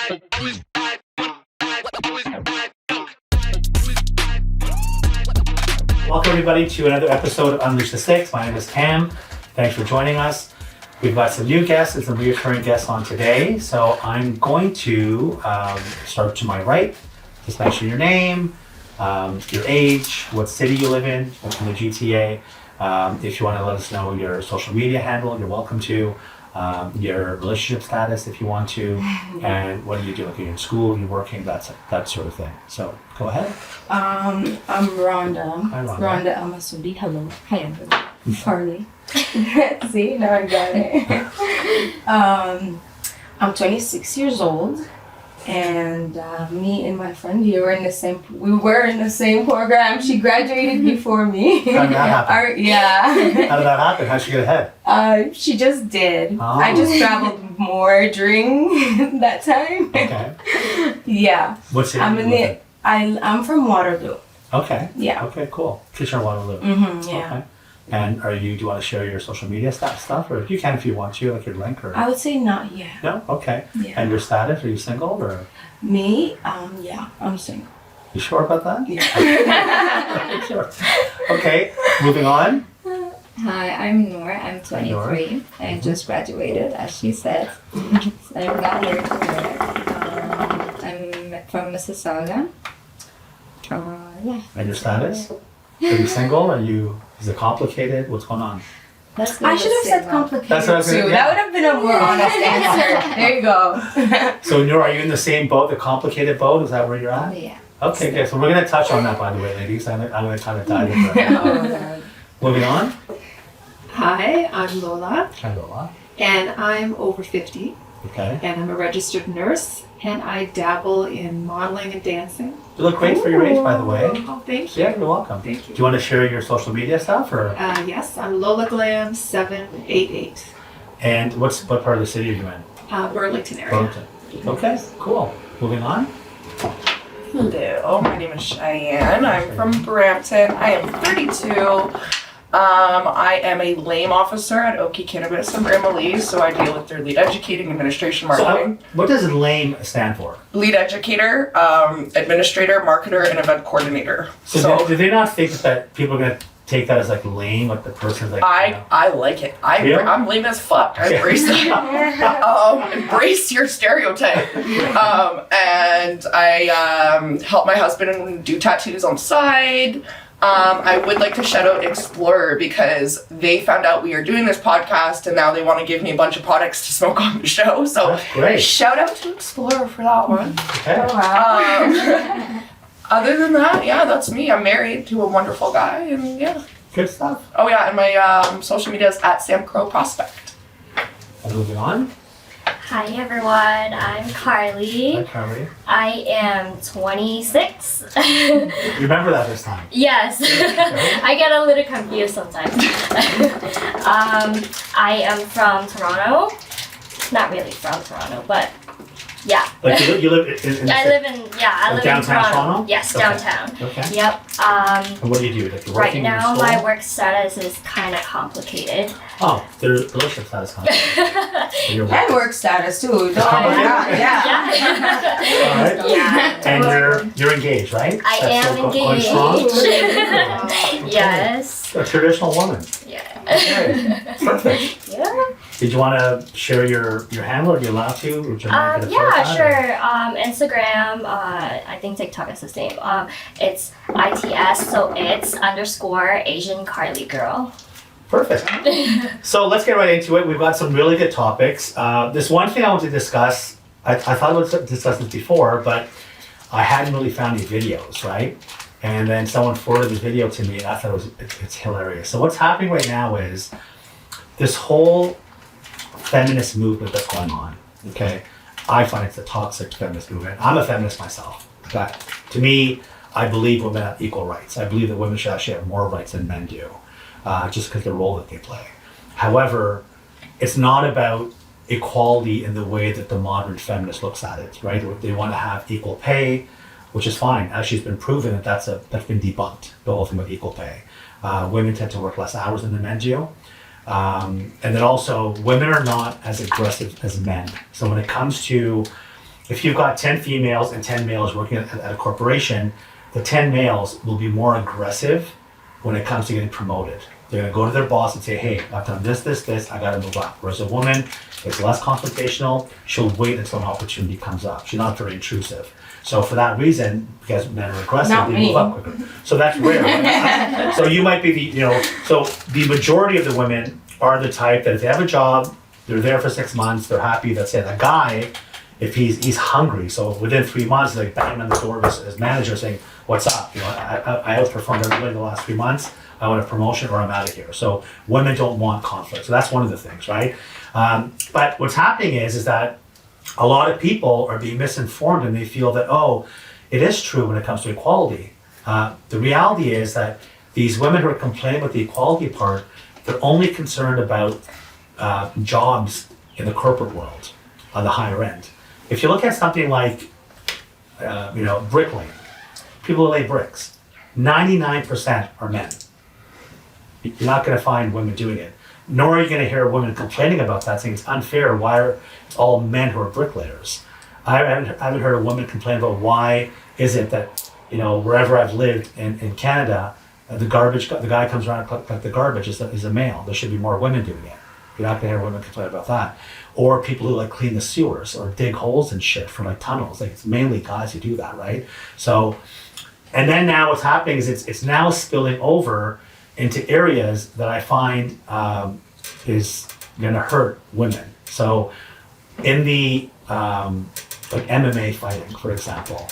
Welcome everybody to another episode of Unleash the Six. My name is Cam. Thanks for joining us. We've got some new guests and some recurring guests on today. So I'm going to start to my right. Just mention your name, your age, what city you live in the GTA. If you want to let us know your social media handle, you're welcome to. Your relationship status if you want to, and what do you do? Like you're in school, you're working, that sort of thing. So go ahead. I'm Rhonda. Hi, Rhonda. Rhonda Amasudi. Hello. Hi, everyone. Carly. See, now I got it. I'm 26 years old, and me and my friend here were in the same program. She graduated before me. How did that happen? Yeah. How did that happen? How'd she get ahead? She just did. Oh. I just traveled more during that time. Okay. Yeah. What's it? I'm from Waterloo. Okay. Yeah. Okay, cool. Kitchener Waterloo. Mm-hmm, yeah. Okay. And do you want to share your social media stuff? Or you can if you want to, like your link or... I would say not yet. No? Okay. Yeah. And your status? Are you single or... Me? Yeah, I'm single. You sure about that? Yeah. Sure. Okay, moving on. Hi, I'm Noor. I'm 23. Nora. I just graduated, as she said. I'm not here to work. I'm from Mississauga. Yeah. And your status? Are you single? Is it complicated? What's going on? Let's I should have said complicated That's what I was too. gonna- That would have been a more honest answer. There you go. So, Noor, are you in the same boat, the complicated boat? Is that where you're at? Yeah. Okay, good. So we're going to touch on that, by the way, ladies. I'm going to kind of dive into that. Moving on. Hi, I'm Lola, Hi, Lola. and I'm over 50, Okay. and I'm a registered nurse, and I dabble in modeling and dancing. You look great for your age, by the way. Oh, thank you. Yeah, you're welcome. Thank you. Do you want to share your social media stuff, or Yes, I'm Lola Glam 788, and what part of the city are you in? Burlington area. Burlington. Okay, cool. Moving on. Hello, my name is Cheyenne. I'm from Brampton. I am 32. I am a LAME officer at Oki Cannabis in Bramalea, so I deal with their lead educating, administration, marketing. So, what does LAME stand for? Lead educator, administrator, marketer, and event coordinator. So, do they not think that people are going to take that as like lame, like the person's like... I like it. Yeah? I'm lame as fuck. I embrace that. Embrace your stereotype. And I help my husband do tattoos on the side. I would like to shout out Explorer because they found out we are doing this podcast and now they want to give me a bunch of products to smoke on the show. So That's great. shout out to Explorer for that one. Okay. Wow. Other than that, yeah, that's me. I'm married to a wonderful guy and yeah. Good stuff. Oh yeah, and my social media is at Sam Crow Prospect. And moving on. Hi everyone, I'm Carly. Hi, Carly. I am 26. You remember that this time? Yes, I get a little confused sometimes. I am from Toronto. Not really from Toronto, but yeah. Like you live in I live in downtown Toronto? Yes, Okay. downtown. Okay. Yep. And what do you do? Like you're Right working now, in school? my work status is kind of complicated. Oh, there's relationship status contact. And work status too. It's complicated? Yeah. All right. Yeah. And you're engaged, right? I That's am still going strong? engaged. Yes. A traditional woman. Yeah. Okay. Perfect. Yeah. Did you want to share your handle? Are you allowed to? Would you mind to Yeah, share sure. that, Instagram, I think TikTok is the same. It's ITS, so it's _ Asian Carly Girl. Perfect. So let's get right into it. We've got some really good topics. This one thing I want to discuss, I thought I would discuss this before, but I hadn't really found any videos, right? And then someone forwarded the video to me and I thought it's hilarious. So what's happening right now is this whole feminist movement that's going on, okay? I find it's a toxic feminist movement. I'm a feminist myself, but to me, I believe women have equal rights. I believe that women should actually have more rights than men do, just because of the role that they play. However, it's not about equality in the way that the modern feminist looks at it, right? They want to have equal pay, which is fine. Actually, it's been proven that that's been debunked, the whole thing with equal pay. Women tend to work less hours than the men do. And then also, women are not as aggressive as men. So when it comes to if you've got 10 females and 10 males working at a corporation, the 10 males will be more aggressive when it comes to getting promoted. They're gonna go to their boss and say, hey, I've done this, I gotta move up. Whereas a woman, it's less confrontational, she'll wait until an opportunity comes up. She's not very intrusive. So for that reason, because men are aggressive, Not they me. move up quicker. So that's rare. Right? So you might be so the majority of the women are the type that if they have a job, they're there for 6 months, they're happy, that's it. A guy, if he's hungry, so within 3 months, he's like banging on the door of his manager saying, what's up? I outperformed everybody the last 3 months. I want a promotion or I'm out of here. So women don't want conflict. So that's one of the things, right? But what's happening is that a lot of people are being misinformed and they feel that, oh, it is true when it comes to equality. The reality is that these women who are complaining about the equality part, they're only concerned about jobs in the corporate world on the higher end. If you look at something like, bricklaying, people who lay bricks, 99% are men. You're not going to find women doing it. Nor are you going to hear women complaining about that, saying it's unfair. Why are it's all men who are bricklayers? I haven't heard a woman complain about why is it that, wherever I've lived in Canada, the guy comes around and collects the garbage is a male. There should be more women doing it. You're not going to hear women complain about that. Or people who clean the sewers or dig holes and shit for tunnels. It's mainly guys who do that, right? So, and then now what's happening is it's now spilling over into areas that I find is going to hurt women. So in the MMA fighting, for example,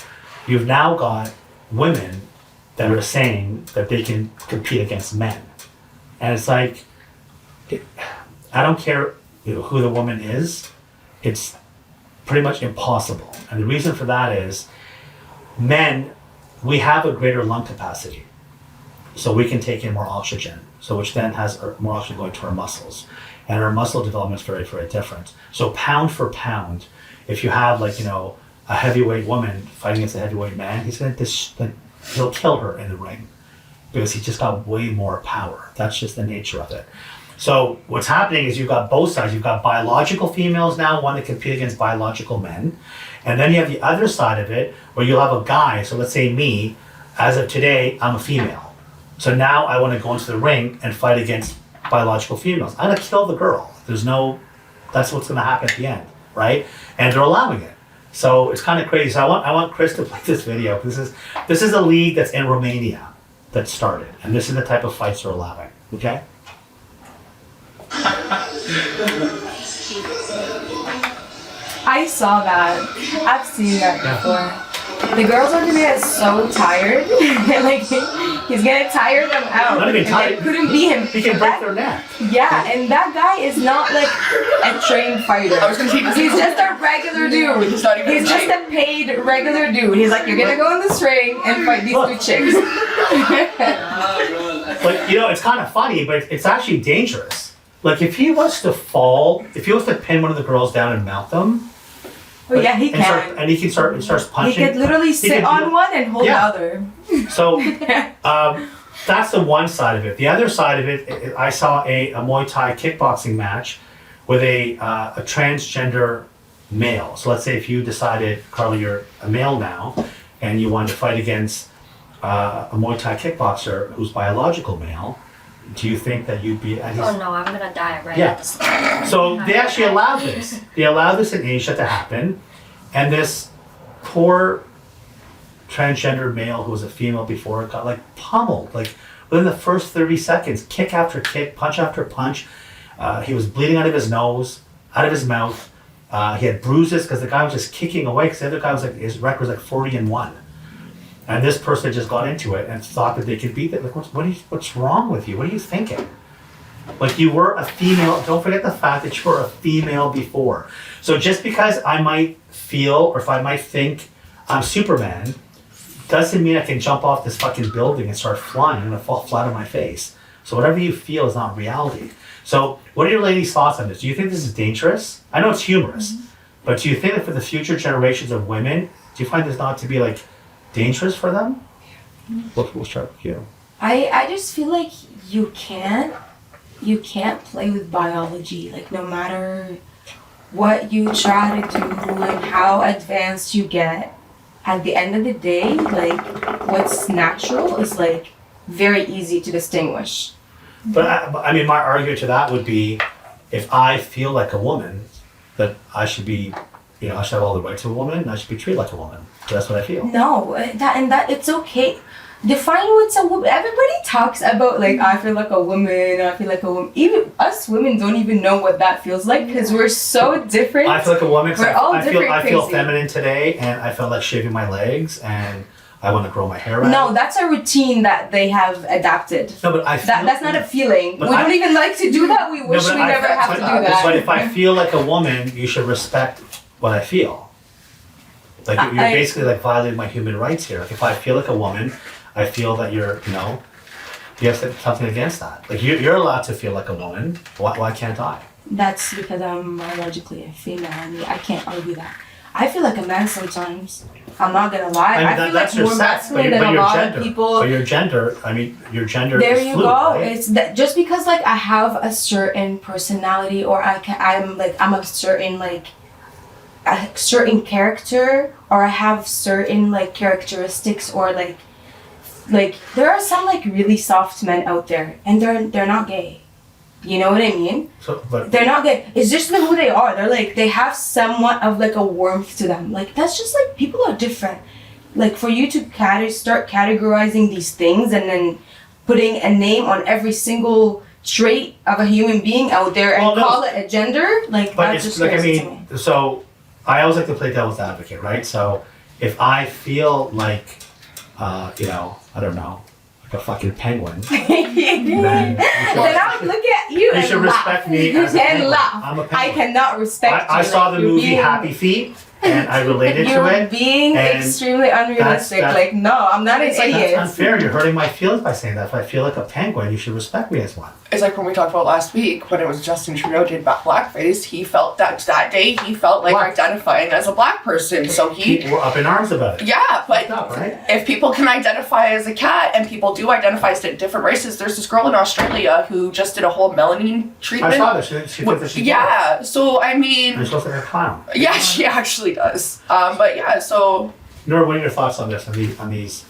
you've now got women that are saying that they can compete against men. And it's I don't care who the woman is, it's pretty much impossible. And the reason for that is men, we have a greater lung capacity. So we can take in more oxygen, so which then has more oxygen going to our muscles. And our muscle development is very, very different. So pound for pound, if you have a heavyweight woman fighting against a heavyweight man, he'll kill her in the ring because he's just got way more power. That's just the nature of it. So what's happening is you've got both sides. You've got biological females now want to compete against biological men. And then you have the other side of it where you'll have a guy. So let's say me, as of today, I'm a female. So now I want to go into the ring and fight against biological females. I'm going to kill the girl. That's what's going to happen at the end, right? And they're allowing it. So it's kind of crazy. So I want Chris to play this video. This is a league that's in Romania that started. And this is the type of fights they're allowing, okay? I saw that. I've seen that before. The girls over there is so tired. He's gonna tire them out. Not even tired. They couldn't beat him. He can break their neck. Yeah, and that guy is not a trained fighter. I was gonna say He's just a regular dude. He's not even He's just a paid regular dude. He's you're gonna go in this ring and fight these two chicks. But it's kind of funny, but it's actually dangerous. If he was to fall, if he was to pin one of the girls down and mount them, Oh yeah, he can. And he starts punching. He could literally sit on one and hold the other. So that's the one side of it. The other side of it, I saw a Muay Thai kickboxing match with a transgender male. So let's say if you decided, Carly, you're a male now, and you wanted to fight against a Muay Thai kickboxer who's biological male, do you think that you'd be? Oh no, I'm gonna die right at the start. So they actually allowed this. They allowed this in Asia to happen, and this poor transgender male who was a female before got pummeled. Within the first 30 seconds, kick after kick, punch after punch. He was bleeding out of his nose, out of his mouth. He had bruises because the guy was just kicking away. Because the other guy was his record was 40-1. And this person just got into it and thought that they could beat it. What's wrong with you? What are you thinking? You were a female. Don't forget the fact that you were a female before. So just because I might feel, or if I might think I'm Superman, doesn't mean I can jump off this fucking building and start flying. I'm gonna fall flat on my face. So whatever you feel is not reality. So what are your ladies' thoughts on this? Do you think this is dangerous? I know it's humorous, but do you think that for the future generations of women, do you find this not to be dangerous for them? We'll start with you. I just feel you can't play with biology. No matter what you try to do and how advanced you get, at the end of the day, like what's natural is like very easy to distinguish. But I mean, my argument to that would be, if I feel like a woman, that I should be, you know, I should have all the rights of a woman, and I should be treated like a woman. That's what I feel. No, that it's okay. Define what's a woman. Everybody talks about like I feel like a woman. I feel like a woman. Even us women don't even know what that feels like because we're so different. I feel like a woman. 'Cause We're all I feel crazy. feminine today, and I felt like shaving my legs, and I want to grow my hair out. No, that's a routine that they have adapted. No, but I feel, That's not a feeling. But We I- don't even like to do that. We wish but we I- never have to but- do that. But if I feel like a woman, you should respect what I feel. Like you're I- basically like violating my human rights here. Like if I feel like a woman, I feel that you're, you know, you have something against that. Like you're allowed to feel like a woman. Why can't I? That's because I'm biologically a female. I mean, I can't argue that. I feel like a man sometimes. I'm not gonna lie. I feel that's like your more sex, masculine than a your lot gender. of people. But your gender, I mean, your gender There is you fluid, go. right? It's that just because like I have a certain personality or I'm a certain like a certain character or I have certain like characteristics or like there are some like really soft men out there and they're not gay. You know what I mean? So, but They're not gay. It's just like who they are. They're like they have somewhat of like a warmth to them. Like that's just like people are different. Like for you to start categorizing these things and then putting a name on every single trait of a human being out there and Well, no. call it a gender, like But that's it's just like, I crazy to me. mean, so I always like to play devil's advocate, right? So if I feel like, you know, I don't know, like a fucking penguin, then Then I would look at you and should laugh. respect me as a and penguin. laugh. I'm a I penguin. cannot respect you. I saw like, the you're movie being- Happy Feet, and I related You're to it. being and extremely unrealistic. that's- like, no, I'm not an It's like, idiot. that's unfair. You're hurting my feelings by saying that. If I feel like a penguin, you should respect me as one. It's like when we talked about last week when it was Justin Trudeau did blackface. He felt that day he felt like What? identifying as a black person. So he, People were up in arms about it. yeah, but No, right? if people can identify as a cat and people do identify as different races, there's this girl in Australia who just did a whole melanin treatment. I saw that. She thinks that she Yeah, so I And mean, she looks like a clown. yeah, she actually does. But yeah, so Nora, what are your thoughts on this? On these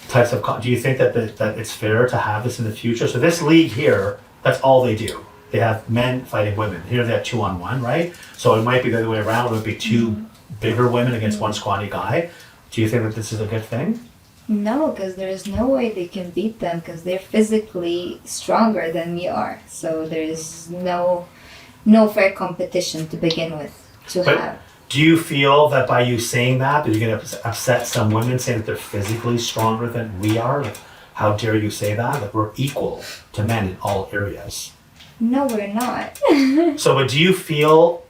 types of? Do you think that that it's fair to have this in the future? So this league here, that's all they do. They have men fighting women. Here they have 2-on-1, right? So it might be the other way around. It would be two bigger women against one scrawny guy. Do you think that this is a good thing? No, because there's no way they can beat them because they're physically stronger than we are. So there's no fair competition to begin with to But- have. Do you feel that by you saying that you're going to upset some women saying that they're physically stronger than we are? Like, how dare you say that? That we're equal to men in all areas. No, we're not. So, but do you feel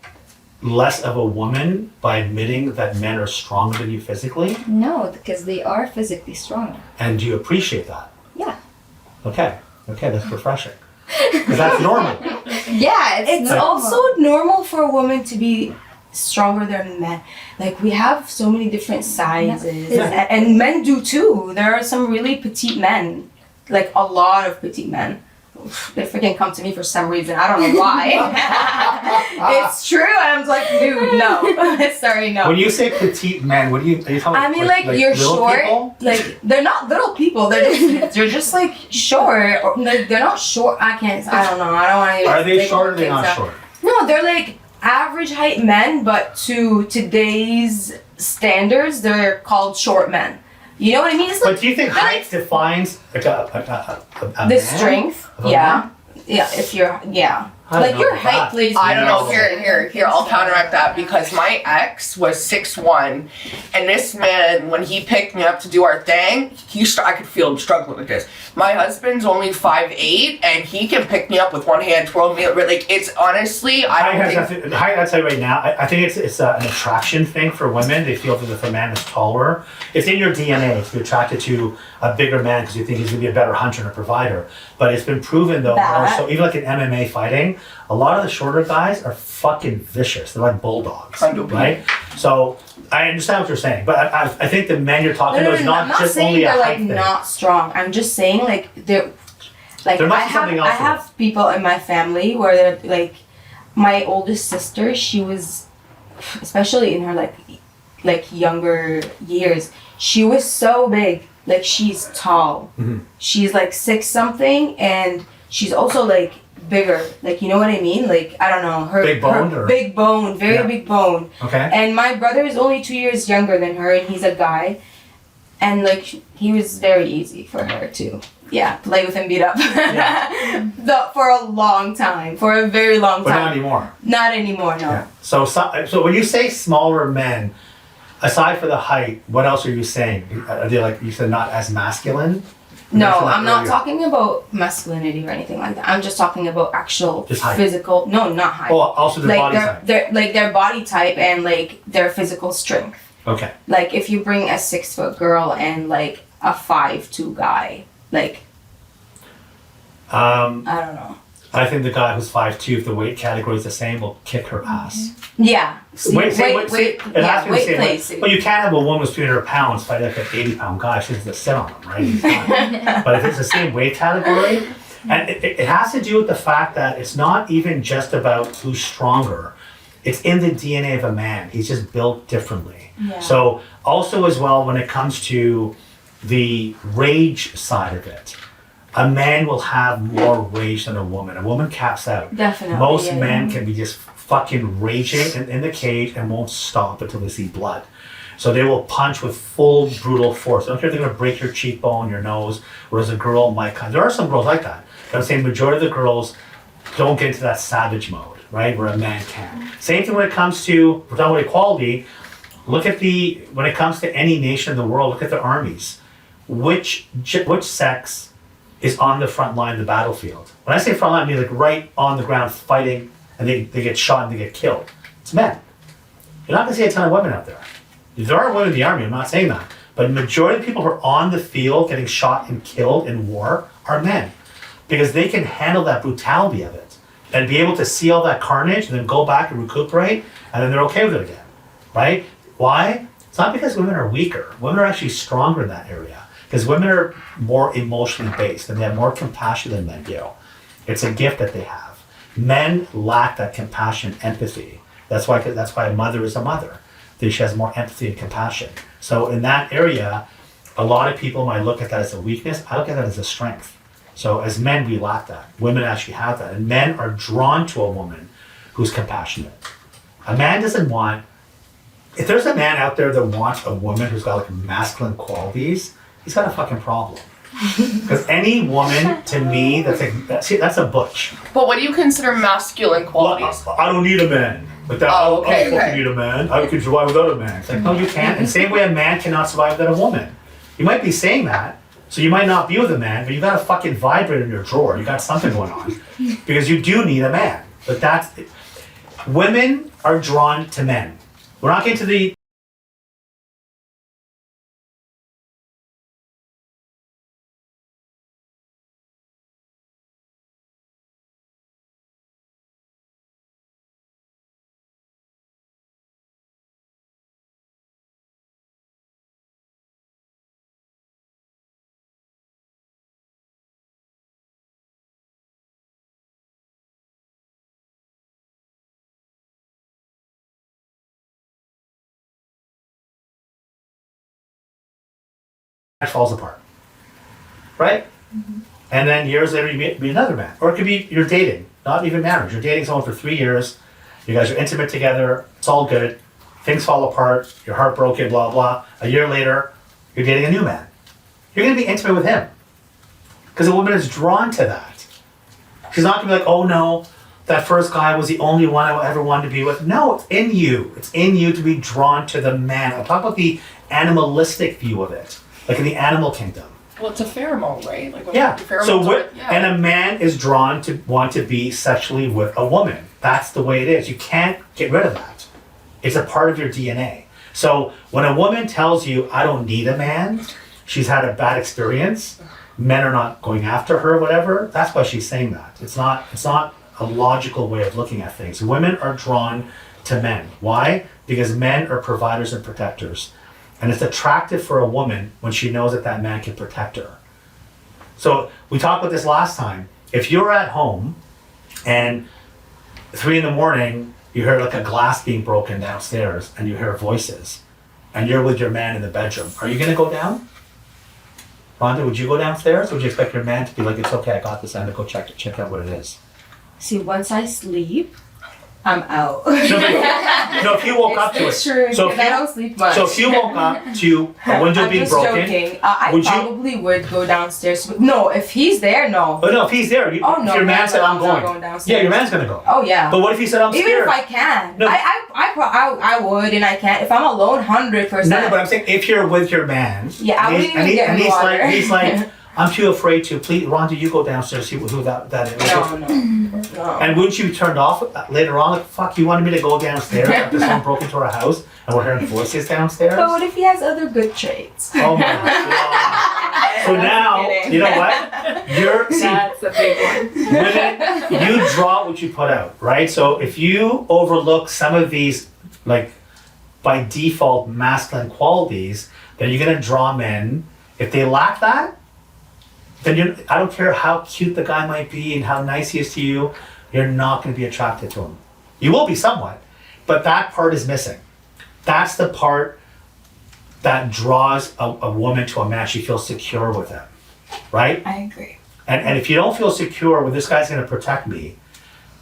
less of a woman by admitting that men are stronger than you physically? No, because they are physically stronger. And do you appreciate that? Yeah. Okay, that's refreshing. Because that's normal. Yeah, It's normal. also normal for a woman to be stronger than men. Like we have so many different sizes, Yeah. and men do too. There are some really petite men, like a lot of petite men. They freaking come to me for some reason. I don't know why. It's true, and I'm like, dude, no. Sorry, no. When you say petite men, what do you? Are you talking? I mean, like you're little short. people? Like they're not little people. They're just like short. Or, like, they're not short. I don't know. I don't want to. Are they short or are they not short? No, they're like average height men, but to today's standards, they're called short men. You know what I mean? It's like But do you think they're height defines like a the man? strength. Of a Yeah. Yeah, if you're, yeah. I don't Like know your about height that. plays. I don't know. No. Here. I'll counteract that because my ex was 6'1", and this man, when he picked me up to do our thing, I could feel him struggling with this. My husband's only 5'8", and he can pick me up with one hand, twirl me. Like it's honestly, I Height don't has think. nothing. Height, I'd say right now. I think it's an attraction thing for women. They feel that if a man is taller, it's in your DNA to be attracted to a bigger man because you think he's gonna be a better hunter and a provider. But it's been proven though, That- also even like in MMA fighting, a lot of the shorter guys are fucking vicious. They're like bulldogs, Kind of. right? So I understand what you're saying, but I think the men you're talking No, about is I'm not not just saying only a they're height like thing. not strong. I'm just saying like they're like There must I be have something else I to have people in my family where they're like my oldest sister, she was, especially in her like younger years, she was so big. Like she's tall. Mhm. She's like 6 something, and she's also like bigger. Like, you know what I mean? Like, I don't know, her Big boned her or- big bone, very Yeah. big bone. Okay. And my brother is only 2 years younger than her, and he's a guy. And like he was very easy for her to play with and beat up for a long time, for a very long But not time. anymore. Not anymore, no. Yeah. So when you say smaller men, aside for the height, what else are you saying? Are they like you said not as masculine? You No, mentioned that I'm not earlier. talking about masculinity or anything like that. I'm just talking about actual Just height. physical. No, not height. Oh, also the like body their body type and like their physical strength. Okay. Like if you bring a 6 foot girl and like a 5'2" guy, like I don't know. I think the guy who's 5'2", if the weight category is the same, will kick her ass. Yeah. See, It has to be the weight same weight. plays. Well, you can't have a woman who's 300 pounds fight like an 80-pound guy. She has to sit on him, right? He's done. But if it's the same weight category, and it has to do with the fact that it's not even just about who's stronger. It's in the DNA of a man. He's just built differently. Yeah. So also as well, when it comes to the rage side of it, a man will have more rage than a woman. A woman caps out. Definitely. Most yeah, men yeah. can be just fucking raging in the cage and won't stop until they see blood. So they will punch with full brutal force. I don't care if they're gonna break your cheekbone, your nose, whereas a girl might kind. There are some girls like that. But I'm saying majority of the girls don't get into that savage mode, right? Where a man can. Same thing when it comes to, we're talking about equality. Look at when it comes to any nation in the world, look at the armies. Which sex is on the front line of the battlefield? When I say front line, I mean like right on the ground fighting, and they get shot and they get killed. It's men. You're not gonna see a ton of women out there. There are women in the army, I'm not saying that. But majority of the people who are on the field getting shot and killed in war are men. Because they can handle that brutality of it and be able to see all that carnage and then go back and recuperate, and then they're okay with it again, right? Why? It's not because women are weaker. Women are actually stronger in that area because women are more emotionally based and they have more compassion than men do. It's a gift that they have. Men lack that compassion, empathy. That's why a mother is a mother. She has more empathy and compassion. So in that area, a lot of people might look at that as a weakness. I look at that as a strength. So as men, we lack that. Women actually have that. And men are drawn to a woman who's compassionate. A man doesn't want, if there's a man out there that wants a woman who's got like masculine qualities, he's got a fucking problem. Because any woman, to me, that's a butch. But what do you consider masculine qualities? Well, I don't need a man. Like that, Oh, I okay, don't fucking okay. need a man. I can survive without a man. It's like, no, you can't. And same way a man cannot survive without a woman. You might be saying that, so you might not be with a man, but you got a fucking vibrator in your drawer. You got something going on. Because you do need a man. But women are drawn to men. We're not getting to the falls apart. Right? And then years later you meet another man. Or it could be you're dating, not even marriage. You're dating someone for 3 years, you guys are intimate together, it's all good, things fall apart, you're heartbroken, blah, blah. A year later, you're dating a new man. You're gonna be intimate with him. Because a woman is drawn to that. She's not gonna be like, oh no, that first guy was the only one I ever wanted to be with. No, it's in you. It's in you to be drawn to the man. I'm talking about the animalistic view of it. Like in the animal kingdom. Well, it's a pheromone, right? Like when Yeah. the pheromones So are- yeah. and a man is drawn to want to be sexually with a woman. That's the way it is. You can't get rid of that. It's a part of your DNA. So when a woman tells you, I don't need a man, she's had a bad experience, men are not going after her, whatever, that's why she's saying that. It's not a logical way of looking at things. Women are drawn to men. Why? Because men are providers and protectors. And it's attractive for a woman when she knows that that man can protect her. So we talked about this last time. If you're at home and 3 a.m, you hear like a glass being broken downstairs, and you hear voices, and you're with your man in the bedroom. Are you gonna go down? Rhonda, would you go downstairs? Or would you expect your man to be like, it's okay, I got this, I'm gonna go check out what it is? See, once I sleep, I'm out. No, if you woke up to it. It's true, So because if I you- don't sleep much. So if you woke up to a window I'm being just broken, joking. I would you- probably would go downstairs. No, if he's there, no. oh no, if he's there, Oh, no, if your man man, said, I'm not going. going downstairs. Yeah, your man's gonna go. Oh yeah. But what if he said, I'm Even scared? if I can, No. I would, and I can't. If I'm alone, 100%. No, but I'm saying if you're with your man, Yeah, I wouldn't even get and me he's water. like, he's like, I'm too afraid to. Please, Rhonda, you go downstairs, see who that is. No. And wouldn't you be turned off later on? Like, fuck, you wanted me to go downstairs after someone broke into our house and we're hearing voices downstairs? But what if he has other good traits? Oh my god. So now, kidding. you know what? See, That's a big one. women, you draw what you put out, right? So if you overlook some of these, like, by default masculine qualities, then you're gonna draw men. If they lack that, then I don't care how cute the guy might be and how nice he is to you, you're not gonna be attracted to him. You will be somewhat, but that part is missing. That's the part that draws a woman to a man. She feels secure with him, right? I agree. And if you don't feel secure with this guy's gonna protect me,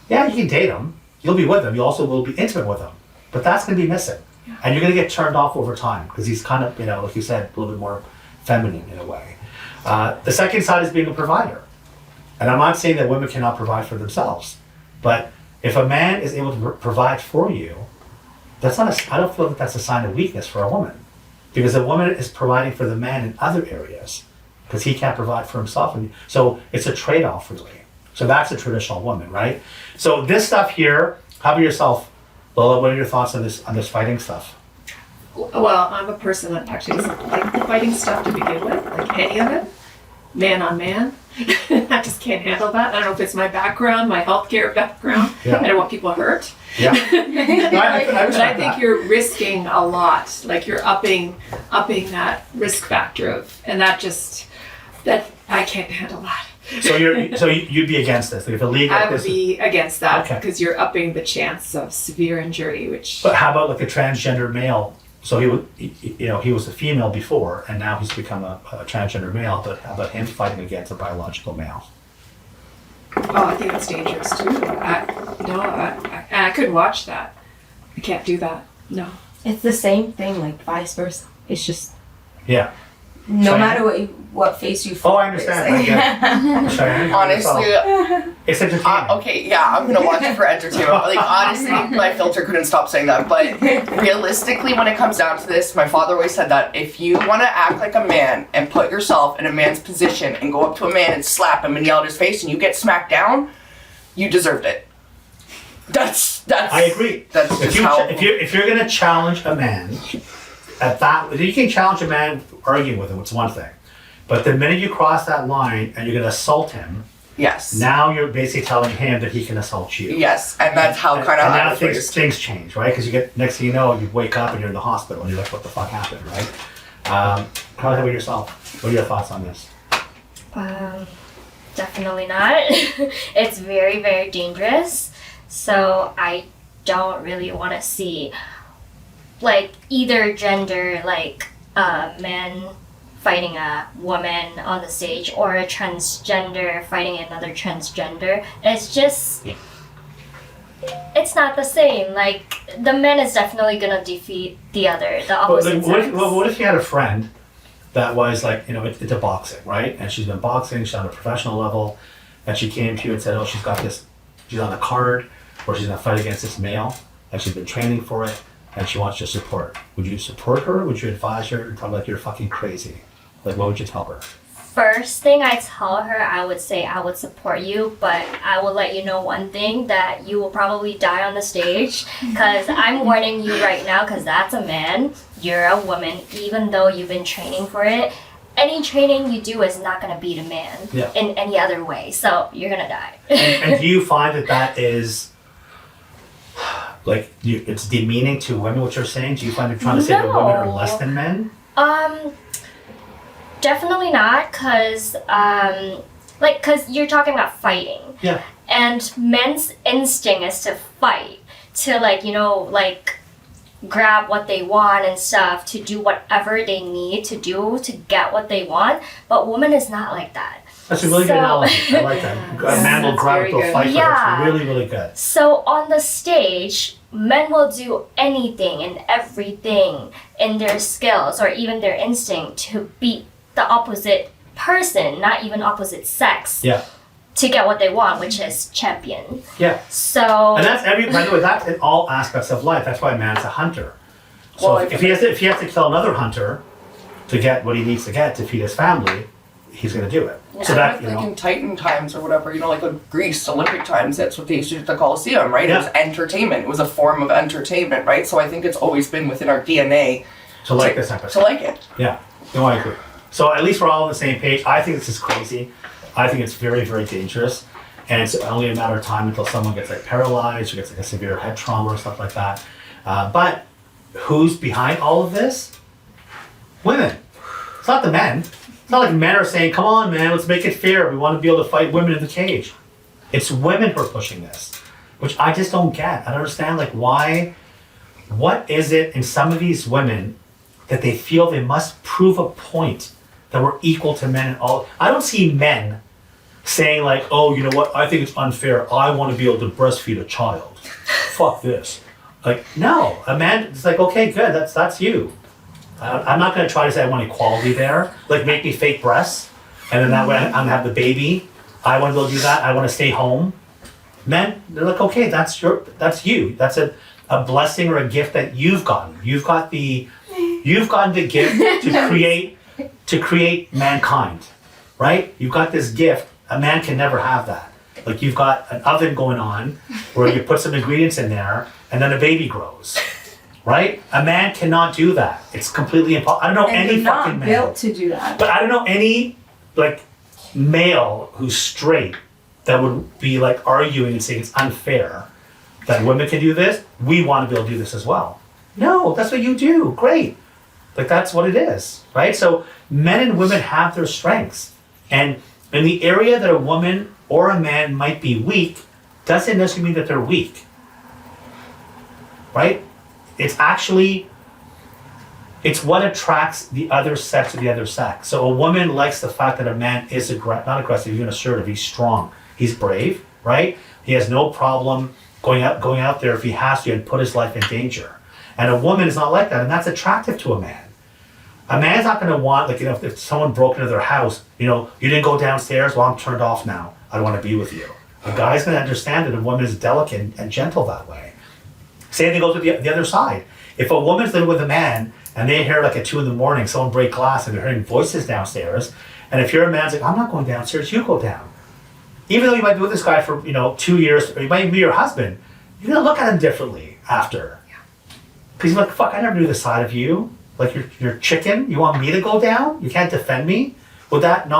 yeah, you can date him. You'll be with him. You also will be intimate with him. But that's gonna be missing. And you're gonna get turned off over time because he's kind of, like you said, a little bit more feminine in a way. The second side is being a provider. And I'm not saying that women cannot provide for themselves. But if a man is able to provide for you, I don't feel that that's a sign of weakness for a woman. Because a woman is providing for the man in other areas because he can't provide for himself. And so it's a trade-off really. So that's a traditional woman, right? So this stuff here, how about yourself? Lola, what are your thoughts on this fighting stuff? Well, I'm a person that actually doesn't like the fighting stuff to begin with, like any of it, man on man. I just can't handle that. I don't know if it's my background, my healthcare background. Yeah. I don't want people hurt. Yeah. No, I But I respect think that. you're risking a lot. Like you're upping that risk factor of, and that I can't handle that. So you'd be against this. Like if a league like I would this. be against that Okay. because you're upping the chance of severe injury, which But how about like a transgender male? So he was a female before, and now he's become a transgender male. But how about him fighting against a biological male? I think it's dangerous too. I couldn't watch that. I can't do that. No. It's the same thing, like vice versa. It's just Yeah. no Cheyenne? matter what face you fall. Oh, I understand. I get it. Cheyenne, Honestly, it's entertaining. okay, yeah, I'm gonna watch it for entertainment. Like, honestly, my filter couldn't stop saying that. But realistically, when it comes down to this, my father always said that if you want to act like a man and put yourself in a man's position and go up to a man and slap him and yell at his face and you get smacked down, you deserved it. That's. I agree. That's If just you how. if you're gonna challenge a man, you can challenge a man arguing with him. It's one thing, but the minute you cross that line and you're gonna assault him, Yes. now you're basically telling him that he can assault you. Yes, and that's how kind of And I now was things raised. change, right? Because you get next thing you know, you wake up and you're in the hospital and you're like, what the fuck happened, right? How about yourself? What are your thoughts on this? Definitely not. It's very, very dangerous. So I don't really want to see like either gender, like a man fighting a woman on the stage or a transgender fighting another transgender. It's just, it's not the same. Like the man is definitely gonna defeat the opposite sex. What if you had a friend that was like, it's a boxing, right? And she's been boxing, she's on a professional level, and she came to you and said, oh, she's on a card where she's gonna fight against this male, and she's been training for it, and she wants your support. Would you support her? Would you advise her? You'd probably like, you're fucking crazy. Like, what would you tell her? First thing I tell her, I would say I would support you, but I will let you know one thing, that you will probably die on the stage, because I'm warning you right now, because that's a man, you're a woman, even though you've been training for it. Any training you do is not going to beat a man in any other way, so you're going to die. And do you find that is, like, it's demeaning to women, what you're saying? Do you find you're trying to say that women are less than men? Definitely not, because you're talking about fighting. Yeah. And men's instinct is to fight, to like grab what they want and stuff, to do whatever they need to do to get what they want. But woman is not like that. That's a really good analogy. I like that. A man will That's grab very it to a good. fight. Yeah. It's really, really good. So on the stage, men will do anything and everything in their skills or even their instinct to beat the opposite person, not even opposite sex, Yeah. to get what they want, which is champion. Yeah. So And that's by the way, that's in all aspects of life. That's why a man's a hunter. So Well, if he has to kill another hunter to get what he needs to get to feed his family, he's going to do it. So that, like in Titan times or whatever, like in Greece, Olympic times, that's what they used to do at the Colosseum, right? Yeah. It was entertainment. It was a form of entertainment, right? So I think it's always been within our DNA to like this type of to stuff. like it. Yeah. No, I agree. So at least we're all on the same page. I think this is crazy. I think it's very, very dangerous. And it's only a matter of time until someone gets like paralyzed or gets like a severe head trauma or stuff like that. But who's behind all of this? Women. It's not the men. It's not like men are saying, come on, man, let's make it fair. We want to be able to fight women in the cage. It's women who are pushing this, which I just don't get. I don't understand, like, why, what is it in some of these women that they feel they must prove a point that we're equal to men and all? I don't see men saying like, oh, you know what, I think it's unfair. I want to be able to breastfeed a child. Fuck this. Like, no, a man, it's like, okay, good, that's you. I'm not going to try to say I want equality there. Like, make me fake breasts, and then that way I'm going to have the baby. I want to go do that. I want to stay home. Men, they're like, okay, that's you. That's a blessing or a gift that you've gotten. You've gotten the gift to create mankind, right? You've got this gift. A man can never have that. Like, you've got an oven going on where you put some ingredients in there, and then a baby grows. Right? A man cannot do that. It's completely impossible. I don't know And any you're fucking not male. built to do that. But I don't know any like male who's straight that would be like arguing and saying it's unfair that women can do this. We want to be able to do this as well. No, that's what you do. Great. Like, that's what it is. Right? So men and women have their strengths. And in the area that a woman or a man might be weak, doesn't necessarily mean that they're weak. Right? It's what attracts the other sex to the other sex. So a woman likes the fact that a man is not aggressive, even assertive. He's strong. He's brave, right? He has no problem going out there if he has to and put his life in danger. And a woman is not like that, and that's attractive to a man. A man's not going to want, like, if someone broke into their house, you didn't go downstairs, well, I'm turned off now. I don't want to be with you. A guy's going to understand that a woman is delicate and gentle that way. Same thing goes with the other side. If a woman's living with a man and they hear like at 2 a.m, someone break glass and they're hearing voices downstairs, and if you're a man's like, I'm not going downstairs, you go down. Even though you might be with this guy for 2 years, or you might be your husband, you're gonna look at him differently after. Because you're like, fuck, I never knew this side of you. Like, you're chicken. You want me to go down? You can't defend me. Wouldn't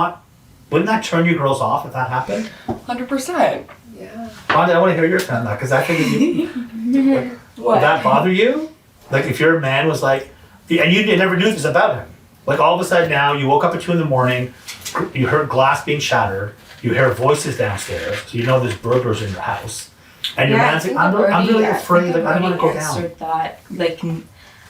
that turn you girls off if that happened? 100%. Yeah. Rhonda, I want to hear your turn on that, because I think What? would that bother you? Like, if your man was like, and you never knew this about him. Like, all of a sudden now, you woke up at 2 a.m, you heard glass being shattered, you hear voices downstairs, so you know there's burglars in your house. And your man's like, I'm really afraid, like, I don't want to go down. Answered that. Like,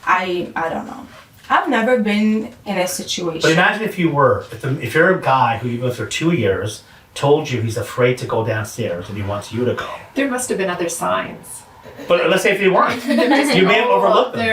I don't know. I've never been in a situation. But imagine if you were, if you're a guy who you've been with for 2 years, told you he's afraid to go downstairs and he wants you to go. There must have been other signs. But let's say if you weren't, you may have overlooked them.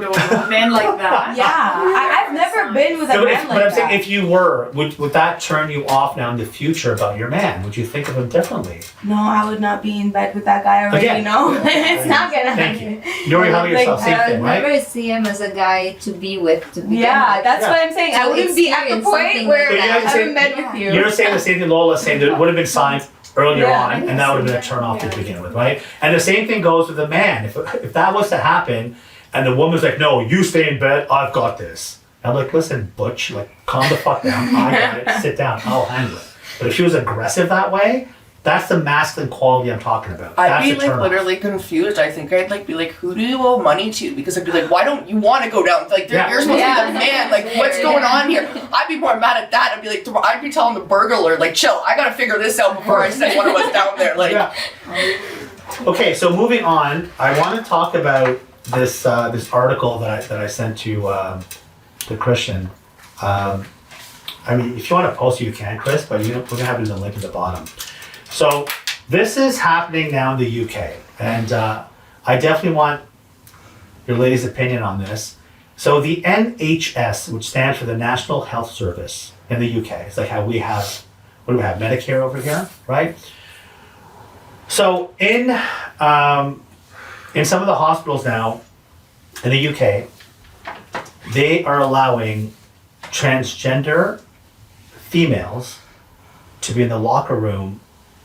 No, men like that. Yeah, I've never been with a No, man but like I'm saying, that. if you were, would that turn you off now in the future about your man? Would you think of him differently? No, I would not be in bed with that guy already. Again. No, it's not gonna Thank happen. you. Nori, how about yourself? Same I thing, would right? never see him as a guy to be with to begin Yeah, with. that's Yeah. what I'm saying. I To wouldn't be at the experience point something where like that. I'm in bed with you. You're saying the same thing Lola's saying, there would have been signs earlier Yeah, on, and that would have been a turn off yeah. to begin with, right? And the same thing goes with a man. If that was to happen, and the woman's like, no, you stay in bed, I've got this. I'm like, listen, butch, like, calm the fuck down. I got it. Sit down. I'll handle it. But if she was aggressive that way, That's the masculine quality I'm talking about. I'd That's be a like turn-off. literally confused. I think I'd like be like, who do you owe money to? Because I'd be like, why don't you want to go down? Like Yeah. you're supposed to be the man. Like what's going on here? I'd be more mad at that. I'd be like, I'd be telling the burglar like, chill. I gotta figure this out before I send one of us down there. Like, Yeah. Okay, so moving on, I want to talk about this this article that I sent to Christian. I mean, if you want to post it, you can, Chris, but we're gonna have it in the link at the bottom. So this is happening now in the UK, and I definitely want your ladies' opinion on this. So the NHS, which stands for the National Health Service in the UK, it's like how we have, what do we have, Medicare over here, right? So in some of the hospitals now in the UK, they are allowing transgender females to be in the locker room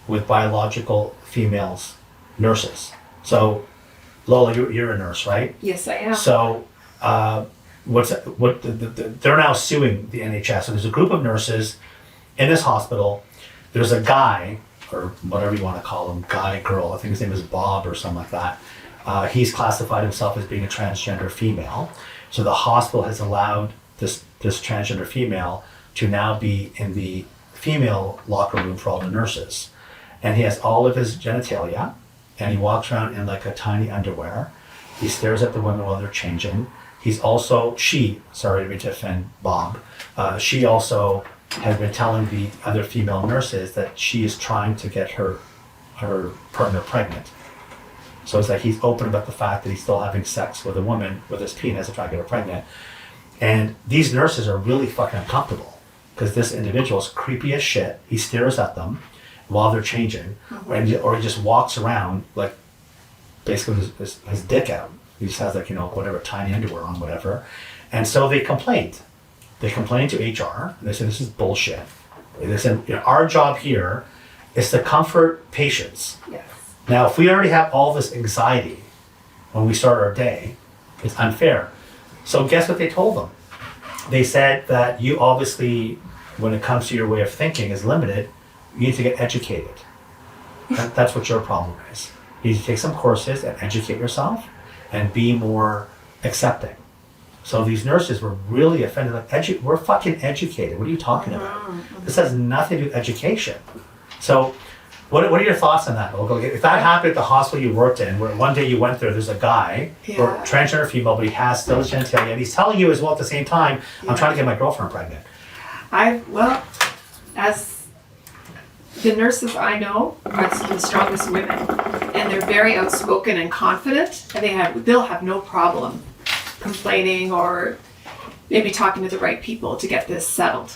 with biological females, nurses. So Lola, you're a nurse, right? Yes, I am. So they're now suing the NHS. So there's a group of nurses in this hospital. There's a guy, or whatever you want to call him, guy, girl, I think his name is Bob or something like that. He's classified himself as being a transgender female. So the hospital has allowed this transgender female to now be in the female locker room for all the nurses. And he has all of his genitalia, and he walks around in like a tiny underwear. He stares at the women while they're changing. Sorry to offend Bob, she also has been telling the other female nurses that she is trying to get her partner pregnant. So it's like he's open about the fact that he's still having sex with a woman with his penis to try to get her pregnant. And these nurses are really fucking uncomfortable because this individual is creepy as shit. He stares at them while they're changing, or he just walks around like basically with his dick out. He just has like, whatever, tiny underwear on, whatever. And so they complained. They complained to HR. And they said, this is bullshit. They said, our job here is to comfort patients. Yes. Now, if we already have all this anxiety when we start our day, it's unfair. So guess what they told them? They said that you obviously, when it comes to your way of thinking, is limited. You need to get educated. That's what your problem is. You need to take some courses and educate yourself and be more accepting. So these nurses were really offended. Like, we're fucking educated. What are you talking about? This has nothing to do with education. So what are your thoughts on that? If that happened at the hospital you worked in, where one day you went there's a guy, or transgender female, but he has still his genitalia, and he's telling you as well at the same time, I'm trying to get my girlfriend pregnant. As the nurses I know are some of the strongest women, and they're very outspoken and confident, and they'll have no problem complaining or maybe talking to the right people to get this settled.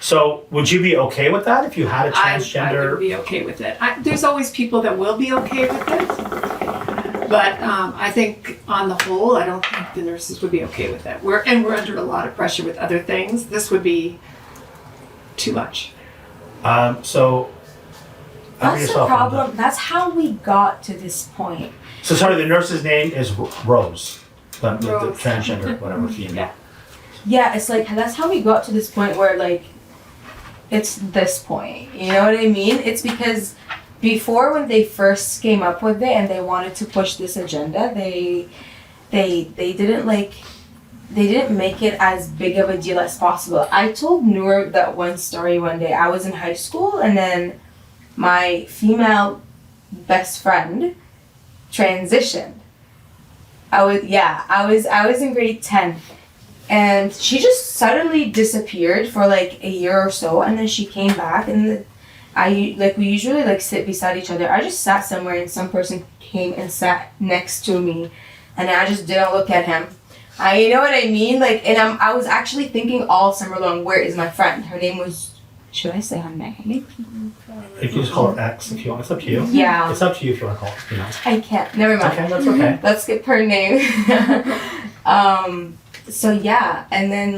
So would you be okay with that if you had a I transgender? would be okay with it. There's always people that will be okay with it, but I think on the whole, I don't think the nurses would be okay with it. We're under a lot of pressure with other things. This would be too much. So That's the problem. That's how we got to this point. So sorry, the nurse's name is Rose, the Rose. transgender, whatever, female. Yeah, it's like that's how we got to this point where like it's this point. You know what I mean? It's because before, when they first came up with it and they wanted to push this agenda, they didn't make it as big of a deal as possible. I told Noor that one story one day. I was in high school, and then my female best friend transitioned. I was in grade 10, and she just suddenly disappeared for like a year or so, and then she came back, and we usually sit beside each other. I just sat somewhere, and some person came and sat next to me, and I just didn't look at him. You know what I mean? I was actually thinking all summer long, where is my friend? Her name was, should I say her name? You can just call her X if you want. It's up to you. Yeah. It's up to you if you want to call her, I can't. Never mind. Okay, that's okay. Let's skip her name. So yeah, and then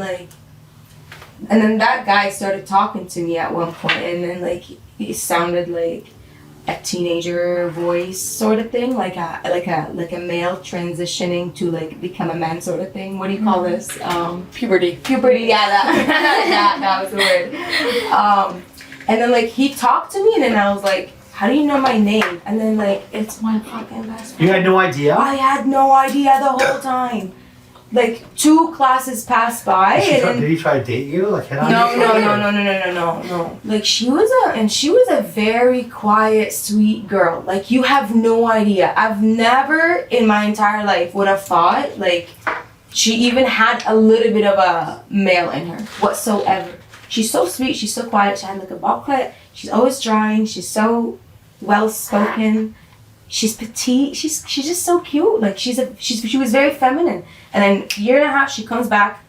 that guy started talking to me at one point, and then he sounded like a teenager voice sort of thing, like a male transitioning to become a man sort of thing. What do you call this? Puberty. Puberty. Yeah, that was the word. And then like he talked to me, and then I was like, how do you know my name? And then like, it's my fucking best friend. You had no idea? I had no idea the whole time. Like 2 classes passed by, and then Did he try to date you? Like hit on no. you? Like she was a very quiet, sweet girl. Like you have no idea. I've never in my entire life would have thought like she even had a little bit of a male in her whatsoever. She's so sweet. She's so quiet. She had like a bob cut. She's always drawing. She's so well spoken. She's petite. She's just so cute. Like she was very feminine. And then a year and a half, she comes back,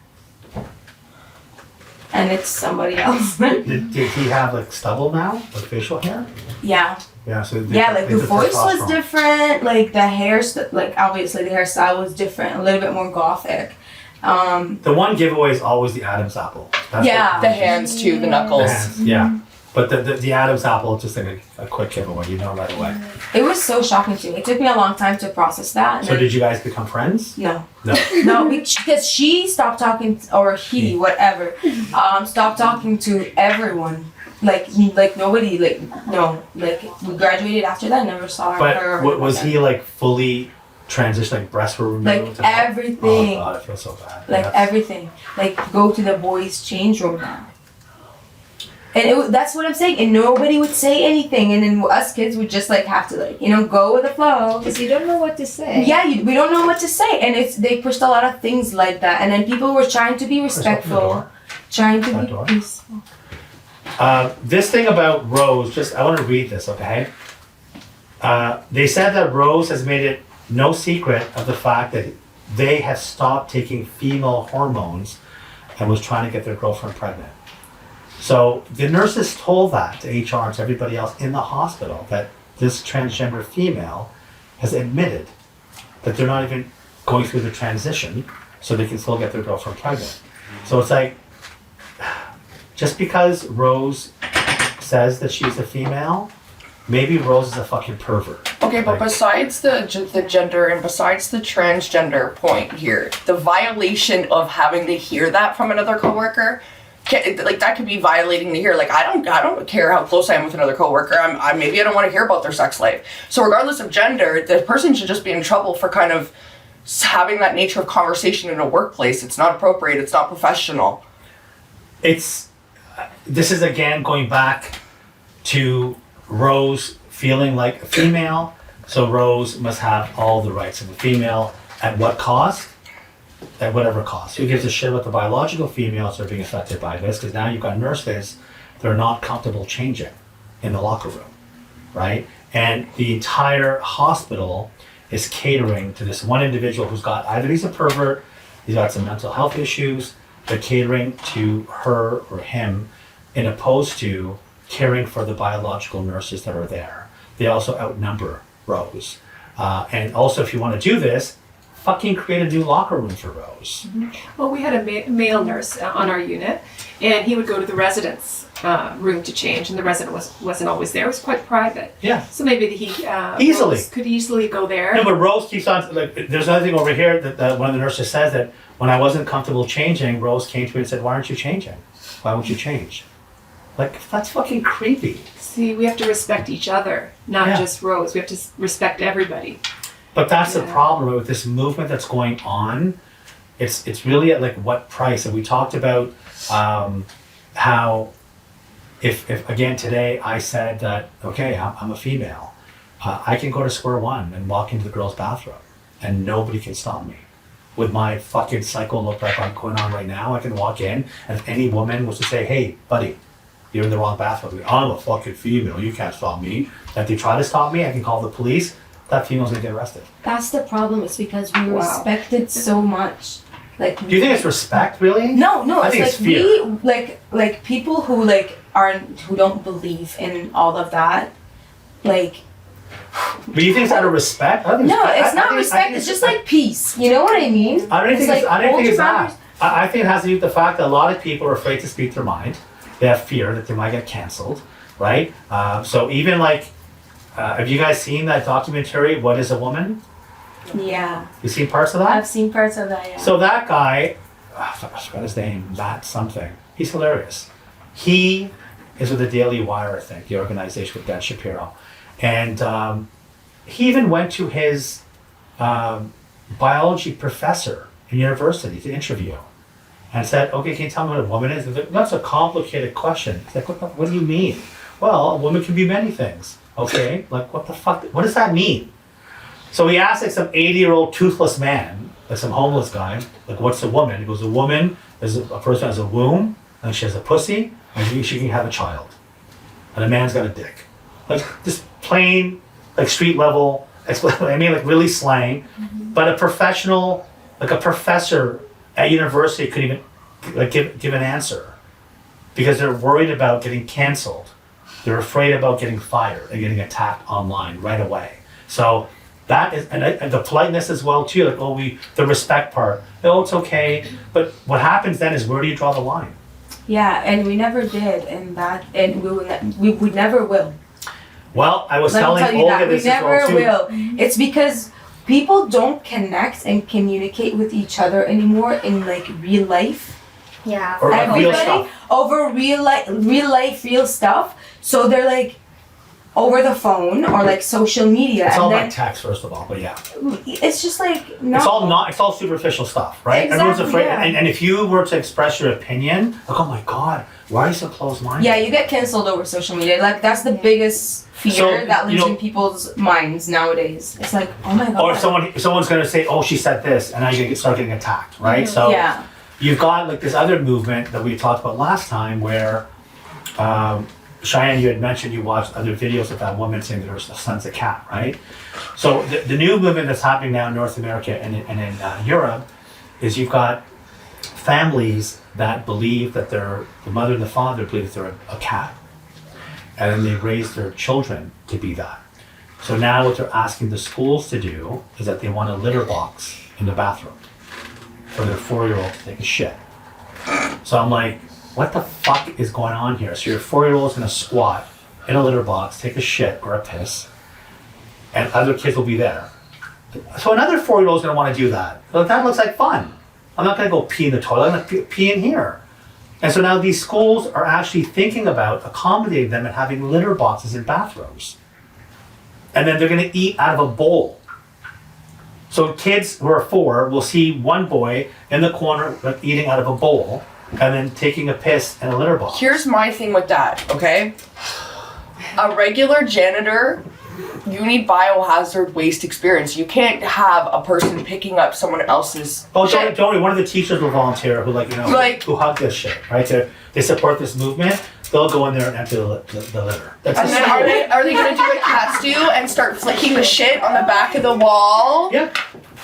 and it's somebody else. Did he have like stubble now, like facial hair? Yeah. Yeah. So Like the voice was different. Like the hair, like obviously the hairstyle was different. A little bit more gothic. The one giveaway is always the Adam's apple. That's Yeah. The hands too, the knuckles. the hands, yeah. But the Adam's apple is just like a quick giveaway. You know right away. It was so shocking to me. It took me a long time to process that. And So did you guys become friends? No. No. No, because she stopped talking, or he, whatever, stopped talking to everyone. Like nobody, like, no. Like, we graduated after that, never saw her. But was he like fully transitioned, like breasts were removed? Like, everything. Oh God, I feel so bad. Like, That's- everything. Like, go to the boys' change room now. And that's what I'm saying. And nobody would say anything. And then us kids would just, like, have to, like, go with the flow. Because you don't know what to say. Yeah, we don't know what to say. And they pushed a lot of things like that. And then people were trying to be respectful. Trying to Front be door. peaceful. This thing about Rose, I want to read this, okay? They said that Rose has made it no secret of the fact that they have stopped taking female hormones and was trying to get their girlfriend pregnant. So the nurses told that to HR and to everybody else in the hospital that this transgender female has admitted that they're not even going through the transition so they can still get their girlfriend pregnant. So it's like, just because Rose says that she's a female, maybe Rose is a fucking pervert. Okay, but Like- besides the gender and besides the transgender point here, the violation of having to hear that from another coworker, like that could be violating to hear. Like I don't care how close I am with another coworker. Maybe I don't want to hear about their sex life. So regardless of gender, the person should just be in trouble for kind of having that nature of conversation in a workplace. It's not appropriate. It's not professional. This is again going back to Rose feeling like a female, so Rose must have all the rights of a female. At what cost? At whatever cost. Who gives a shit about the biological females that are being affected by this? Because now you've got nurses that are not comfortable changing in the locker room, right? And the entire hospital is catering to this one individual who's got, either he's a pervert, he's got some mental health issues, they're catering to her or him, in opposed to caring for the biological nurses that are there. They also outnumber Rose. And also, if you want to do this, fucking create a new locker room for Rose. Well, we had a male nurse on our unit, and he would go to the resident's room to change, and the resident wasn't always there. It was quite private. Yeah. So maybe he Easily. Rose could easily go there. No, but Rose keeps on, like, there's another thing over here that one of the nurses says that when I wasn't comfortable changing, Rose came to me and said, why aren't you changing? Why won't you change? Like, that's fucking creepy. See, we have to respect each other, not Yeah. just Rose. We have to respect everybody. But that's the Yeah. problem right, with this movement that's going on. It's really at like what price? And we talked about how if again today I said that, okay, I'm a female, I can go to square one and walk into the girls' bathroom and nobody can stop me. With my fucking psycho look like I'm going on right now, I can walk in and if any woman was to say, hey, buddy, you're in the wrong bathroom. I'm a fucking female, you can't stop me. If they try to stop me, I can call the police. That female's gonna get arrested. That's the problem. It's because we Wow. respected so much. Like, Do you think it's respect, really? No, I it's think like it's fear. we like people who who don't believe in all of that. Like, But you think it's out of respect? I think no, I it's not think- I respect. think It's just like peace. You know what I mean? I don't think like I don't think old it's families- that. I think it has to do with the fact that a lot of people are afraid to speak their mind. They have fear that they might get canceled, right? So even like, have you guys seen that documentary, What is a Woman? Yeah, You seen parts of that? I've seen parts of that. Yeah. So that guy, I forgot his name, Matt something. He's hilarious. He is with the Daily Wire, I think, the organization with Ben Shapiro. And he even went to his biology professor in university to interview and said, okay, can you tell me what a woman is? Like, that's a complicated question. He's like, what do you mean? Well, a woman can be many things. Okay, like what the fuck? What does that mean? So he asked like some 80-year-old toothless man, like some homeless guy, like what's a woman? He goes, a woman is a person has a womb and she has a pussy and she can have a child. And a man's got a dick. Like just plain, like street level, I mean like really slang. But a professional, like a professor at university could even like give an answer because they're worried about getting canceled. They're afraid about getting fired and getting attacked online right away. So that is, and the politeness as well too, like, the respect part, it's okay. But what happens then is where do you draw the line? Yeah, and we never did, and we never will. Well, I was Let me telling tell you Olga that, we this as well never too. will. It's because people don't connect and communicate with each other anymore in like real life. Yeah. Or like real Everybody stuff. over real stuff. So they're like over the phone or like social media, It's and all then by text, first of all, but yeah. it's just like no. It's all superficial stuff, right? Everyone's Exactly, afraid, yeah. and if you were to express your opinion, like, oh my God, why are you so close-minded? Yeah, you get canceled over social media. Like that's the biggest fear So, that lives you know- in people's minds nowadays. It's like, oh my God. Or if someone's gonna say, oh, she said this, and now you start getting attacked, right? So Yeah. you've got like this other movement that we talked about last time where Cheyenne, you had mentioned you watched other videos of that woman saying that her son's a cat, right? So the new movement that's happening now in North America and in Europe is you've got families that believe that the mother and the father believe that they're a cat. And then they raise their children to be that. So now what they're asking the schools to do is that they want a litter box in the bathroom for their 4-year-old to take a shit. So I'm like, what the fuck is going on here? So your 4-year-old is gonna squat in a litter box, take a shit or a piss, and other kids will be there. So another 4-year-old is gonna wanna do that. Well, that looks like fun. I'm not gonna go pee in the toilet, I'm gonna pee in here. And so now these schools are actually thinking about accommodating them and having litter boxes in bathrooms. And then they're gonna eat out of a bowl. So kids who are 4 will see one boy in the corner eating out of a bowl and then taking a piss in a litter box. Here's my thing with that, okay? A regular janitor, you need biohazard waste experience. You can't have a person picking up someone else's Oh, shit. don't worry, one of the teachers will volunteer who who hug this shit, right? They support this movement. They'll go in there and empty the litter. That's And the then school. are they gonna do like cats do and start flicking the shit on the back of the wall? Yeah,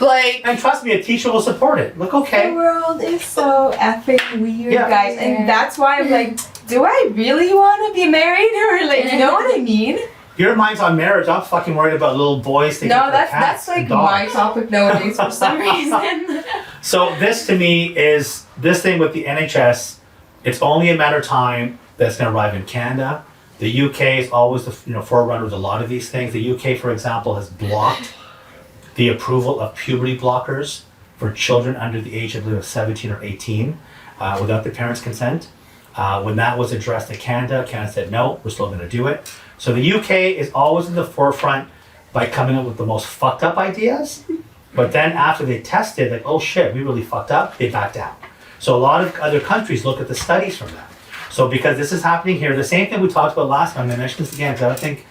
Like, and trust me, a teacher will support it. Look, The okay. world is so effing weird, Yeah. guys, and that's why I'm like, do I really want to be married or like, you know what I mean? Your mind's on marriage. I'm fucking worried about little boys taking No, care of that's cats like and my dogs. topic nowadays for some reason. So this to me is this thing with the NHS. It's only a matter of time that's going to arrive in Canada. The UK is always the forerunner with a lot of these things. The UK, for example, has blocked the approval of puberty blockers for children under the age, I believe, of 17 or 18 without the parents' consent. When that was addressed to Canada, Canada said, no, we're still going to do it. So the UK is always in the forefront by coming up with the most fucked up ideas. But then after they tested, like, oh shit, we really fucked up, they back down. So a lot of other countries look at the studies from that. So because this is happening here, the same thing we talked about last time, I mentioned this again, because I don't think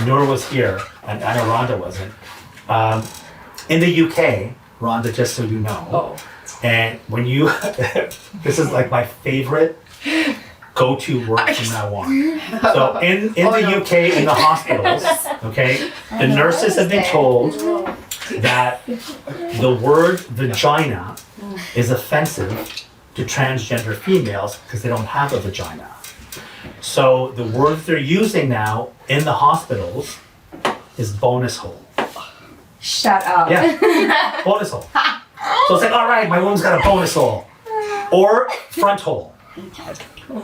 Noor was here, and I know Rhonda wasn't. In the UK, Rhonda, just so you know, and when you, this is like my favorite go-to word from now on. So in the UK, in the hospitals, okay, the nurses have been told that the word vagina is offensive to transgender females because they don't have a vagina. So the word they're using now in the hospitals is bonus hole. Shut up. Yeah, bonus hole. So it's like, all right, my woman's got a bonus hole. Or front hole.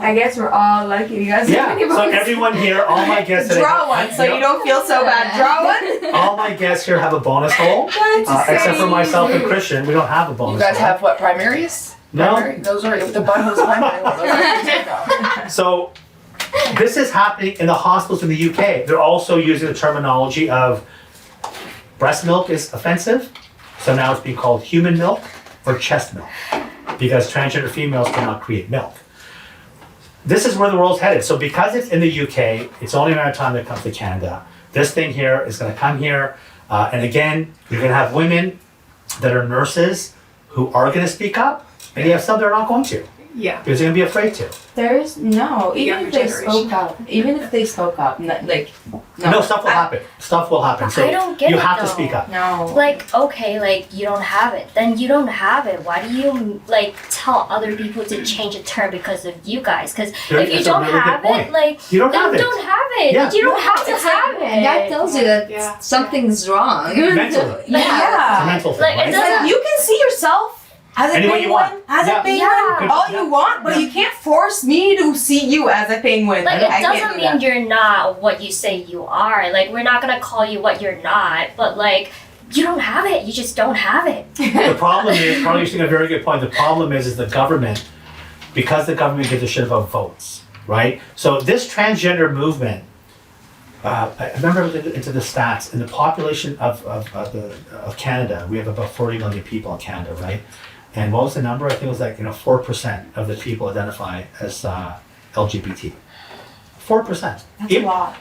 I guess we're all lucky you guys Yeah, have any so bonus. everyone here, all my guests today Draw one so you don't feel so bad. Draw one. all my guests here have a bonus hole. That's Except for so myself and cute. Christian, we don't have a bonus you guys hole. have what, primaries? No. Primary? Those are, the butthole's primary. Those are good to know. So This is happening in the hospitals in the UK. They're also using the terminology of breast milk is offensive, so now it's being called human milk or chest milk, because transgender females cannot create milk. This is where the world's headed. So because it's in the UK, it's only a matter of time that it comes to Canada. This thing here is going to come here, and again, you're going to have women that are nurses who are going to speak up, and you have some that are not going to, Yeah. because they're going to be afraid to. There's no, even Younger if they generation. spoke up, like, No, stuff will happen. Stuff will happen. So I don't get you it, have to though. speak up. No. Like, okay, like, you don't have it. Then you don't have it. Why do you, like, tell other people to change a term because of you guys? Because There- if you that's a don't really good have point. it, like, You don't then have it. don't have it. Yeah. You don't have to It's like, have it. that tells you that Yeah. something's wrong. Mentally. Yeah. It's a mental thing, Like, it right? It's like you can see yourself as a Any way you want. penguin, as Yeah. a penguin, Yeah. all you want, but you can't force me to see you as a penguin. Like, I it can't doesn't do mean that. you're not what you say you are. Like, we're not gonna call you what you're not, but, like, you don't have it. You just don't have it. The problem is, probably you're saying a very good point. The problem is the government, because the government gives a shit about votes, right? So this transgender movement, I remember looking into the stats. In the population of Canada, we have about 40 million people in Canada, right? And what was the number? I think it was like 4% of the people identify as LGBT. 4%. That's a lot.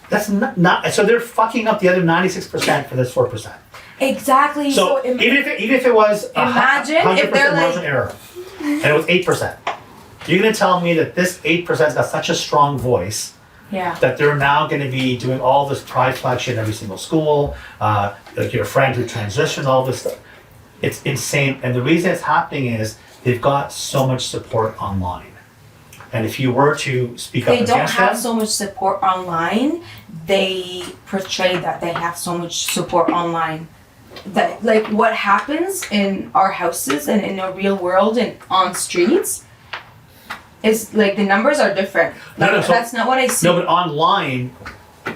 That's not. So they're fucking up the other 96% for this 4%. Exactly. So even if it was Imagine if 100% they're margin like- error, and it was 8%, you're gonna tell me that this 8%'s got such a strong voice Yeah. that they're now gonna be doing all this pride flag shit in every single school, like your friend who transitioned, all this stuff. It's insane, and the reason it's happening is they've got so much support online, and if you were to speak up They don't against have them, so much support online. They portray that they have so much support online. That like what happens in our houses and in the real world and on streets is like the numbers are different. No, Like, no, so- that's not what I see. no, but online,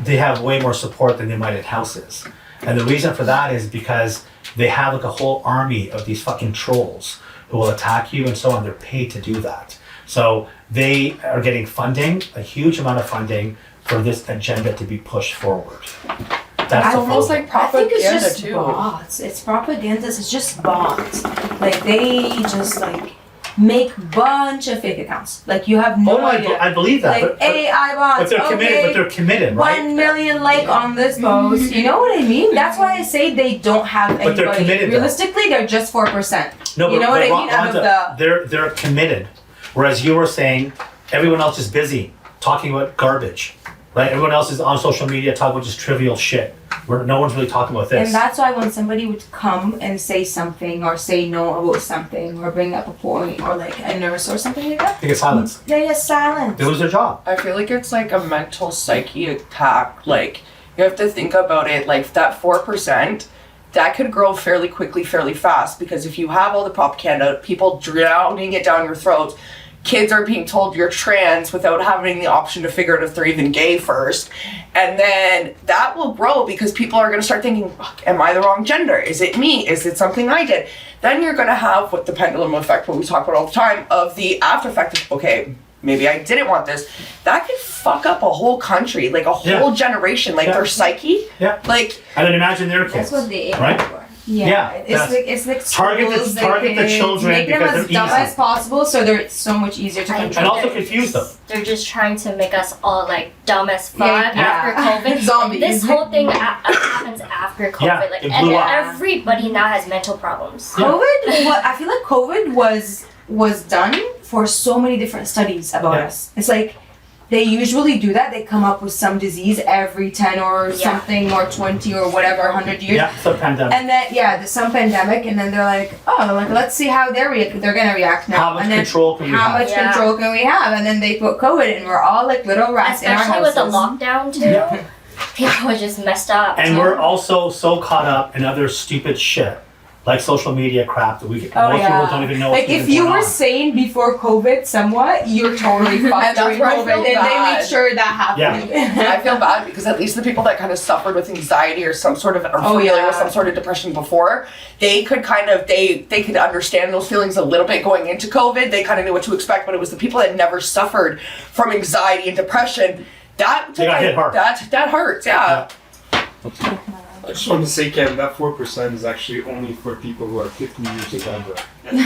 they have way more support than they might at houses. And the reason for that is because they have like a whole army of these fucking trolls who will attack you and so on. They're paid to do that. So they are getting funding, a huge amount of funding for this agenda to be pushed forward. That's It's the almost problem. like I think it's propaganda just too. bots. It's propaganda. It's just bots. Like they just like make bunch of fake accounts. Like you have no Oh, no, idea. I believe that. Like but AI bots. they're committed. Okay. But they're committed, right? 1 million like on this post. You know what I mean? That's why I say they don't have But they're anybody. committed, though. Realistically, they're just 4%. No, You know what I mean? Out of Rhonda, they're committed. Whereas you were saying everyone else is busy talking about garbage, right? Everyone else is on social media talking about just trivial shit. Where no one's really talking about this. And that's why when somebody would come and say something or say no about something or bring up a point or like a nurse or something like that, They get silenced. they're just silent. They lose their job. I feel like it's like a mental psyche attack. Like, you have to think about it, like that 4%, that could grow fairly quickly, fairly fast, because if you have all the propaganda, people drowning it down your throat, kids are being told you're trans without having the option to figure out if they're even gay first. And then that will grow because people are going to start thinking, "Fuck, am I the wrong gender? Is it me? Is it something I did?" Then you're going to have what the pendulum effect, what we talk about all the time, of the after effect of, okay, maybe I didn't want this. That could fuck up a whole country, like a whole generation, like Yeah. their psyche. Yeah. Like, And then imagine their kids. That's what they aim right? for. Yeah, it's like target the- schools, target the children make them because as they're dumb easy. as possible so they're so much easier to I control. And also They're confuse them. They're just trying to make us all like dumb as fuck Yeah. after COVID. Zombies. This whole thing happens after COVID. Yeah, like it blew up. everybody now has mental problems. Yeah. COVID, what I feel like COVID was done for so many different studies about Yeah. us. It's like they usually do that. They come up with some disease every 10 or Yeah. something or 20 or whatever 100 years. Yeah, it's a pandemic. And then there's some pandemic, and then they're like, oh, like let's see how they're gonna react now. How much and then control can we how have? much Yeah. control can we have? And then they put COVID, and we're all like little rats in our Especially houses. with the lockdown too. Yeah. People are just messed up. And we're also so caught up in other stupid shit like social media crap that most Oh, people don't even know what's Like if even you going were on. sane before COVID somewhat, you're totally fucked And that's during where I COVID. feel And they bad. made sure that happened. I feel bad because at least the people that kind of suffered with anxiety or some sort of or Oh, feeling yeah. with some sort of depression before, they could kind of they could understand those feelings a little bit going into COVID. They kind of knew what to expect, but it was the people that never suffered from anxiety and depression that They got hit hard. That hurts. Yeah. I just want to say, Kevin, that 4% is actually only for people who are 50 years and over. And,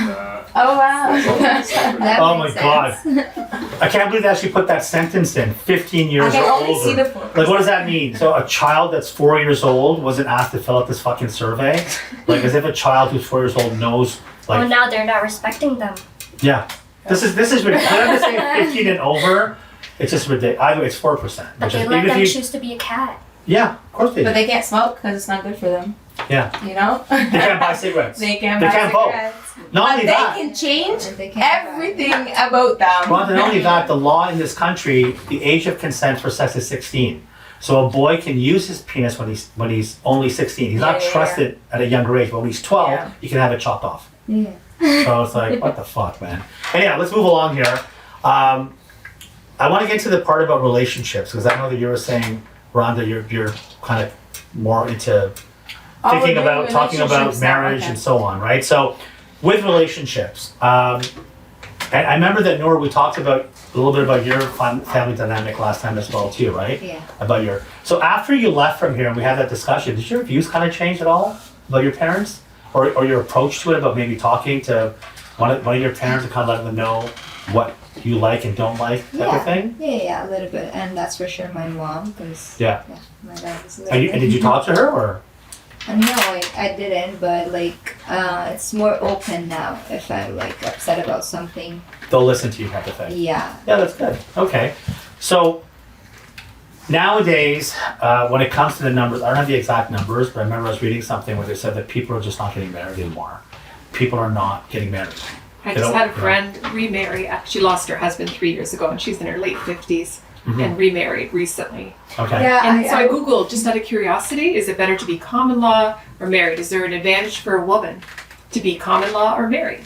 Oh wow. That Oh makes my God. sense. I can't believe they actually put that sentence in. 15 I years can or only older. see the 4%. Like, what does that mean? So a child that's 4 years old wasn't asked to fill out this fucking survey? Like, as if a child who's 4 years old knows, Well, like, now they're not respecting them. yeah. This is ridiculous. Whenever they say 15 and over, it's just ridiculous. Either way, it's 4%. But Which they is, let even them if you, choose to be a cat. yeah, of course they do. But they can't smoke because it's not good for them. Yeah. You know? They can't buy cigarettes. They can't They buy can't vote. cigarettes. Not But only they that, can change And they can't everything about them. Rhonda, not only that, the law in this country, the age of consent for sex is 16. So a boy can use his penis when he's only 16. He's not Yeah. trusted at a younger age, but when he's 12, Yeah. he can have it chopped off. Yeah. So it's like, what the fuck, man? Anyhow, let's move along here. I want to get to the part about relationships because I know that you were saying, Rhonda, you're kind of more into Oh, thinking we're about doing talking about relationships now, marriage okay. and so on, right? So with relationships, and I remember that Nora, we talked about a little bit about your family dynamic last time as well too, right? Yeah. About your so after you left from here and we had that discussion, did your views kind of change at all about your parents, or your approach to it about maybe talking to one of your parents and kind of letting them know what you like and don't like type of thing? Yeah, a little bit. And that's for sure my mom, because Yeah. my dad is a little And, and did you talk to her or? No, I didn't, but like, it's more open now if I'm like upset about something. They'll listen to you type of thing. Yeah. Yeah, that's good. Okay. So nowadays, when it comes to the numbers, I don't have the exact numbers, but I remember I was reading something where they said that people are just not getting married anymore. People are not getting married. I They just don't- had a friend remarry. She lost her husband 3 years ago, and she's in her late 50s and remarried recently. Okay. Yeah, And so I Googled, just out of curiosity, is it better to be common law or married? Is there an advantage for a woman to be common law or married?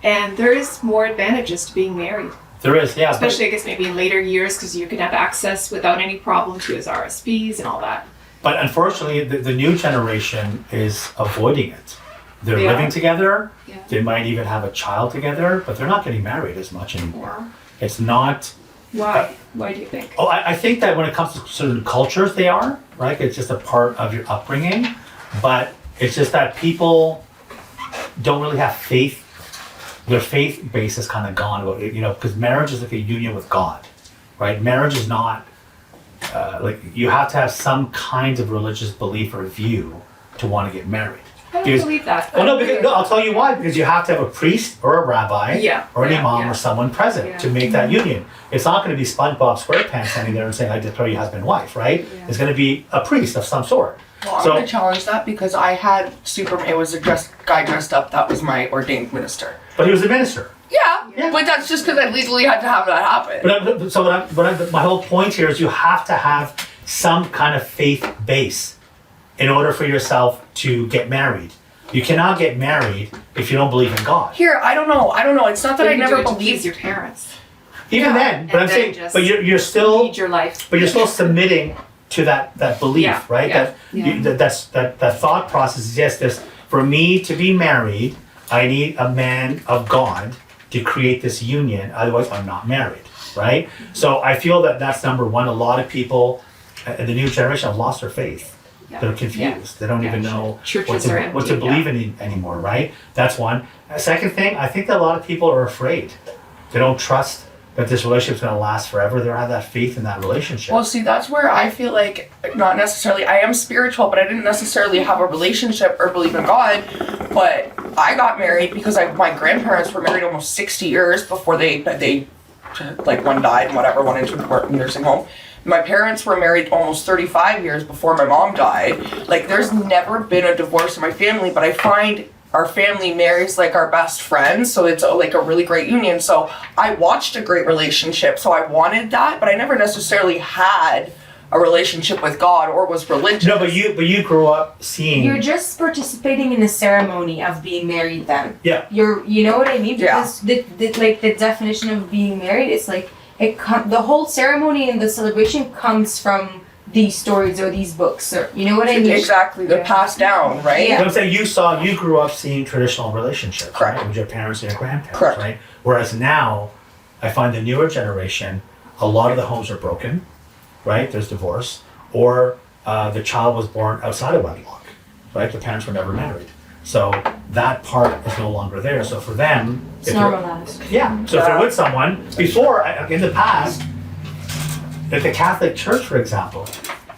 And there is more advantages to being married, There is, yeah. but- especially I guess maybe in later years because you can have access without any problem to his RSPs and all that. But unfortunately, the new generation is avoiding it. They're They living are. together. Yeah. They might even have a child together, but they're not getting married as much anymore. It's not. Why? Why do you think? Oh, I think that when it comes to certain cultures, they are, right? It's just a part of your upbringing. But it's just that people don't really have faith. Their faith base is kind of gone about it, because marriage is like a union with God, right? Marriage is not, like, you have to have some kind of religious belief or view to want to get married. I don't Because- believe that. Oh no, because, no, I'll tell you why. Because you have to have a priest or a rabbi Yeah, or an yeah, imam yeah. or someone present Yeah. to make that union. It's not going to be SpongeBob SquarePants standing there and saying, "I declare you husband and wife," right? Yeah. It's going to be a priest of some sort. Well, I'm So- gonna challenge that because I had Superman. It was a guy dressed up. That was my ordained minister. But he was a minister. Yeah, but that's just because I legally had to have that happen. My whole point here is you have to have some kind of faith base in order for yourself to get married. You cannot get married if you don't believe in God. Here, I don't know. It's not that But I you never do it to please believed. your parents. Even Yeah. then, but And I'm then saying, just but you're still. Lead your life. But you're still submitting to that belief, Yeah, right? yeah, That thought process is yes. For me to be married, I need a man of God to create this union. Otherwise, I'm not married, right? So I feel that that's number one. A lot of people in the new generation have lost their faith. Yeah. They're confused. They don't even Yeah. know Churches are what to empty, believe in anymore, right? That's one. Second thing, I think that a lot of people are afraid. They don't trust that this relationship's going to last forever. They don't have that faith in that relationship. Well, see, that's where I feel like not necessarily. I am spiritual, but I didn't necessarily have a relationship or believe in God. But I got married because my grandparents were married almost 60 years before they like one died and whatever, went into a nursing home. My parents were married almost 35 years before my mom died. Like, there's never been a divorce in my family, but I find our family marries like our best friends, so it's like a really great union. So I watched a great relationship, so I wanted that, but I never necessarily had a relationship with God or was religious. No, but you grew up seeing. You're just participating in the ceremony of being married then. Yeah. You know what I mean? Yeah. Because the definition of being married is like, the whole ceremony and the celebration comes from these stories or these books, or you know what I mean? Exactly, they're passed down, right? Yeah. But I'm saying you grew up seeing traditional relationships, Correct. right? With your parents and your grandparents, Correct. right? Whereas now, I find the newer generation, a lot of the homes are broken, right? There's divorce, or the child was born outside of wedlock, right? The parents were never married. So that part is no longer there. So for them, It's if you're- normalized. yeah. So if you're with someone, before, in the past, like the Catholic Church, for example,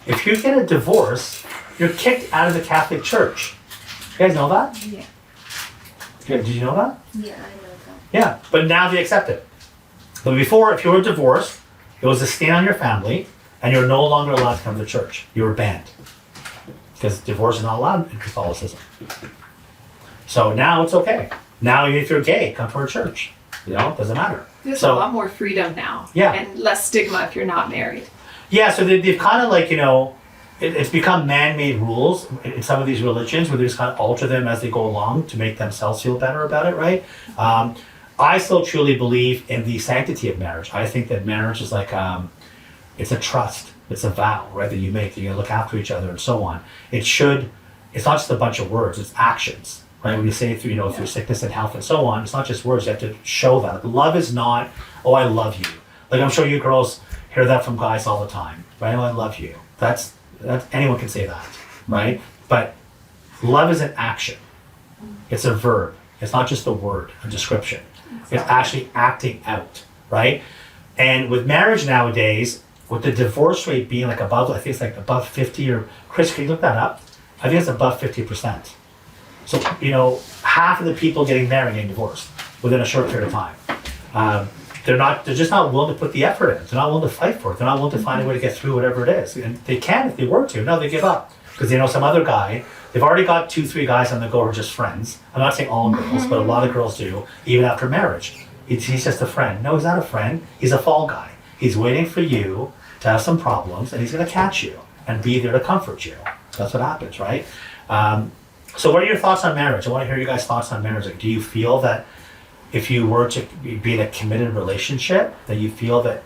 if you get a divorce, you're kicked out of the Catholic Church. You guys know that? Yeah. Did you know that? Yeah, I know that. Yeah, but now they accept it. But before, if you were divorced, it was a stain on your family, and you're no longer allowed to come to church. You were banned. Because divorce is not allowed in Catholicism. So now it's okay. Now if you're gay, come to our church. You know, it doesn't matter. There's So- a lot more freedom now. Yeah. And less stigma if you're not married. Yeah, so they've kind of like, it's become man-made rules in some of these religions where they just kind of alter them as they go along to make themselves feel better about it, right? I still truly believe in the sanctity of marriage. I think that marriage is like, it's a trust, it's a vow, right, that you make, that you're gonna look after each other and so on. It's not just a bunch of words, it's actions, right? When you say it through, through sickness and health and so on, it's not just words, you have to show that. Love is not, oh, I love you. Like I'm sure you girls hear that from guys all the time, right? Oh, I love you. That's anyone can say that, right? But love is an action. It's a verb. It's not just a word, a description. It's actually acting out, right? And with marriage nowadays, with the divorce rate being like above, I think it's like above 50 or, Chris, can you look that up? I think it's above 50%. So, half of the people getting married getting divorced within a short period of time. They're just not willing to put the effort in. They're not willing to fight for it. They're not willing to find a way to get through whatever it is. And they can if they were to. No, they give up. Because they know some other guy, they've already got 2-3 guys on the go who are just friends. I'm not saying all girls, but a lot of girls do, even after marriage. He's just a friend. No, he's not a friend. He's a fall guy. He's waiting for you to have some problems, and he's going to catch you and be there to comfort you. That's what happens, right? So what are your thoughts on marriage? I want to hear you guys' thoughts on marriage. Like, do you feel that if you were to be in a committed relationship, that you feel that,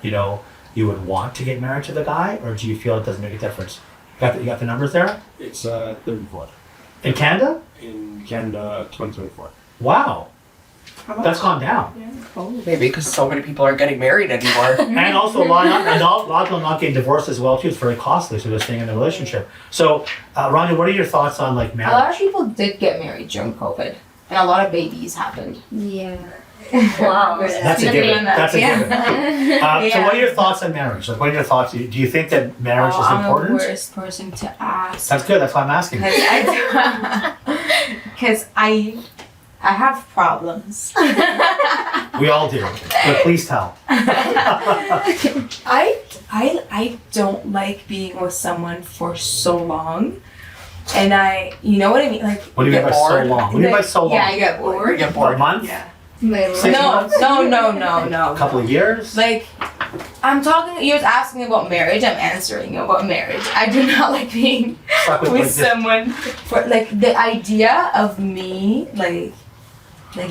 you would want to get married to the guy, or do you feel it doesn't make a difference? You got the numbers there? It's 34. In Canada? In Canada, 2024. Wow, How much? that's gone down. Yeah. Oh. Maybe because so many people aren't getting married anymore. And also a lot of people not getting divorced as well too. It's very costly, so they're staying in a relationship. So, Rania, what are your thoughts on like A lot marriage? of people did get married during COVID, and a lot of babies happened. Yeah. Wow. That's a given. That's a given. So Yeah. what are your thoughts on marriage? Like, what are your thoughts? Do you think that marriage is I'm important? the worst person to ask. That's good. That's why I'm asking. Because I have problems. We all do. But please tell. I don't like being with someone for so long. And you know what I mean? Like, What do you mean by Get so bored? long? What do you mean by so long? Yeah, I get bored. You get For bored. a month? Yeah. My 6 No, months? no. A couple of years? Like, you're asking about marriage, I'm answering about marriage. I do not like being Stuck with with like this. someone for, like, the idea of me, like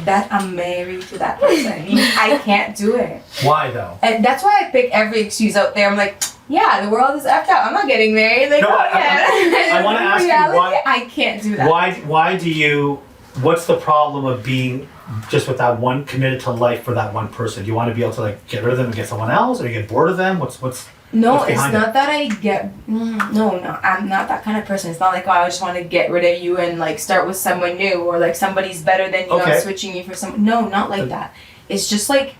that I'm married to that person. I can't do it. Why though? And that's why I pick every excuse out there. I'm like, yeah, the world is effed up. I'm not getting married. Like, No, oh, I yeah. wanna ask you Reality, why- I can't do that. Why do you, what's the problem of being just with that one, committed to life for that one person? Do you want to be able to like get rid of them and get someone else, or you get bored of them? What's No, What's it's behind not that I get. No, I'm not that kind of person. It's not like, oh, I just want to get rid of you and like start with someone new, or like somebody's better than you. Okay. I'm switching you for someone. No, not like that. It's just like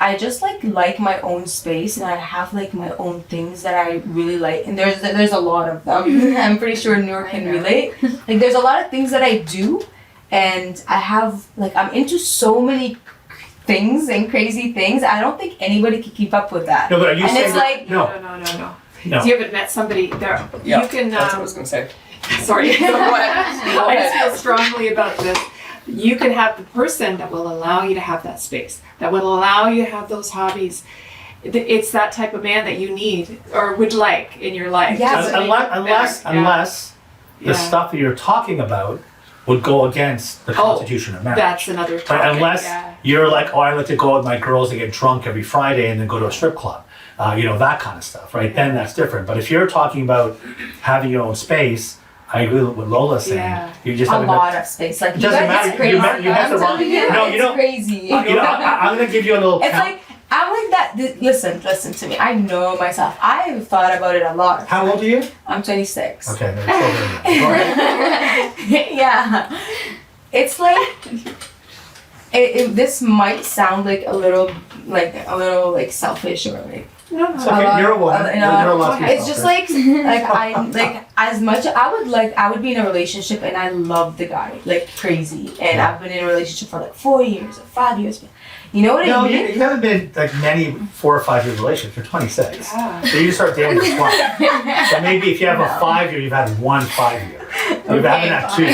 I just like my own space, and I have like my own things that I really like. And there's a lot of them. I'm pretty sure Noor can relate. Like there's a lot of things that I do, and I have like I'm into so many things and crazy things. I don't think anybody can keep up with that. No, but are you And saying it's that- like- no? No. You haven't met somebody there. Yeah, You can. that's what I was gonna say. Sorry. Go ahead. Go I ahead. just feel strongly about this. You can have the person that will allow you to have that space, that will allow you to have those hobbies. it's that type of man that you need or would like in your life. Yeah, Just to make it Unless the Yeah. stuff that you're talking about would go against the Constitution of Marriage. That's another topic. But unless yeah. you're like, oh, I like to go out with my girls and get drunk every Friday and then go to a strip club, that kind of stuff, right? Then that's different. But if you're talking about having your own space, I agree with what Lola's saying. Yeah. You just A have lot of space. Like, It you doesn't guys, matter. it's crazy. You met the I'm wrong. telling you, No, it's crazy. I'm gonna give you a little. It's like, I'm like that. Listen to me. I know myself. I've thought about it a lot. How old are you? I'm 26. Okay, no, it's over there. Go ahead. Yeah. It's like, this might sound like a little selfish or like. No, It's no. okay. You're a woman. You're allowed to be It's just selfish. as much I would be in a relationship and I love the guy like crazy and Yeah. I've been in a relationship for like 4 years or 5 years. You know what No, I you mean? haven't been in like many 4 or 5 year relationships. You're 26. Yeah. So you start dating at 20. So maybe if you have a 5 year, you've had 1 5 year. You haven't had 2.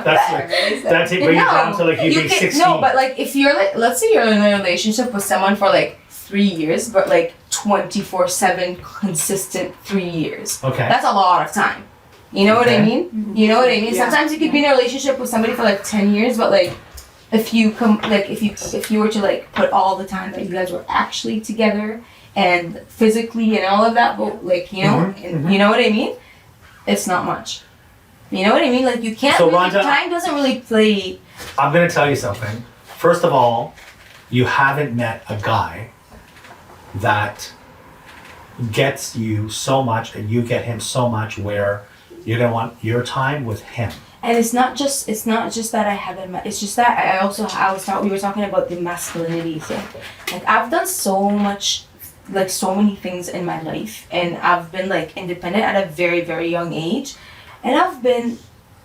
That's like, that take bring you down to like you being 16. No, but like if you're like, let's say you're in a relationship with someone for like 3 years, but like 24/7 consistent 3 years. Okay. That's a lot of time. You know what I Okay. mean? You know what I mean? Yeah. Sometimes you could be in a relationship with somebody for like 10 years, but like if you were to like put all the time that you guys were actually together and physically and all of that, but like you know, Mhm, you know what I mean? It's not much. You know what I mean? Like you can't. So, really, Rhonda- time doesn't really play. I'm gonna tell you something. First of all, you haven't met a guy that gets you so much and you get him so much where you're gonna want your time with him. And it's not just that I haven't met. It's just that we were talking about the masculinity thing. Like I've done so much, like so many things in my life, and I've been like independent at a very very young age, and I've been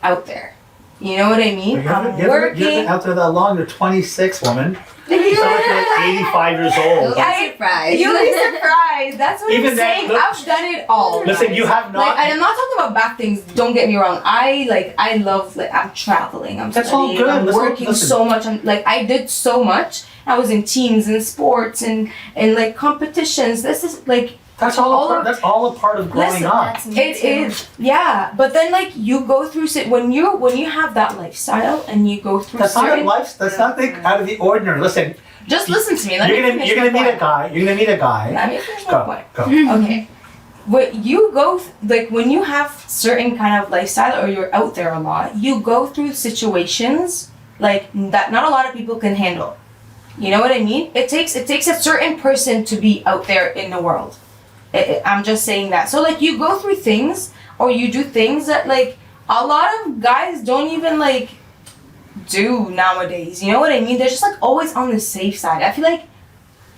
out there. You know what I mean? You haven't, I'm you haven't been working. out there that long. You're 26, woman. You sound like you're 85 years You'll old. be surprised. You'll be surprised. That's what Even I'm that- saying. look- I've done it all. Listen, you have not. Like, and I'm not talking about bad things. Don't get me wrong. I love I'm traveling. I'm That's all studying. good. I'm Listen- working listen. so much. I did so much. I was in teams and sports and like competitions. This is like That's all. all That's all a part of growing Listen, up. That's me it too. is. Yeah, but then like you go through when you have that lifestyle and you go through That's not certain. life. That's nothing out of the ordinary. Listen, Just listen to me. Let you're me gonna finish you're my gonna meet a point. guy. You're gonna meet a guy. Let me finish my Go point. go. Okay. What you when you have certain kind of lifestyle or you're out there a lot, you go through situations like that not a lot of people can handle. You know what I mean? It takes a certain person to be out there in the world. I'm just saying that. So like you go through things or you do things that like a lot of guys don't even like do nowadays. You know what I mean? They're just like always on the safe side.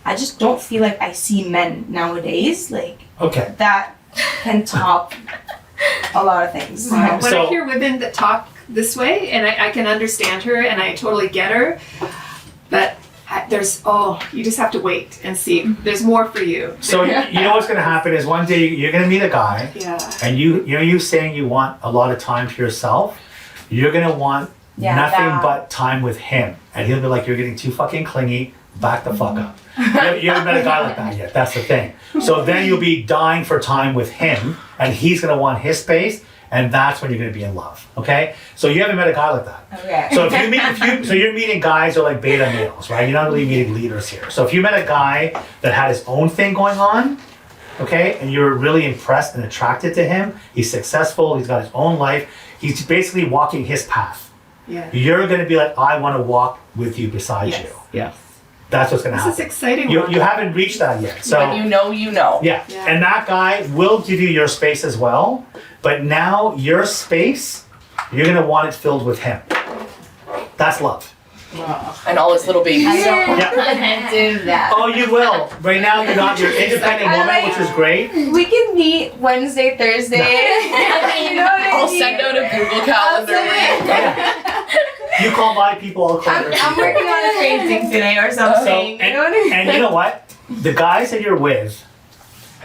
I just don't feel like I see men nowadays like Okay. that can top a lot of things. When So- I hear women that talk this way, and I can understand her, and I totally get her, but you just have to wait and see. There's more for you. So you know what's gonna happen is one day you're gonna meet a guy, Yeah. and you saying you want a lot of time to yourself. You're gonna want Yeah, nothing that. but time with him, and he'll be like, "You're getting too fucking clingy. Back the fuck up." You haven't met a guy like that yet. That's the thing. So then you'll be dying for time with him, and he's gonna want his space, and that's when you're gonna be in love. Okay? So you haven't met a guy like that. Okay. So so you're meeting guys who are like beta males, right? You're not really meeting leaders here. So if you met a guy that had his own thing going on, okay, and you're really impressed and attracted to him, he's successful, he's got his own life, he's basically walking his path. Yeah. You're gonna be like, I want to walk with you beside Yes. you. Yes. That's what's gonna This is happen. exciting. You Rhonda. haven't reached that yet. So When you know, you know. yeah. Yeah. And that guy will give you your space as well, but now your space, you're gonna want it filled with him. That's love. And all his little babies. I don't Yeah. want to do that. Oh, you will. Right now, you're not. You're independent I woman, like- which is great. We can meet Wednesday, Thursday. You know what I I'll mean? send out a Google Calendar. You call my people, I'll call I'm their people. working on a painting today or something. So, you know what I mean? and you know what? The guys that you're with,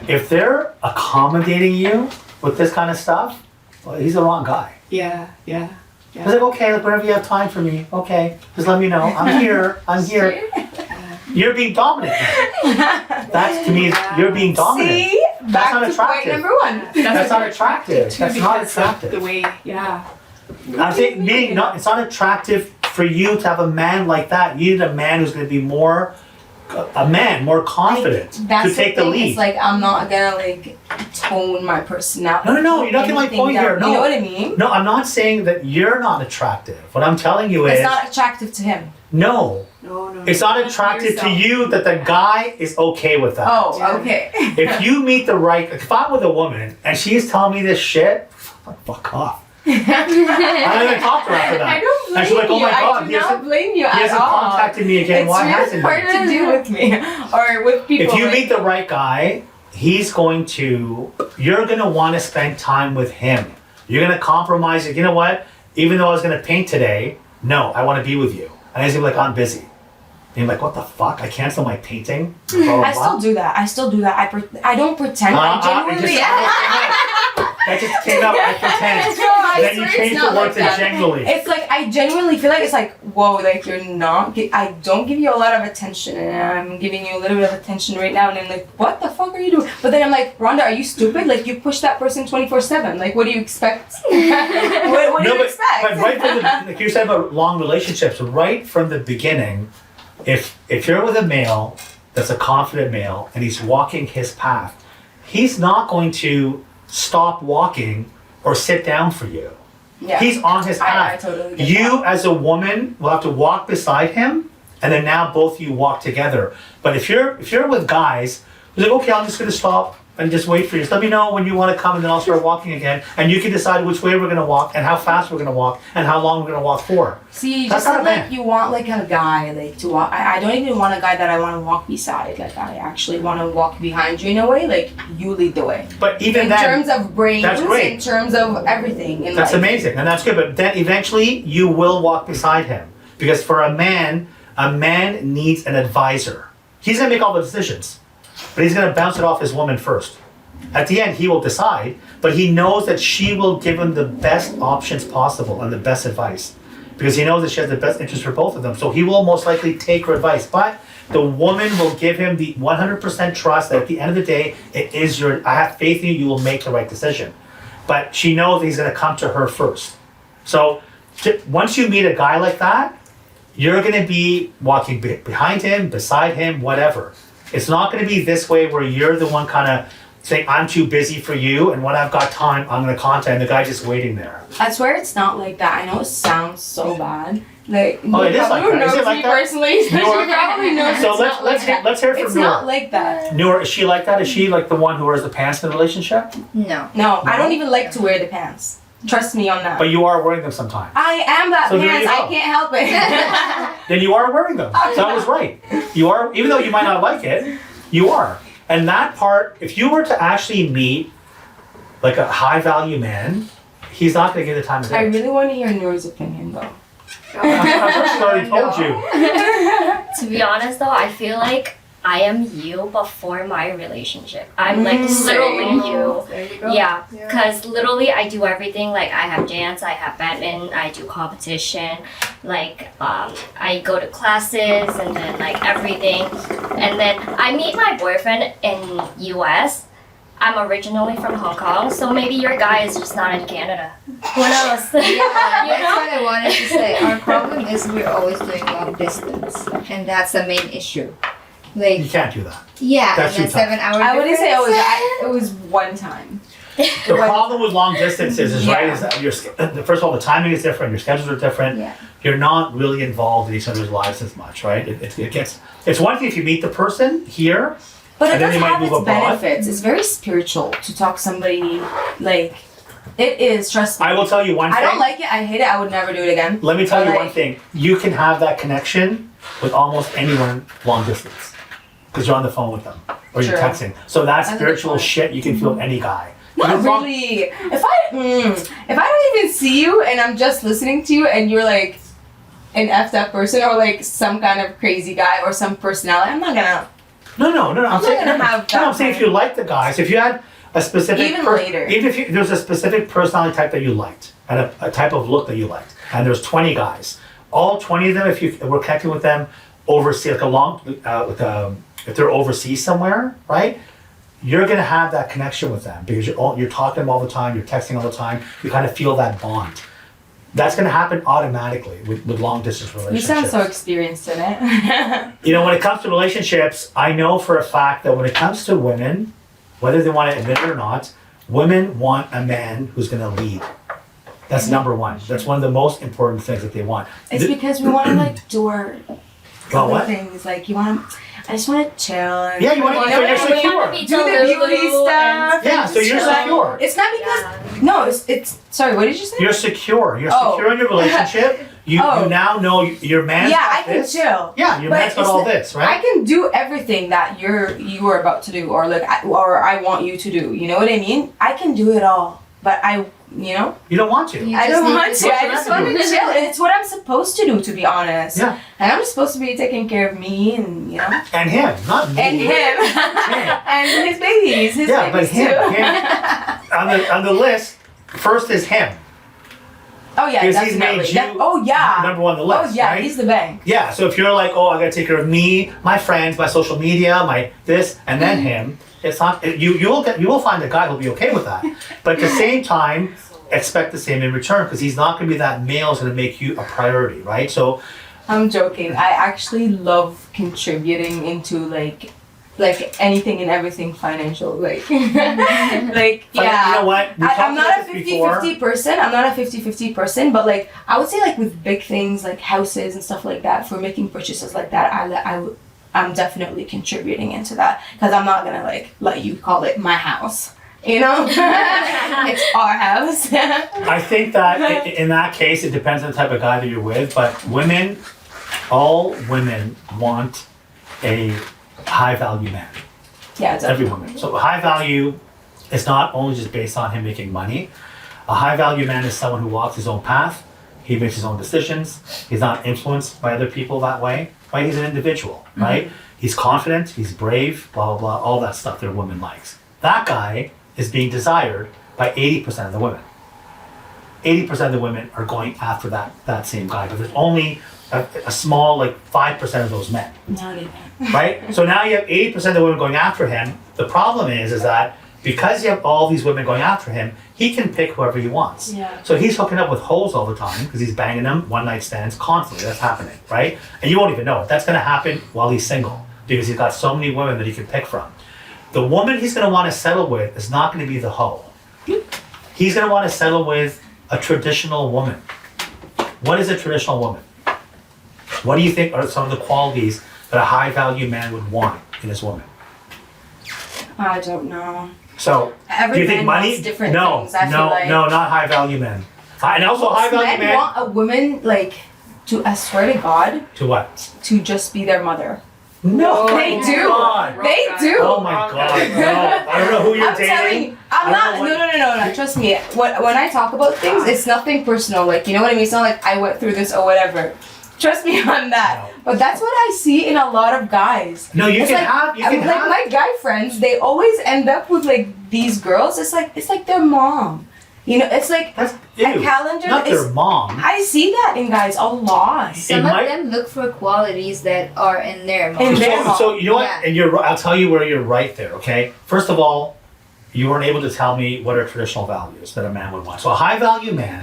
if they're accommodating you with this kind of stuff, well, he's the wrong guy. Yeah. Yeah. He's like, okay, like, whenever you have time for me, okay, just let me know. I'm here. I'm here. You're being dominant. Now. That's to me, you're being dominant. See? Back not to attractive. point number one. That's not attractive. Too, That's not because of attractive. the way, yeah. I'm saying it's not attractive for you to have a man like that. You need a man who's going to be more confident That's to take the thing. lead. It's like I'm not gonna like tone my personality. No, you're not getting my anything point down. here. No. You know what I mean? No, I'm not saying that you're not attractive. What I'm telling you It's is, not attractive to him. no, No. it's not attractive to you that the guy is okay with that. Oh, Yeah. okay. If you meet the right, if I'm with a woman and she's telling me this shit, fuck off. I'm not gonna talk to her after that. I don't blame And she's like, oh you. my God, I do he hasn't- not blame you He at hasn't all. contacted me again. It's Why really hasn't hard he? to do with me or with people. If you like meet the right guy, you're gonna want to spend time with him. You're gonna compromise. You know what? Even though I was gonna paint today, no, I want to be with you. And he's gonna be like, I'm busy. And you're like, what the fuck? I cancel my painting? Blah, blah, I blah. still do that. I don't pretend. I genuinely. That just came out. I pretend. No, I Then you swear it's change the not word like to that. genuinely. It's like I genuinely feel like it's like whoa, like you're not. I don't give you a lot of attention, and I'm giving you a little bit of attention right now, and I'm like, what the fuck are you doing? But then I'm like, Rhonda, are you stupid? Like you push that person 24/7. Like what do you expect? what do you expect? But right from the, like you said about long relationships, right from the beginning, if you're with a male that's a confident male and he's walking his path, he's not going to stop walking or sit down for you. Yeah. He's on his path. I totally get You that. as a woman will have to walk beside him, and then now both of you walk together. But if you're with guys, you're like, okay, I'm just gonna stop and just wait for you. Just let me know when you want to come, and then I'll start walking again. And you can decide which way we're gonna walk, and how fast we're gonna walk, and how long we're gonna walk for. See, you That's just not said a man. like you want like a guy like to walk. I don't even want a guy that I want to walk beside. Like I actually want to walk behind you in a way. Like you lead the way. But even In then, terms of brains, that's great. in terms of everything. In that's life. amazing, and that's good. But then eventually you will walk beside him, because for a man needs an advisor. He's gonna make all the decisions, but he's gonna bounce it off his woman first. At the end, he will decide, but he knows that she will give him the best options possible and the best advice, because he knows that she has the best interest for both of them. So he will most likely take her advice, but the woman will give him the 100% trust that at the end of the day, I have faith in you, you will make the right decision. But she knows that he's gonna come to her first. So once you meet a guy like that, you're gonna be walking behind him, beside him, whatever. It's not gonna be this way where you're the one kind of saying, I'm too busy for you, and when I've got time, I'm gonna contact, and the guy's just waiting there. I swear it's not like that. I know it sounds so bad. Like Oh, it is like who that. Is knows it like me that? personally, so Noor? she probably knows So it's not like that. let's hear it It's from not Noor. like that. Noor, is she like that? Is she like the one who wears the pants in the relationship? No. No, I don't even like to wear the pants. Trust me on that. But you are wearing them sometimes. I am that So there pants. you I go. can't help it. Then you are wearing them. So I was right. You are, even though you might not like it, you are. And that part, if you were to actually meet like a high value man, he's not gonna give the time of I day. really want to hear Noor's opinion though. I've actually already told you. To be honest though, I feel like I am you before my relationship. I'm like literally you. There you go. Yeah, because literally I do everything. Like I have dance, I have badminton, I do competition. Like I go to classes and then like everything. And then I meet my boyfriend in US. I'm originally from Hong Kong, so maybe your guy is just not in Canada. Who knows? Yeah, that's what I wanted to say. Our problem is we're always doing long distance, and that's the main issue. You Like, can't do that. yeah, That's and too then tough. 7 hours. I wouldn't say it was one time. The problem with long distances is right Yeah. is that first of all, the timing is different, your schedules are different. Yeah. You're not really involved in each other's lives as much, right? It's one thing if you meet the person here. But it And then does they might have move its abroad. benefits. It's very spiritual to talk to somebody like it is. Trust me. I will tell you one thing. I don't like it. I hate it. I would never do it again. Let me tell But you like- one thing. You can have that connection with almost anyone long distance. Because you're on the phone with them. Or you're True. texting. So that That's a good spiritual point. shit you can feel with any guy. Not Because long- really. If I don't even see you and I'm just listening to you and you're like an effed up person or like some kind of crazy guy or some personality, I'm not gonna. No. I'm not saying, gonna have no, I'm that saying if kind you like the guys, if you had a specific Even later. even if there's a specific personality type that you liked and a type of look that you liked, and there's 20 guys, all 20 of them, if you were connecting with them, overseas, like a long, if they're overseas somewhere, right? You're gonna have that connection with them because you're talking to them all the time, you're texting all the time, you kind of feel that bond. That's gonna happen automatically with long distance You relationships. sound so experienced in it. You know, when it comes to relationships, I know for a fact that when it comes to women, whether they want to admit it or not, women want a man who's gonna lead. That's number one. That's one of the most important things that they want. It's because we want to like do our Well, other what? things. Like I just want to chill. And, Yeah, you want to know so what you're I mean? secure. Do the beauty stuff. Yeah, and so just you're chill. secure. It's not because no, it's sorry. What did you say? You're secure. You're Oh. secure in your relationship. You now know your man's Yeah, got I can this. chill. Yeah, your But man's got it's all the- this, I right? can do everything that you are about to do, or like or I want you to do. You know what I mean? I can do it all, but you know. You don't want to. You I just don't need want to to. I chill. just want to chill. And it's what I'm supposed to do, to be honest. Yeah. And I'm just supposed to be taking care of me and, you know, And him, not me. and him. and his babies. His Yeah, but babies him, too. on the list, first is him. Oh, yeah, Because he's definitely. made you Oh, yeah. number one on the list, Oh, yeah, right? he's the bank. Yeah, so if you're like, oh, I gotta take care of me, my friends, my social media, my this, and then him, it's not. You will find a guy who'll be okay with that. But at the same time, expect the same in return because he's not gonna be that male who's gonna make you a priority, right? So I'm joking. I actually love contributing into like anything and everything financial. Like, like but yeah. you know what? We I'm talked not about a this before. 50-50 person. I'm not a 50-50 person, but like I would say like with big things like houses and stuff like that, for making purchases like that, I'm definitely contributing into that because I'm not gonna like let you call it my house. You know, it's our house. I think that in that case, it depends on the type of guy that you're with. But all women want a high value man. Yeah, Every definitely. woman. So high value is not only just based on him making money. A high value man is someone who walks his own path. He makes his own decisions. He's not influenced by other people that way. Right? He's an individual. Right? He's confident. He's brave. Blah blah blah. All that stuff that a woman likes. That guy is being desired by 80% of the women. 80% of the women are going after that same guy, but there's only a small, like 5% of those men, Not even. right? So now you have 80% of the women going after him. The problem is that because you have all these women going after him, he can pick whoever he wants. Yeah. So he's hooking up with hoes all the time because he's banging them one night stands constantly. That's happening, right? And you won't even know it. That's going to happen while he's single because he's got so many women that he can pick from. The woman he's going to want to settle with is not going to be the hoe. He's going to want to settle with a traditional woman. What is a traditional woman? What do you think are some of the qualities that a high value man would want in his woman? I don't know. So, Every do you think man money? wants different no, things, I no, feel like. no, not high value men. And also high value Men men want a woman like to. I swear to God, to what? to just be their mother. No, They do. God. They do. Oh my Wrong God! guy. No, I don't know who you're I'm telling dating. you, I'm I not. don't know No. Trust me. When I talk about things, it's nothing personal. Like, you know what I mean? It's not like I went through this or whatever. Trust me on that. No. But that's what I see in a lot of guys. No, you It's can like, have. You can like have. my guy friends, they always end up with like these girls. It's like their mom. You know, it's like That's a ew. calendar. Not is, their mom. I see that in guys a lot. Some might- of them look for qualities that are in their mom. In their mom. So you know what? Yeah. And you're. I'll tell you where you're right there. Okay. First of all, you weren't able to tell me what are traditional values that a man would want. So a high value man.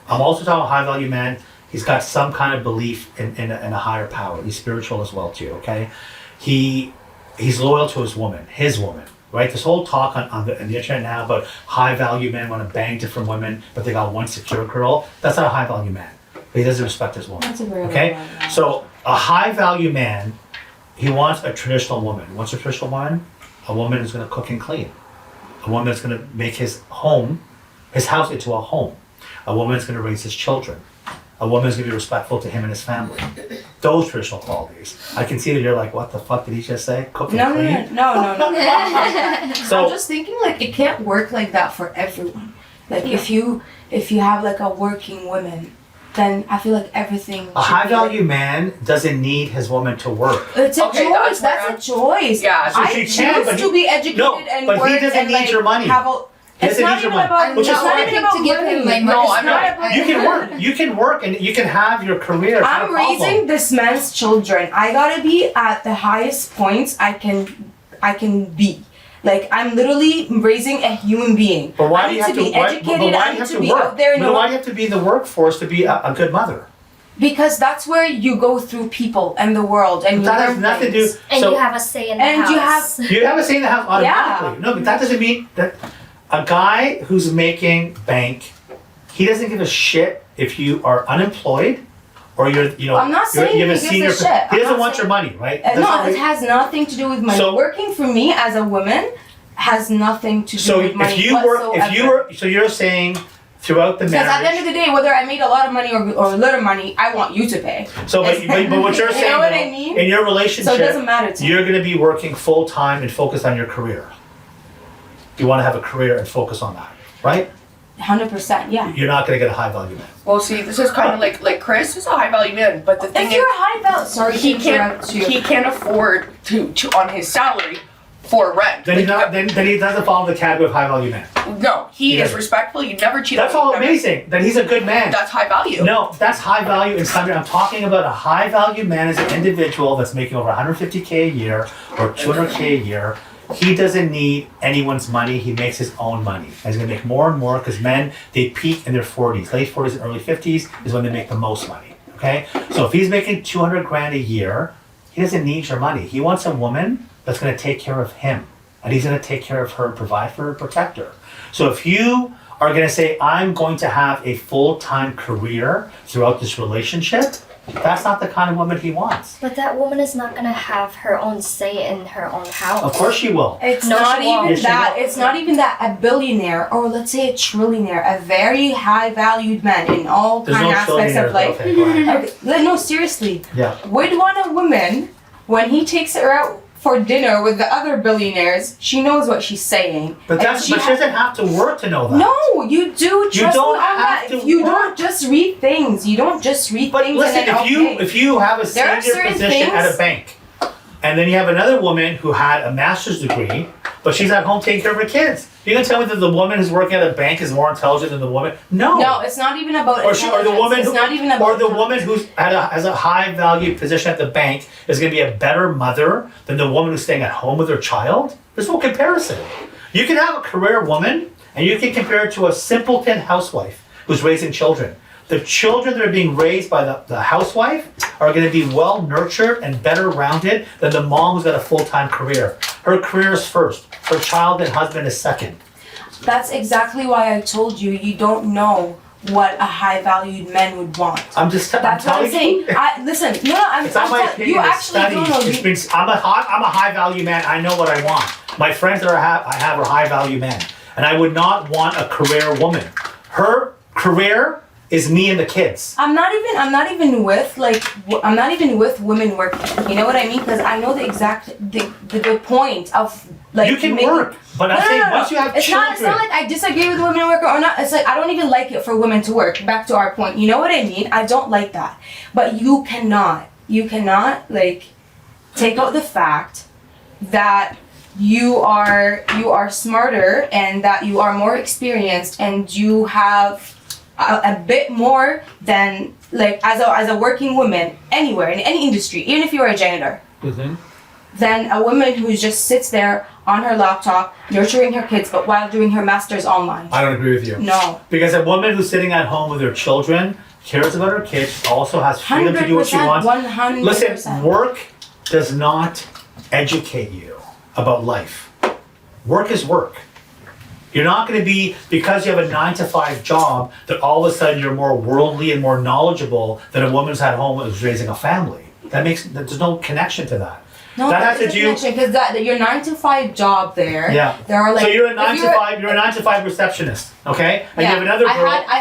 I'm also talking about a high value man. He's got some kind of belief in a higher power. He's spiritual as well too. Okay. He's loyal to his woman. Right? This whole talk on the internet now about high value men want to bang different women, but they got one secure girl. That's not a high value man. He doesn't respect his woman. That's a very Okay? good one, yeah. So a high value man, he wants a traditional woman. What's a traditional woman? A woman who's going to cook and clean. A woman that's going to make his house into a home. A woman that's going to raise his children. A woman is going to be respectful to him and his family. Those traditional qualities. I can see that you're like, what the fuck did he just say? Cook and No. clean? I'm So just thinking like it can't work like that for everyone. Like if you have like a working woman, then I feel like everything. a should high be, value man doesn't need his woman to work. Like, it's a Okay, choice. that's That's a choice. Yeah, so I she choose can, but to he- be educated no, and but he work doesn't and need like your money. have a. He It's doesn't not need your even money. about. I'm Which is not fine. looking to give him my No, money. I'm not. You can work. You can work, and you can have your career. It's not a I'm problem. raising this man's children. I gotta be at the highest points I can be. Like I'm literally raising a human being. But why I do need you have to be but why educated. do you I have need to to be work? out there. But why do you have to be in the workforce to be a good mother? Because that's where you go through people and the world, and you That has learn nothing to do. things. And So you have a say in the And you house. you have a say in the house automatically. Yeah. No, but that doesn't mean that a guy who's making bank, he doesn't give a shit if you are unemployed or you're I'm not you're, saying you have a he gives senior. a shit. He I'm doesn't not want saying- your money, right? That's No, not it what- has nothing to do with money. So- Working for me as a woman has nothing to do So with money if you work, if you whatsoever. were, so you're saying throughout the Because at the end of marriage. the day, whether I made a lot of money or little money, I want you to pay. So, but what you're You saying, know what though, I mean? in your So it relationship, doesn't matter to me. you're going to be working full time and focused on your career. You want to have a career and focus on that, right? 100%, yeah. You're not going to get a high value man. Well, see, this is kind of like Chris is a high value man, but the thing If is, you're a high value, sorry he to interrupt you. can't afford to on his salary for rent. Then, Like, then he doesn't follow the category of high value man. no, he He is doesn't. respectful. You never cheat. That's on all him, never- amazing. That he's a good man. That's high value. No, that's high value in some. I'm talking about a high value man as an individual that's making over 150K a year or 200K a year. He doesn't need anyone's money. He makes his own money. And he's gonna make more and more because men, they peak in their 40s, late 40s and early 50s is when they make the most money. Okay, so if he's making 200 grand a year, he doesn't need your money. He wants a woman that's gonna take care of him, and he's gonna take care of her, provide for her, protect her. So if you are gonna say, I'm going to have a full-time career throughout this relationship, that's not the kind of woman he wants. But that woman is not gonna have her own say in her own house. Of course she will. It's No, not she won't. even Yes, she that. will. It's not even that. A billionaire, or let's say a trillionaire, a very high valued man in all There's kind no of aspects of trillionaires. life. Okay, go ahead. Okay, no, seriously. Yeah. Would want a woman when he takes her out for dinner with the other billionaires, she knows what she's saying. But And that's but she doesn't have to work to know that. No, you do. Trust don't me on that. have to You work. don't just read things. You don't just read But things. listen, and then, if you have a There are senior certain position at a things- bank, and then you have another woman who had a master's degree, but she's at home taking care of her kids, you gonna tell me that the woman who's working at a bank is more intelligent than the woman? No. No, it's not even about Or intelligence. the woman, It's not even about or the woman who's has a high value position at the bank is going to be a better mother than the woman who's staying at home with her child. There's no comparison. You can have a career woman, and you can compare it to a simpleton housewife who's raising children. The children that are being raised by the housewife are going to be well nurtured and better rounded than the mom who's got a full-time career. Her career is first. Her child and husband is second. That's exactly why I told you you don't know what a high valued man would want. I'm just That's what I'm telling saying. you. Listen, no, I'm It's not my tell- opinion. you It's actually studies. don't know. It's been, I'm a high value man. I know what I want. My friends that I have are high value men, and I would not want a career woman. Her career is me and the kids. I'm not even with I'm not even with women working. You know what I mean? Because I know the exact the point of like you can making- work, but I'm saying once you have it's children. It's not like I disagree with women working or not. It's like I don't even like it for women to work. Back to our point. You know what I mean? I don't like that. But you cannot like take out the fact that you are smarter and that you are more experienced and you have a bit more than like as a working woman anywhere in any industry, even if you're a janitor. Mhm. Than a woman who just sits there on her laptop nurturing her kids but while doing her master's online. I don't agree with you. No. Because a woman who's sitting at home with her children cares about her kids, also has freedom to do what she 100%, wants. 100%. Listen, work does not educate you about life. Work is work. You're not going to be, because you have a 9-to-5 job, that all of a sudden you're more worldly and more knowledgeable than a woman who's at home who's raising a family. There's no connection to that. No, that has to do. because that your 9-to-5 job there. Yeah. There are like. So you're a if 9-to-5. You're a 9-to-5 receptionist, okay? And you have another girl. I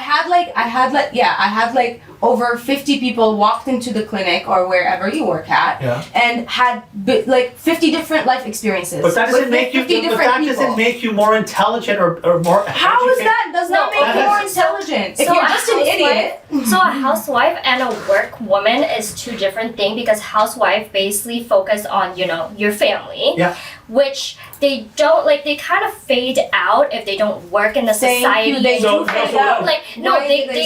had like over 50 people walked into the clinic or wherever you work at, Yeah. and had like 50 different life experiences. But that doesn't with make you. 50 But different that people. doesn't make you more intelligent or more. How is educated. that? Does not No, make you okay. more intelligent. If So you're a just an idiot. So a housewife and a work woman is two different things because housewife basically focus on on, your family. Yeah. Which they don't, like, they kind of fade out if they don't work in the Thank society. you, they So- do fade so- out. Like, no, Why they do don't. they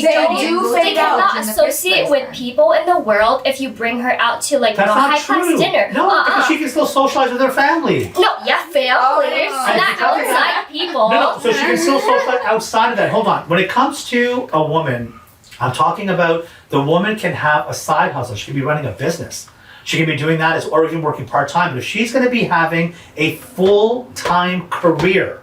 do They fade out cannot in the first associate place with then? people in the world if you bring her out to, like, That's not high class true. dinner. No, because she can still socialize with her family. No, yeah, families, Oh, not yeah. outside people. No, so she can still socialize outside of that. Hold on. When it comes to a woman, I'm talking about the woman can have a side hustle. She can be running a business. She can be doing that or even working part-time. But if she's going to be having a full-time career,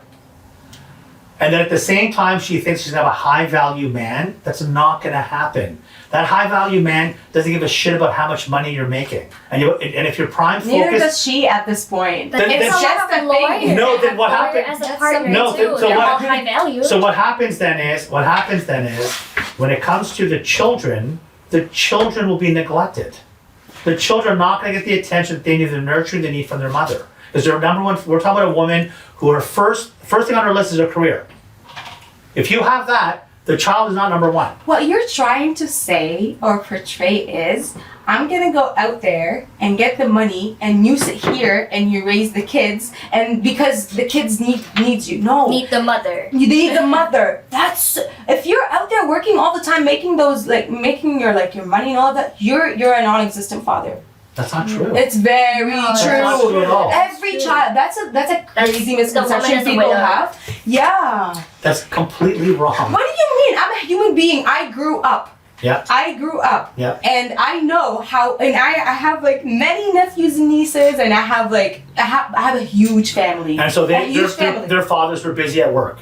and then at the same time she thinks she's going to have a high-value man, that's not going to happen. That high-value man doesn't give a shit about how much money you're making. And if you're prime Neither focused... does she at this point. But Then- it's then- a just lot a of lawyers. thing. No, then have what lawyer happened- as a That's partner No, too. so They're what- all high value. So what happens then is, when it comes to the children will be neglected. The children are not going to get the attention that they need, the nurturing they need from their mother. Because they're number one, we're talking about a woman who her first thing on her list is her career. If you have that, the child is not number one. What you're trying to say or portray is, I'm gonna go out there and get the money, and you sit here and you raise the kids, and because the kids needs you. No, Meet the mother. you need the mother. That's if you're out there working all the time, making your money and all of that. You're a non-existent father. That's not true. It's very No, true. that's not true at all. Every child. That's a crazy That's- the woman misconception is a people widow. have. Yeah. That's completely wrong. What do you mean? I'm a human being. I grew up. Yeah. Yeah. And I know how, and I have like many nephews and nieces, and I have a huge family. And so a huge family. their fathers were busy at work.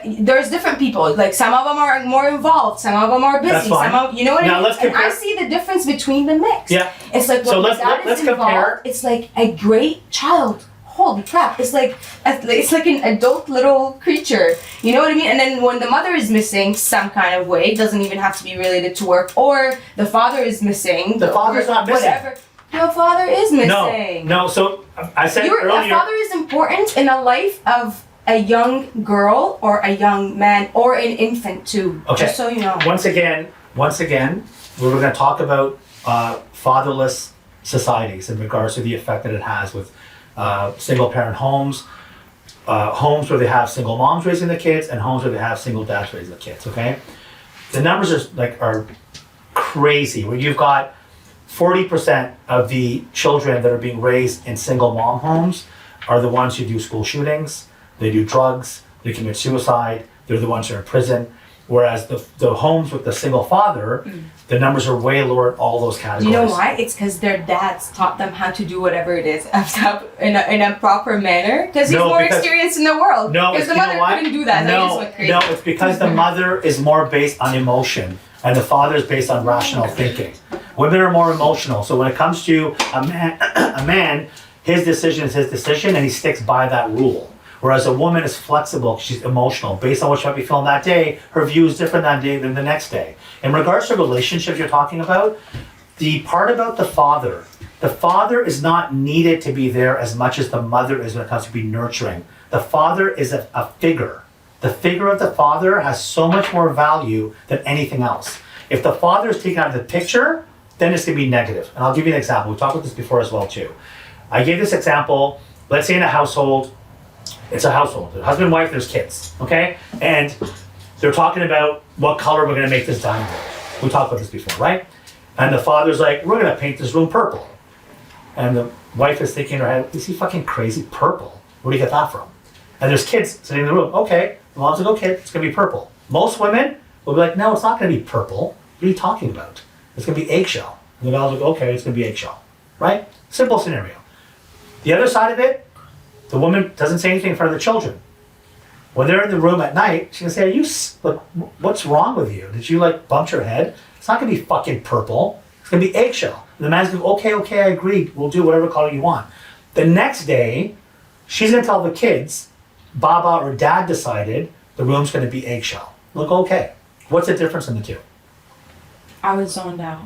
There's different people. Like some of them are more involved, some of them are busy. That's fine. Some of you know what Now I mean. let's And I compare- see the difference between the mix. Yeah. It's like when So the let's- dad let's is involved, compare- it's like a great child. Holy crap! It's like an adult little creature. You know what I mean? And then when the mother is missing some kind of way, it doesn't even have to be related to work, or the father is missing. The father's not missing. Whatever. Your father is missing. No. So I said A earlier. father is important in the life of a young girl or a young man or an infant too. Okay. Just so you know. Once again, we're going to talk about fatherless societies in regards to the effect that it has with single parent homes, homes where they have single moms raising the kids, and homes where they have single dads raising the kids. Okay, the numbers are crazy. Where you've got 40% of the children that are being raised in single mom homes are the ones who do school shootings, they do drugs, they commit suicide, they're the ones who are in prison. Whereas the homes with the single father, the numbers are way lower in all those categories. You know why? It's because their dads taught them how to do whatever it is in a proper manner. Because he's more experienced in the world. No, because the you know mother what? couldn't do that. That just went crazy. No, it's because the mother is more based on emotion and the father is based on rational thinking. Women are more emotional. So when it comes to a man, his decision is his decision and he sticks by that rule. Whereas a woman is flexible, she's emotional. Based on what she might be feeling that day, her view is different that day than the next day. In regards to relationships you're talking about, the part about the father is not needed to be there as much as the mother is when it comes to be nurturing. The father is a figure. The figure of the father has so much more value than anything else. If the father is taken out of the picture, then it's going to be negative. And I'll give you an example. We talked about this before as well too. I gave this example, let's say in a household, it's a household, husband, wife, there's kids, okay? And they're talking about what color we're gonna make this dining room. We talked about this before, right? And the father's like, we're gonna paint this room purple. And the wife is thinking in her head, is he fucking crazy? Purple? Where do you get that from? And there's kids sitting in the room, okay, the mom's like, okay, it's gonna be purple. Most women will be like, no, it's not gonna be purple. What are you talking about? It's gonna be eggshell. And the guy's like, okay, it's gonna be eggshell, right? Simple scenario. The other side of it, the woman doesn't say anything in front of the children. When they're in the room at night, she's gonna say, what's wrong with you? Did you bump your head? It's not gonna be fucking purple. It's gonna be eggshell. And the man's gonna go, okay, I agree. We'll do whatever color you want. The next day, she's gonna tell the kids, Baba or Dad decided the room's gonna be eggshell. Look, okay. What's the difference in the two? I was zoned out.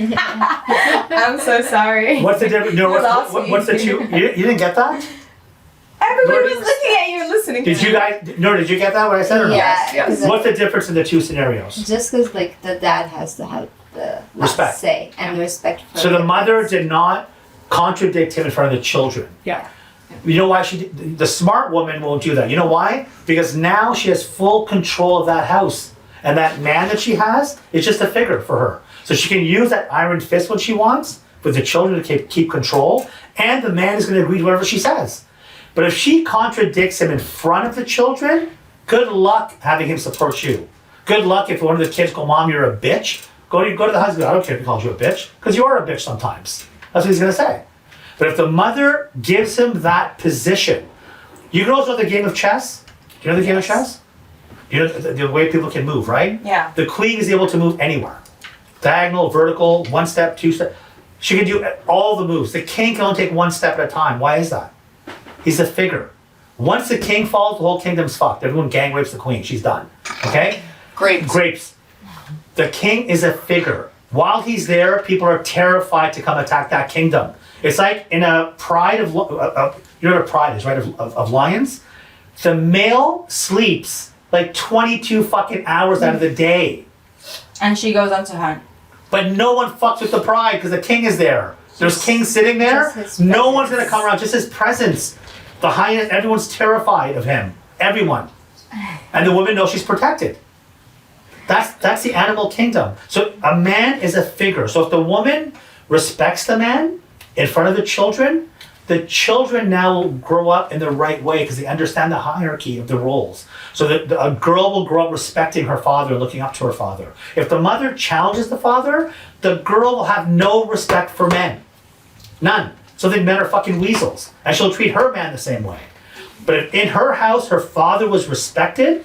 I'm so sorry. What's the difference? No, You lost what's me. the two? You didn't get that? Everybody was looking at you and listening. Did you guys? No, did you get that? What I said or no? Yeah. Yes. Cause What's the difference in the two scenarios? just because the dad has to have the last Respect. say and the respect for So the mother kids. did not contradict him in front of the children. Yeah. You know why the smart woman won't do that? You know why? Because now she has full control of that house. And that man that she has is just a figure for her. So she can use that iron fist when she wants with the children to keep control. And the man is going to agree to whatever she says. But if she contradicts him in front of the children, good luck having him support you. Good luck if one of the kids go, Mom, you're a bitch. Go to the husband. I don't care if he calls you a bitch. Because you are a bitch sometimes. That's what he's going to say. But if the mother gives him that position, you girls know the game of chess? You know the game of chess? You know the way people can move, right? Yeah. The queen is able to move anywhere. Diagonal, vertical, 1 step, 2 step. She can do all the moves. The king can only take 1 step at a time. Why is that? He's a figure. Once the king falls, the whole kingdom's fucked. Everyone gang rapes the queen. She's done. Okay? Grapes. The king is a figure. While he's there, people are terrified to come attack that kingdom. It's like in a pride of, you know what a pride is, right? Of lions? The male sleeps like 22 fucking hours out of the day. And she goes on to hunt. But no one fucks with the pride because the king is there. There's king sitting there. No one's gonna come around. Just his presence. The highness, everyone's terrified of him. Everyone. And the woman knows she's protected. That's the animal kingdom. So a man is a figure. So if the woman respects the man in front of the children now will grow up in the right way because they understand the hierarchy of the roles. So that a girl will grow up respecting her father and looking up to her father. If the mother challenges the father, the girl will have no respect for men. None. So then men are fucking weasels. And she'll treat her man the same way. But if in her house her father was respected,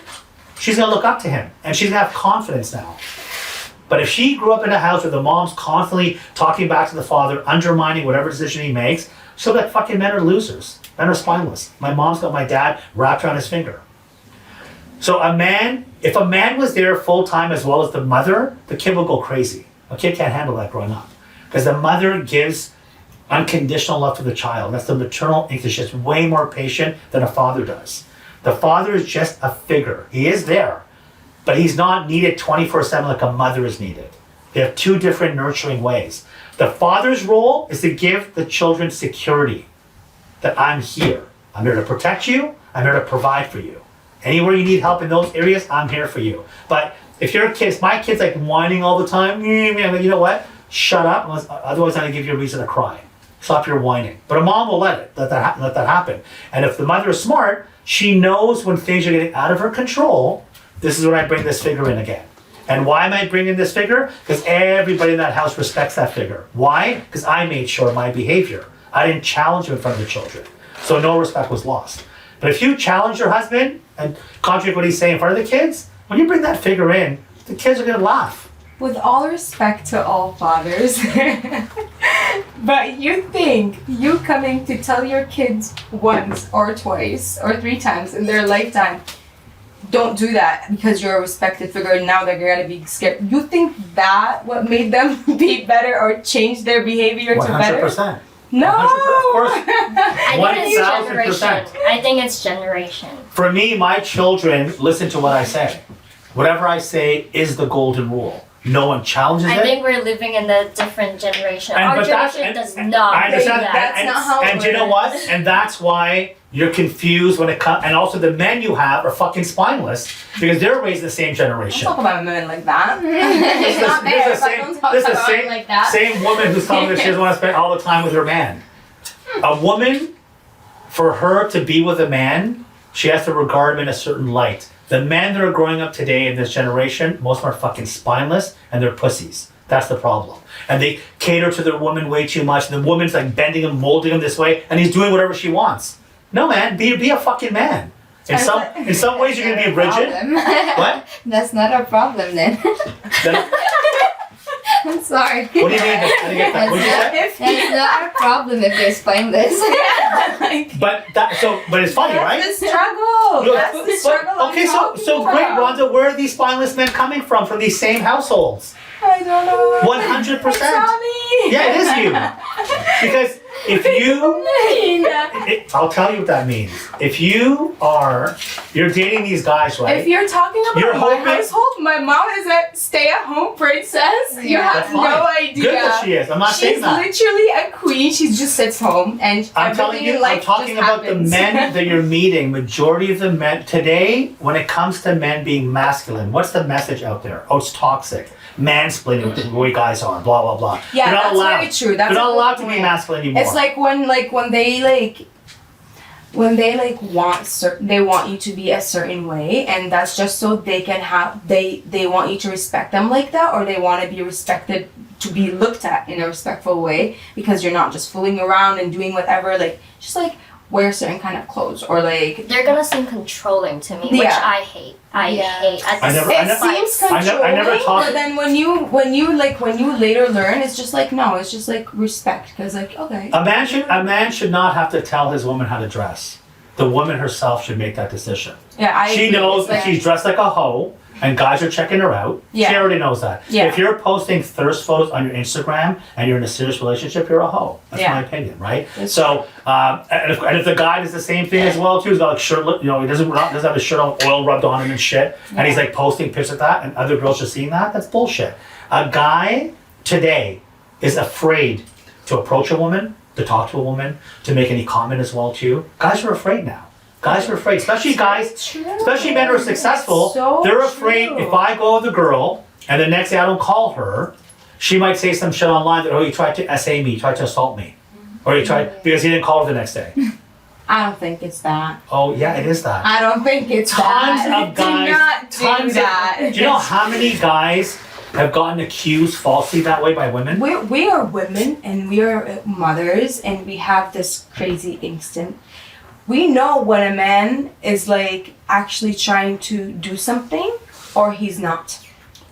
she's gonna look up to him. And she's gonna have confidence now. But if she grew up in a house where the mom's constantly talking back to the father, undermining whatever decision he makes, she'll be like, fucking men are losers. Men are spineless. My mom's got my dad wrapped around his finger. So if a man was there full time as well as the mother, the kid will go crazy. A kid can't handle that growing up. Because the mother gives unconditional love to the child. That's the maternal instinct. She's way more patient than a father does. The father is just a figure. He is there, but he's not needed 24/7 like a mother is needed. They have two different nurturing ways. The father's role is to give the children security. That I'm here. I'm here to protect you. I'm here to provide for you. Anywhere you need help in those areas, I'm here for you. But if your kids, my kid's like whining all the time, you know what? Shut up, otherwise I'm gonna give you a reason to cry. Stop your whining. But a mom will let that happen. And if the mother is smart, she knows when things are getting out of her control, this is when I bring this figure in again. And why am I bringing this figure? Because everybody in that house respects that figure. Why? Because I made sure of my behavior. I didn't challenge him in front of the children. So no respect was lost. But if you challenge your husband and contradict what he's saying in front of the kids, when you bring that figure in, the kids are gonna laugh. With all respect to all fathers, but you think you coming to tell your kids once or twice or 3 times in their lifetime, don't do that because you're a respected figure and now they're gonna be scared. You think that what made them be better or change their behavior to better? 100%. No! 100%, of course. I think it's 1000%. generation. I think it's generation. For me, my children listen to what I say. Whatever I say is the golden rule. No one challenges it. I think we're living in a different generation. And- Our but that's- generation does and- not I do understand that. That's not how it And you know what? And that's why you're confused when it comes. And also, the men you have are fucking spineless because they're raised in the same Don't generation. talk about women like that. This It's not is fair the if I same. don't talk This is the about same. it like that. Same woman who's telling me she doesn't want to spend all the time with her man. A woman, for her to be with a man, she has to regard him in a certain light. The men that are growing up today in this generation, most of them are fucking spineless and they're pussies. That's the problem. And they cater to their woman way too much. And the woman's like bending him, molding him this way, and he's doing whatever she wants. No, man, be a fucking man. In some ways, you're gonna be rigid. What? That's not our problem then. Then- I'm sorry. what do you mean? I didn't get that. What did you say? That's not our problem if they're spineless. But it's funny, right? That's the struggle. Look, That's the struggle. I'm okay, talking so great, about. Rhonda. Where are these spineless men coming from these same households? I don't know. 100%. It's not me. Yeah, it is you. Because if you, I'll tell you what that means. If you're dating these guys, right? If you're talking about You're my hoping- household, my mom is a stay-at-home princess. You Yeah. have That's no fine. idea. Good that she is. I'm not She's saying that. literally a queen. She just sits home and I'm telling everything you, in life I'm talking just about happens. the men that you're meeting. Majority of the men today, when it comes to men being masculine, what's the message out there? Oh, it's toxic. Mansplaining the way guys are, blah blah blah. Yeah, They're not that's allowed. very true. That's They're not a good allowed to be point. masculine anymore. It's like when they want you to be a certain way, and that's just so they can have they want you to respect them like that, or they want to be respected, to be looked at in a respectful way, because you're not just fooling around and doing whatever, like just like wear certain kind of clothes, or like They're gonna seem controlling to me, which Yeah. I hate. I Yeah. hate. At I the never- it I never- seems I controlling, never talked- but then when you later learn, it's just like no, it's just like respect, because like okay. a man should not have to tell his woman how to dress. The woman herself should make that decision. Yeah, She agree. knows It's if like- she's dressed like a hoe and guys are checking her out. She Yeah. already knows that. Yeah. If you're posting thirst photos on your Instagram and you're in a serious relationship, you're a hoe. That's Yeah. my opinion, right? That's So, and if the guy does the same thing as well too, he's got like shirt, he doesn't have his shirt on, oil rubbed on him and shit, and he's like posting pictures of that, and other girls are seeing that. That's bullshit. A guy today is afraid to approach a woman, to talk to a woman, to make any comment as well too. Guys are afraid now. Guys are afraid, especially men who are successful. So They're afraid true. if I go with the girl and the next day I don't call her, she might say some shit online that, oh, you tried to SA me, you tried to assault me. Or you tried, because he didn't call her the next day. I don't think it's that. Oh, yeah, it is that. I don't think it's Tons that. of guys, Do not do that. do you know how many guys have gotten accused falsely that way by women? We are women, and we are mothers, and we have this crazy instinct. We know when a man is like actually trying to do something or he's not.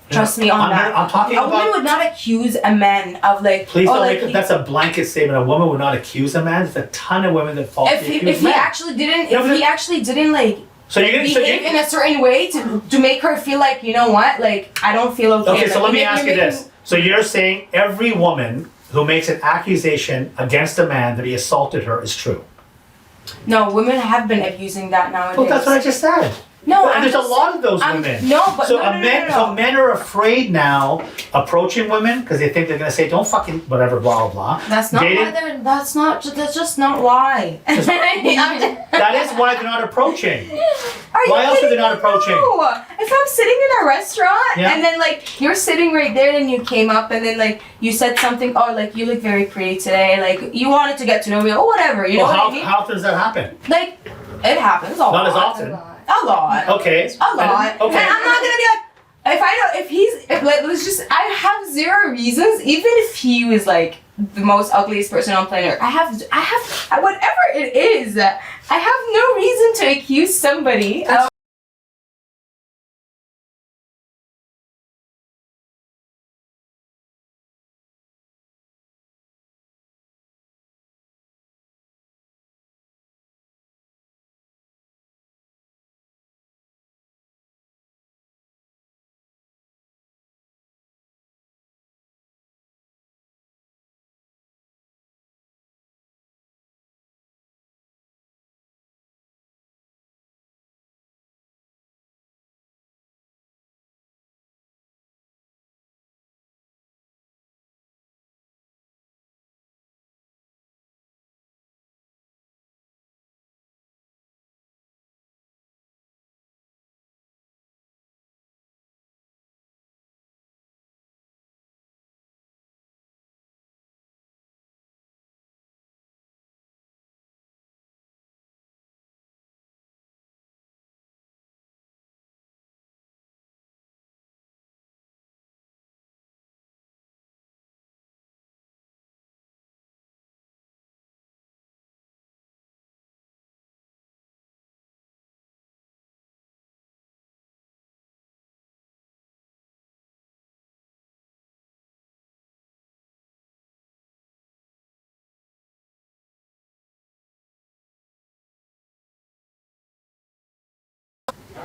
Trust me on that. I'm talking A woman about. would not accuse a man of like. Please oh, don't like make it. he- That's a blanket statement. A woman would not accuse a man. There's a ton of women that falsely accuse if he men. actually didn't, No, if but- he actually didn't like So you're gonna. So behave in you, a certain way to make her feel like, you know what, like I don't feel okay. okay, Like, so let me you're ask you making- this. So you're saying every woman who makes an accusation against a man that he assaulted her is true? No, women have been abusing that nowadays. Well, that's what I just said. No, And I'm there's a just lot of those I'm- women. No, but So no, no, no, no. so men are afraid now approaching women because they think they're gonna say, "Don't fucking whatever, blah blah blah." That's not Dating- why they're. That's just not why. I'm just- That is why they're not approaching. Are you Why else are they kidding not me? approaching? No. If I'm sitting in a restaurant Yeah. and then like you're sitting right there and you came up and then like you said something, oh like you look very pretty today, like you wanted to get to know me, or whatever, you know Well, what how, I mean? how often does that happen? Like it happens a lot. Not as often. A lot. Okay. A lot. Okay. And I'm not gonna be like, if I know if like let's just I have zero reasons, even if he was like the most ugliest person on planet Earth, I have whatever it is, I have no reason to accuse somebody of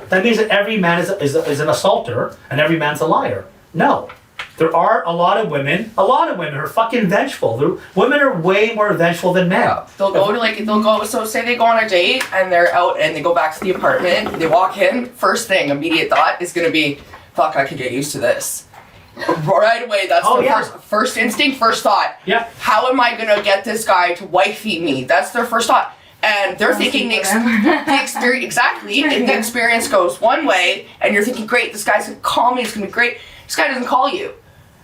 That means that every man is an assaulter and every man's a liar. No. There are a lot of women who are fucking vengeful. Women are way more vengeful than men. Yeah. They'll go, so say they go on a date and they're out and they go back to the apartment, they walk in, first thing, immediate thought is gonna be, fuck, I could get used to this. Right away, that's first instinct, first thought. Yeah. How am I gonna get this guy to wifey me? That's their first thought. And they're thinking the experience, exactly, and the experience goes one way, and you're thinking, great, this guy's gonna call me, it's gonna be great. This guy doesn't call you.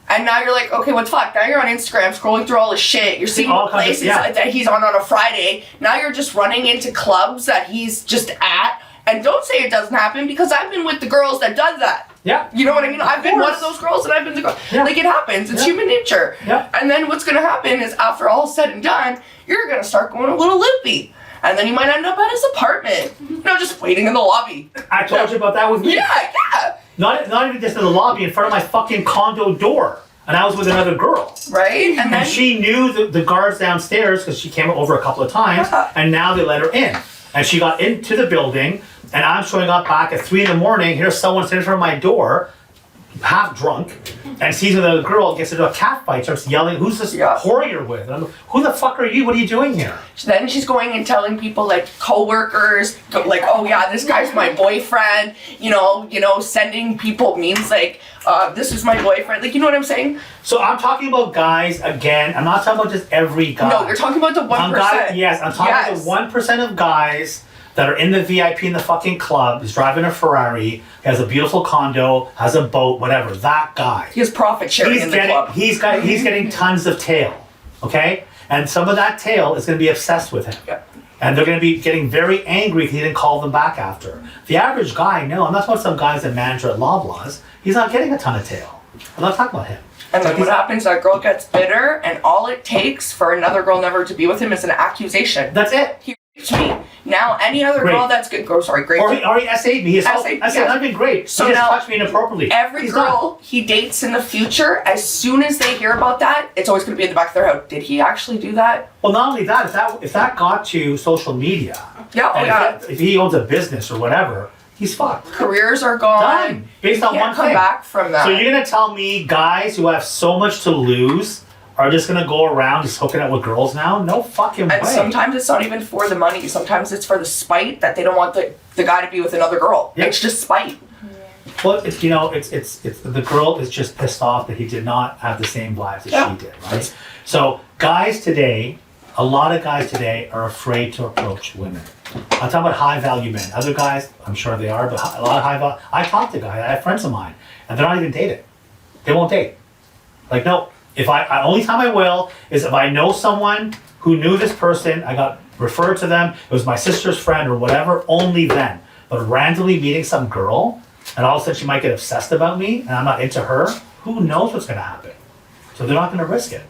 And now you're like, okay, what the fuck? Now you're on Instagram scrolling through all his shit. You're seeing all what places that he's on a Friday. Now you're just running into clubs that he's just at. And don't say it doesn't happen, because I've been with the girls that does that. Yeah. You know what I mean? I've been one of those girls and I've been the girl. Yeah. Like, it happens. It's human nature. Yeah. And then what's going to happen is, after all is said and done, you're going to start going a little loopy. And then you might end up at his apartment. You know, just waiting in the lobby. I told you about that with me. Yeah. Not even just in the lobby, in front of my fucking condo door. And I was with another girl. Right? And then And she knew the guards downstairs because she came over a couple of times, and now they let her in. And she got into the building, and I'm showing up back at 3 a.m. Here's someone sitting in front of my door, half drunk, and sees another girl, gets into a cat fight, starts yelling, "Who's this whore you're with? And I'm like, who the fuck are you? What are you doing here?" then she's going and telling people, like, co-workers, like, oh yeah, this guy's my boyfriend, you know, sending people memes like, this is my boyfriend, like, you know what I'm saying? So I'm talking about guys again. I'm not talking about just every guy. No, you're talking about the 1%. I'm talking about the 1% of guys that are in the VIP in the fucking club, is driving a Ferrari, has a beautiful condo, has a boat, whatever. That guy. He has profit sharing in the club. He's getting tons of tail, okay? And some of that tail is going to be obsessed with him. Yeah. And they're going to be getting very angry if he didn't call them back after. The average guy, no, I'm not talking about some guys that manager at Loblaws. He's not getting a ton of tail. I'm not talking about him. And then what happens, that girl gets bitter, and all it takes for another girl never to be with him is an accusation. That's it. He raped me. Now any other girl that's good, great. Or he SA'd me. I said, I've been great. So he just now, touched me inappropriately. Every He's girl he dates in the future, as soon as they hear about that, it's always going to be in the back of their head. Did he actually do that? Well, not only that, if that got to social media, if he owns a business or whatever, he's fucked. Careers are gone. Done. Based on one come thing. back from that. So you're gonna tell me guys who have so much to lose are just gonna go around just hooking up with girls now? No fucking way. And sometimes it's not even for the money. Sometimes it's for the spite that they don't want the guy to be with another girl. Yep. It's just spite. Well, it's the girl is just pissed off that he did not have the same vibes that she did, right? So a lot of guys today are afraid to approach women. I'm talking about high value men. Other guys, I'm sure they are, but a lot of high value. I talk to guys. I have friends of mine, and they're not even dating. They won't date. Like, no. If I only time I will is if I know someone who knew this person, I got referred to them, it was my sister's friend or whatever, only then. But randomly meeting some girl, and all of a sudden she might get obsessed about me, and I'm not into her, who knows what's gonna happen? So they're not gonna risk it.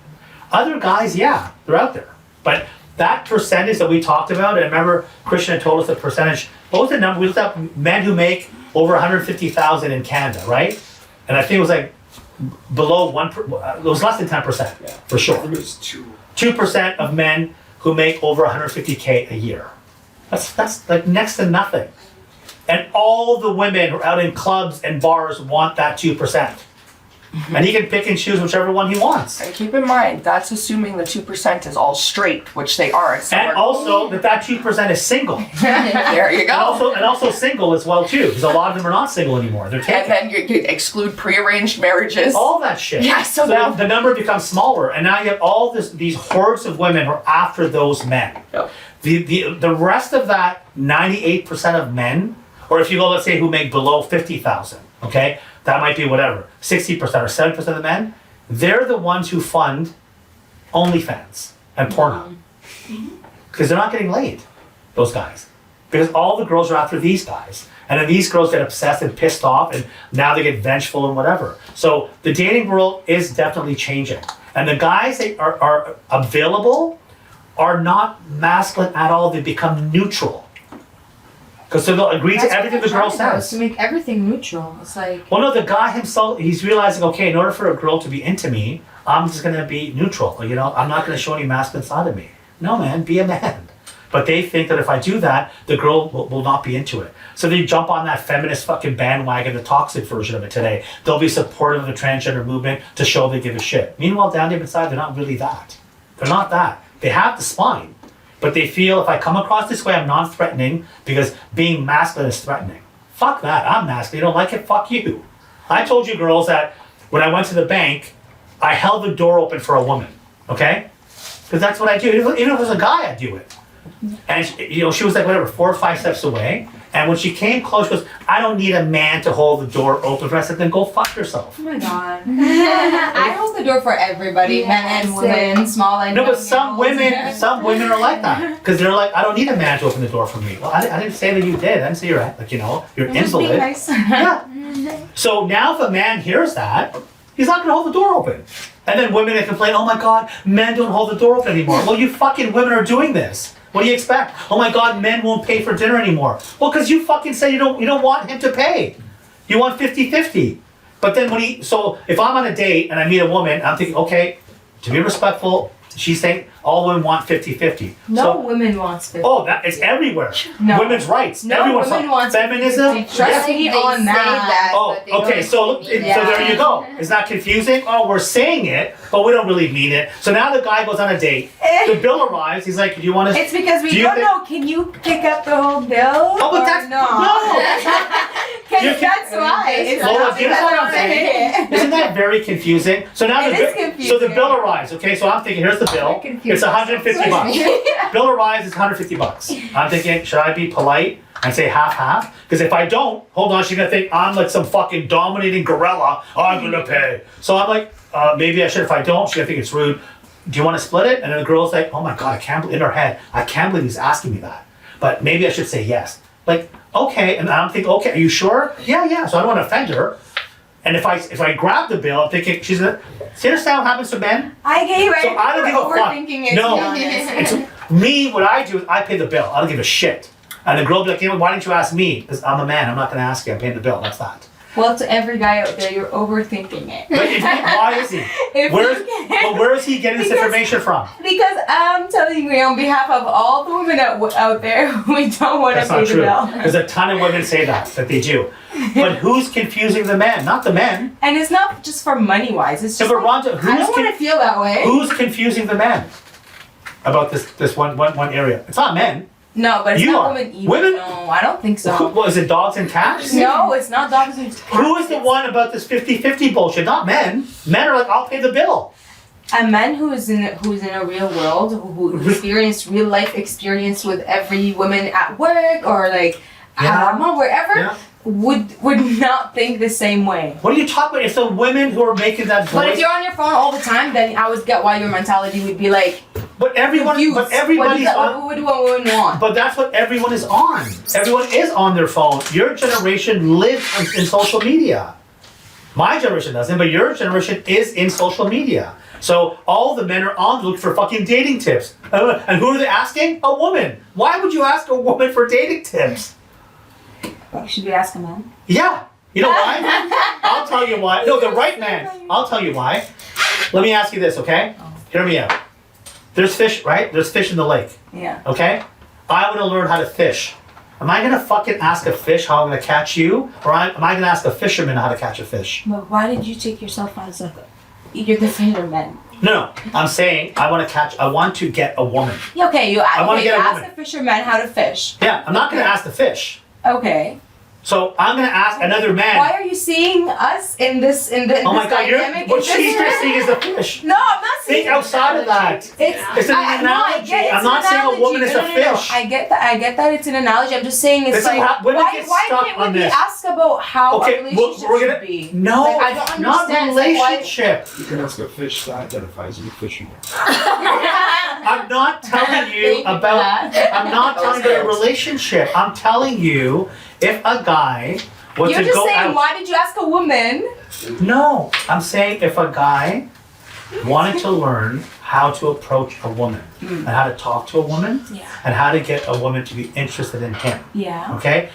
Other guys, yeah, they're out there. But that percentage that we talked about, and I remember Christian had told us the percentage, what was the number? We looked up men who make over 150,000 in Canada, right? And I think it was like below it was less than 10%, for sure. I think it was 2% of men who make over 150K a year. That's like next to nothing. And all the women who are out in clubs and bars want that 2%. And he can pick and choose whichever one he wants. And keep in mind, that's assuming the 2% is all straight, which they aren't. So And also that 2% is single. there you go. And also single as well too, because a lot of them are not single anymore. They're taken. And then you exclude prearranged marriages. All that shit. Yeah, so now the number becomes smaller, and now you have all these hordes of women who are after those men. Yep. The rest of that 98% of men, or if you go, let's say, who make below 50,000, okay, that might be whatever, 60% or 70% of the men, they're the ones who fund OnlyFans and Pornhub. Because they're not getting laid, those guys. Because all the girls are after these guys. And then these girls get obsessed and pissed off, and now they get vengeful and whatever. So the dating world is definitely changing. And the guys that are available are not masculine at all. They become neutral. Because they'll agree to everything the girl says. To make everything neutral. It's like... Well, no, the guy himself, he's realizing, okay, in order for a girl to be into me, I'm just going to be neutral. You know, I'm not going to show any masculine side of me. No, man, be a man. But they think that if I do that, the girl will not be into it. So they jump on that feminist fucking bandwagon, the toxic version of it today. They'll be supportive of the transgender movement to show they give a shit. Meanwhile, down deep inside, they're not really that. They're not that. They have the spine. But they feel if I come across this way, I'm non-threatening because being masculine is threatening. Fuck that. I'm masculine. You don't like it? Fuck you. I told you girls that when I went to the bank, I held the door open for a woman. Okay? Because that's what I do. Even if it was a guy, I'd do it. And she was like, whatever, 4 or 5 steps away. And when she came close, she goes, I don't need a man to hold the door open for us. I said, then go fuck yourself. Oh my god. I hold the door for everybody, men and women, small and No, but young some adults. some women are like that. Because they're like, I don't need a man to open the door for me. Well, I didn't say that you did. I didn't say you're like, you're I'm just being invalid. nice. Yeah. So now if a man hears that, he's not gonna hold the door open. And then women that complain, oh my god, men don't hold the door open anymore. Well, you fucking women are doing this. What do you expect? Oh my god, men won't pay for dinner anymore. Well, because you fucking say you don't want him to pay. You want 50-50. But then so if I'm on a date and I meet a woman, I'm thinking, okay, to be respectful, she's saying all women want 50-50. No women wants 50. Oh, that is everywhere. No. Women's rights. No Everyone's women wants feminism. 50-50. Trust me on that. Oh, but they don't okay. So actually mean so it. there you go. It's not confusing. Oh, we're saying it, but we don't really mean it. So now the guy goes on a date. The bill arrives. He's like, "Do you want to?" It's because we Do you don't think- know. Can you pick up the whole bill? Oh, but or that's no. You can- That's why. It's Lola, not do you know what I'm saying? saying? Isn't that very confusing? So now It the is confusing. so the bill arrives. Okay, so I'm thinking, here's the bill. It's 150 bucks. Bill arrives. It's 150 bucks. I'm thinking, should I be polite and say half? Because if I don't, hold on, she's gonna think I'm like some fucking dominating gorilla. I'm gonna pay. So I'm like, maybe I should. If I don't, she's gonna think it's rude. Do you want to split it? And then the girl's like, oh my god, I can't believe, in her head, I can't believe he's asking me that. But maybe I should say yes. Like, okay, and I'm thinking, okay, are you sure? Yeah. So I don't want to offend her. And if I grab the bill, I'm thinking she's gonna. See, understand what happens to men? I gave it. So I don't give a fuck. Overthinking it. No. To be honest. It's me. What I do is I pay the bill. I don't give a shit. And the girl will be like, why didn't you ask me? Because I'm a man. I'm not gonna ask you. I'm paying the bill. That's that. Well, to every guy out there, you're overthinking it. But why is he? If Where you can- where is he getting this Because- information from? Because I'm telling you on behalf of all the women out there, we don't want to That's pay not the true. bill. There's a ton of women say that they do. But who's confusing the men? Not the men. And it's not just for money wise. It's So, just but like, Rhonda, I don't want to feel that way. who's confusing the men about this one area? It's not men. No, but it's You not are. women either. Women? No, I don't think so. What is it, dogs and cats? No, it's not dogs and cats. Who is the one about this 50-50 bullshit? Not men. Men are like, I'll pay the bill. A man who's in a real world, who experienced real life experience with every woman at work or like Yeah. wherever, Yeah. would not think the same way. What are you talking about? It's the women who are making that voice. But if you're on your phone all the time, then I would get why your mentality would be like But confused. everybody's on. What do women want? But that's what everyone is on. Everyone is on their phone. Your generation lives in social media. My generation doesn't, but your generation is in social media. So all the men are on looking for fucking dating tips. And who are they asking? A woman. Why would you ask a woman for dating tips? Should we ask a man? Yeah. You know why? I'll tell you why. No, the right man. I'll tell you why. Let me ask you this, okay? Hear me out. There's fish, right? There's fish in the lake, Yeah. okay? I want to learn how to fish. Am I going to fucking ask a fish how I'm going to catch you? Or am I going to ask a fisherman how to catch a fish? But why did you take yourself as you're the fisherman? No, I'm saying I want to get a woman. Yeah, okay, you wanna get a ask woman. the fisherman how to fish. Yeah, I'm not going to ask the fish. Okay. So I'm going to ask another man. Why are you seeing us in this Oh my this god, dynamic? what Is she's this- just seeing is the fish. No, I'm not seeing Think outside of that. It's an analogy. I'm not saying a woman is a fish. I get that it's an analogy. I'm just saying it's This is like how- women why get stuck can't on we this. ask about how Okay, a relationship we're gonna should be? no, Like, I don't not understand, like, why- relationship. You can ask a fish that identifies as a fisherman. I'm not telling you Thank you for about. that. I'm not telling you about a relationship. I'm telling you if a guy was You're to just go saying, out. why did you ask a woman? No, I'm saying if a guy wanted to learn how to approach a woman and how to talk to a woman Yeah. and how to get a woman to be interested in him. Yeah. Okay?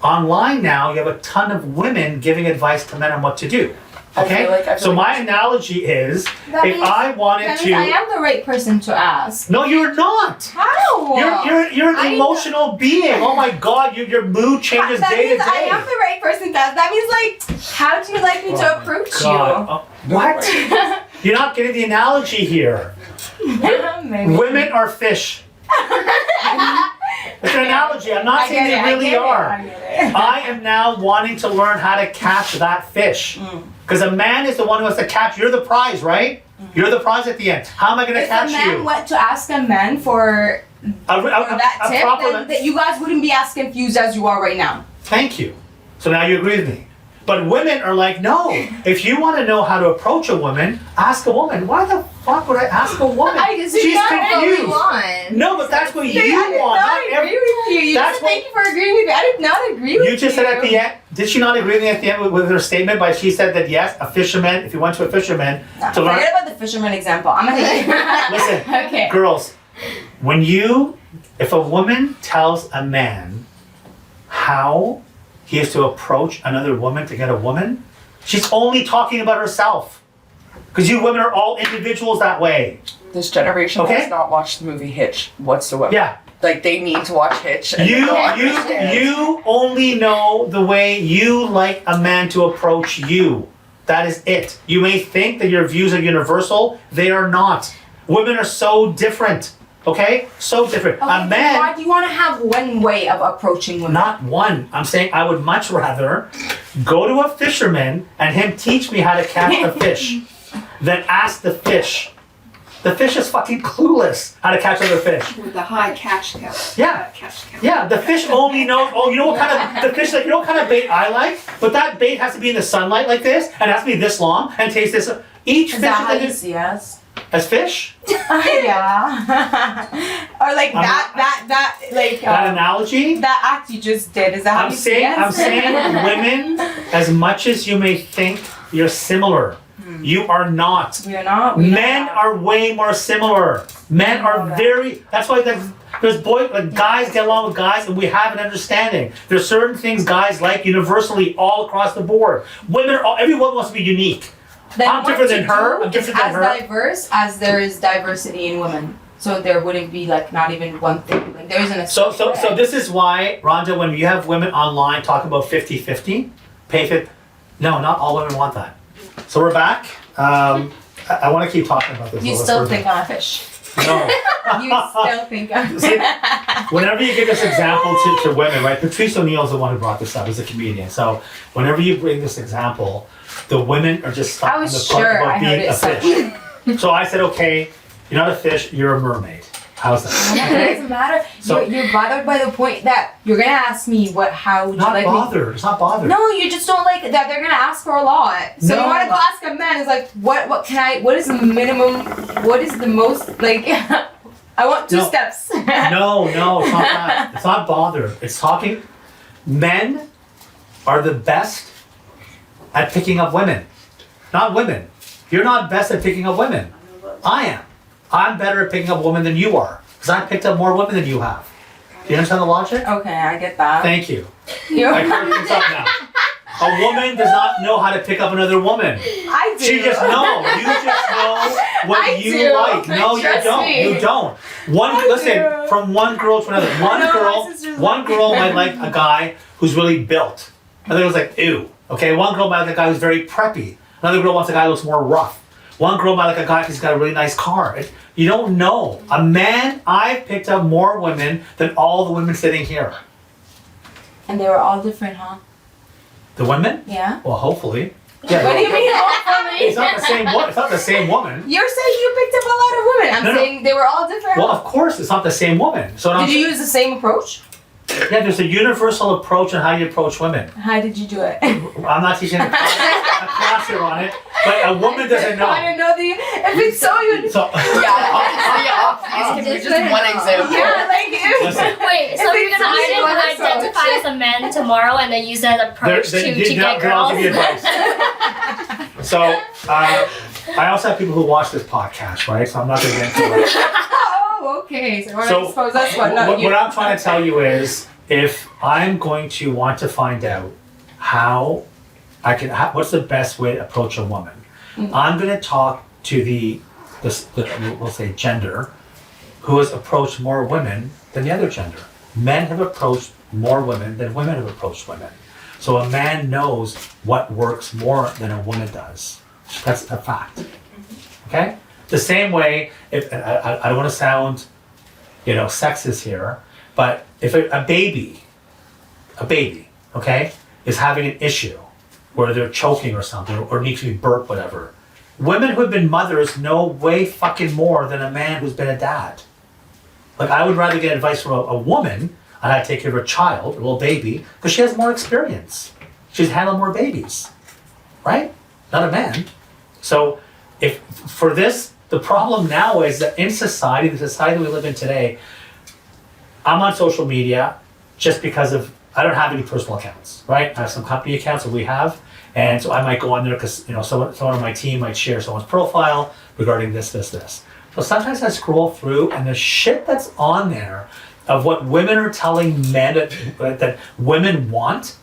Online now, you have a ton of women giving advice to men on what to do. I Okay? feel like- So my analogy is That if means- I wanted That to. means I am the right person to ask. No, you're not. How? You're I an emotional being. Oh my God, your mood changes That day to means I day. am the right person to ask. That means like, how do you like me to approach God. Oh, what? You're not getting the analogy here. you? Maybe. Women are fish. It's an analogy. I'm not saying they really are. I get it. I am now wanting to learn how to catch that fish. Because a man is the one who has to catch. You're the prize, right? You're the prize at the end. How am I going to If a catch man you? went to ask a man for that tip, proper- then you guys wouldn't be as confused as you are right now. Thank you. So now you agree with me. But women are like, no. If you want to know how to approach a woman, ask a woman. Why the fuck would I ask a woman? She's confused. want. No, but that's what you I did want. not agree with you. You That's just thank you for agreeing with me. I did not agree with you. You just said at the end. Did she not agree with me at the end with her statement? But she said that yes, a fisherman. If you went to a fisherman to learn. Forget about the fisherman example. I'm gonna. Listen, Okay. girls. If a woman tells a man how he has to approach another woman to get a woman, she's only talking about herself. Because you women are all individuals that way. This generation Okay. has not watched the movie Hitch whatsoever. Yeah. Like they need to watch Hitch. And You only know the way you like a man to approach you. That is it. You may think that your views are universal. They are not. Women are so different. Okay? So different. Okay, A man. why do you want to have one way of approaching women? Not one. I'm saying I would much rather go to a fisherman and him teach me how to catch the fish than ask the fish. The fish is fucking clueless how to catch other fish. With the high catch count. Yeah. Catch count. Yeah, the fish only knows, you know what kind of, the fish, like, you know what kind of bait I like? But that bait has to be in the sunlight like this, and it has to be this long, and taste this. Each Is fish that how is you like see us? as fish? Yeah. Or like that That analogy? that act you just did. Is that how I'm you see us? I'm saying women, as much as you may think you're similar, you are not. We are not. Men are way more similar. Men are very. That's why there's guys get along with guys, and we have an understanding. There's certain things guys like universally all across the board. Women, everyone wants to be unique. Then I'm what different to than her, do I'm different is than her. as diverse as there is diversity in women. So there wouldn't be like not even one thing. Like there isn't a So this is why, Rhonda, when you have women online talk about 50-50, pay 50, no, not all women want that. So we're back. I want to keep talking about this. You a little still further. think I'm a fish. No. You still think I'm See, whenever you give this example to women, right? Patrice O'Neill's the one who brought this up as a comedian. So whenever you bring this example, the women are just stuck I on was the part sure about I heard being a it fish. So I said, okay, you're not a fish, you're a mermaid. How's that? It doesn't matter. So- you're bothered by the point that you're gonna ask me how would you Not like me. bothered. It's not bothered. No, you just don't like that they're gonna ask for a lot. So No. you wanna go ask a man, it's like what is the minimum, what is the most, like, I want two No. steps. No, it's not that. It's not bothered. It's talking. Men are the best at picking up women, not women. You're not best at picking up women. I am. I'm better at picking up women than you are because I picked up more women than you have. Do you understand the logic? Okay, I get that. Thank you. You- I cleared things up now. A woman does not know how to pick up another woman. I do. She just know. You just know what I you do. like. No, you Trust don't. me. You don't. I Listen, do. from one girl to another. One No, girl, my sister's one like- girl might like a guy who's really built. Another girl's like, ew. Okay, one girl might like a guy who's very preppy. Another girl wants a guy who looks more rough. One girl might like a guy who's got a really nice car. You don't know. A man, I've picked up more women than all the women sitting here. And they were all different, huh? The women? Yeah. Well, hopefully. Yeah. What do you mean hopefully? It's not the same woman. It's not the same woman. You're saying you picked up a lot of women. I'm No, no. saying they were all different. Well, of course, it's not the same woman. So Did you use the same approach? yeah, there's a universal approach on how you approach women. How did you do it? I'm not teaching a class here on it, but a woman doesn't I know. don't know if it's so you. So, These can be just one example. Yeah, like listen, Wait, so If you're it's gonna universal. identify as a man tomorrow and then use that approach to get they'll all give you girls? advice. So, I also have people who watch this podcast, right? So I'm not going to get into it. Oh, okay. So, So, I suppose that's what. Not what you. I'm trying to tell you is, if I'm going to want to find out how I can, what's the best way to approach a woman, I'm going to talk to the we'll say gender who has approached more women than the other gender. Men have approached more women than women have approached women. So a man knows what works more than a woman does. That's a fact. Okay? The same way, if I don't want to sound, sexist here, but if a baby, okay, is having an issue where they're choking or something, or need to be burped, whatever, women who have been mothers know way fucking more than a man who's been a dad. Like, I would rather get advice from a woman on how to take care of a child, a little baby, because she has more experience. She's handled more babies, right? Not a man. So, if for this, the problem now is that in society, the society we live in today, I'm on social media just because I don't have any personal accounts, right? I have some company accounts that we have, and so I might go on there because someone on my team might share someone's profile regarding this. So sometimes I scroll through, and the shit that's on there of what women are telling men that women want,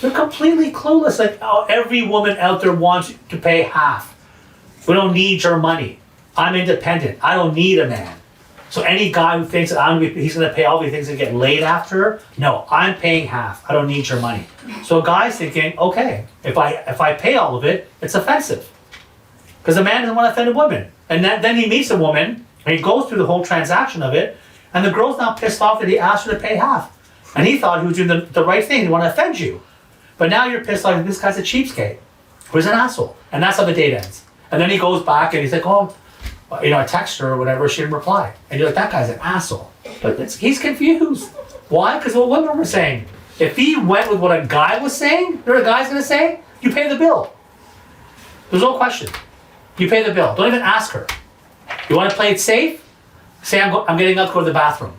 they're completely clueless. Like, oh, every woman out there wants to pay half. We don't need your money. I'm independent. I don't need a man. So any guy who thinks that he's going to pay all these things and get laid after, no, I'm paying half. I don't need your money. So a guy's thinking, okay, if I pay all of it, it's offensive. Because a man doesn't want to offend a woman. And then he meets a woman, and he goes through the whole transaction of it, and the girl's now pissed off that he asked her to pay half. And he thought he was doing the right thing. He didn't want to offend you. But now you're pissed off, this guy's a cheapskate. Or he's an asshole. And that's how the date ends. And then he goes back and he's like, oh, I text her or whatever, she didn't reply. And you're like, that guy's an asshole. But he's confused. Why? Because what women were saying. If he went with what a guy was saying, what a guy's going to say, you pay the bill. There's no question. You pay the bill. Don't even ask her. You want to play it safe? Say, I'm getting up to go to the bathroom.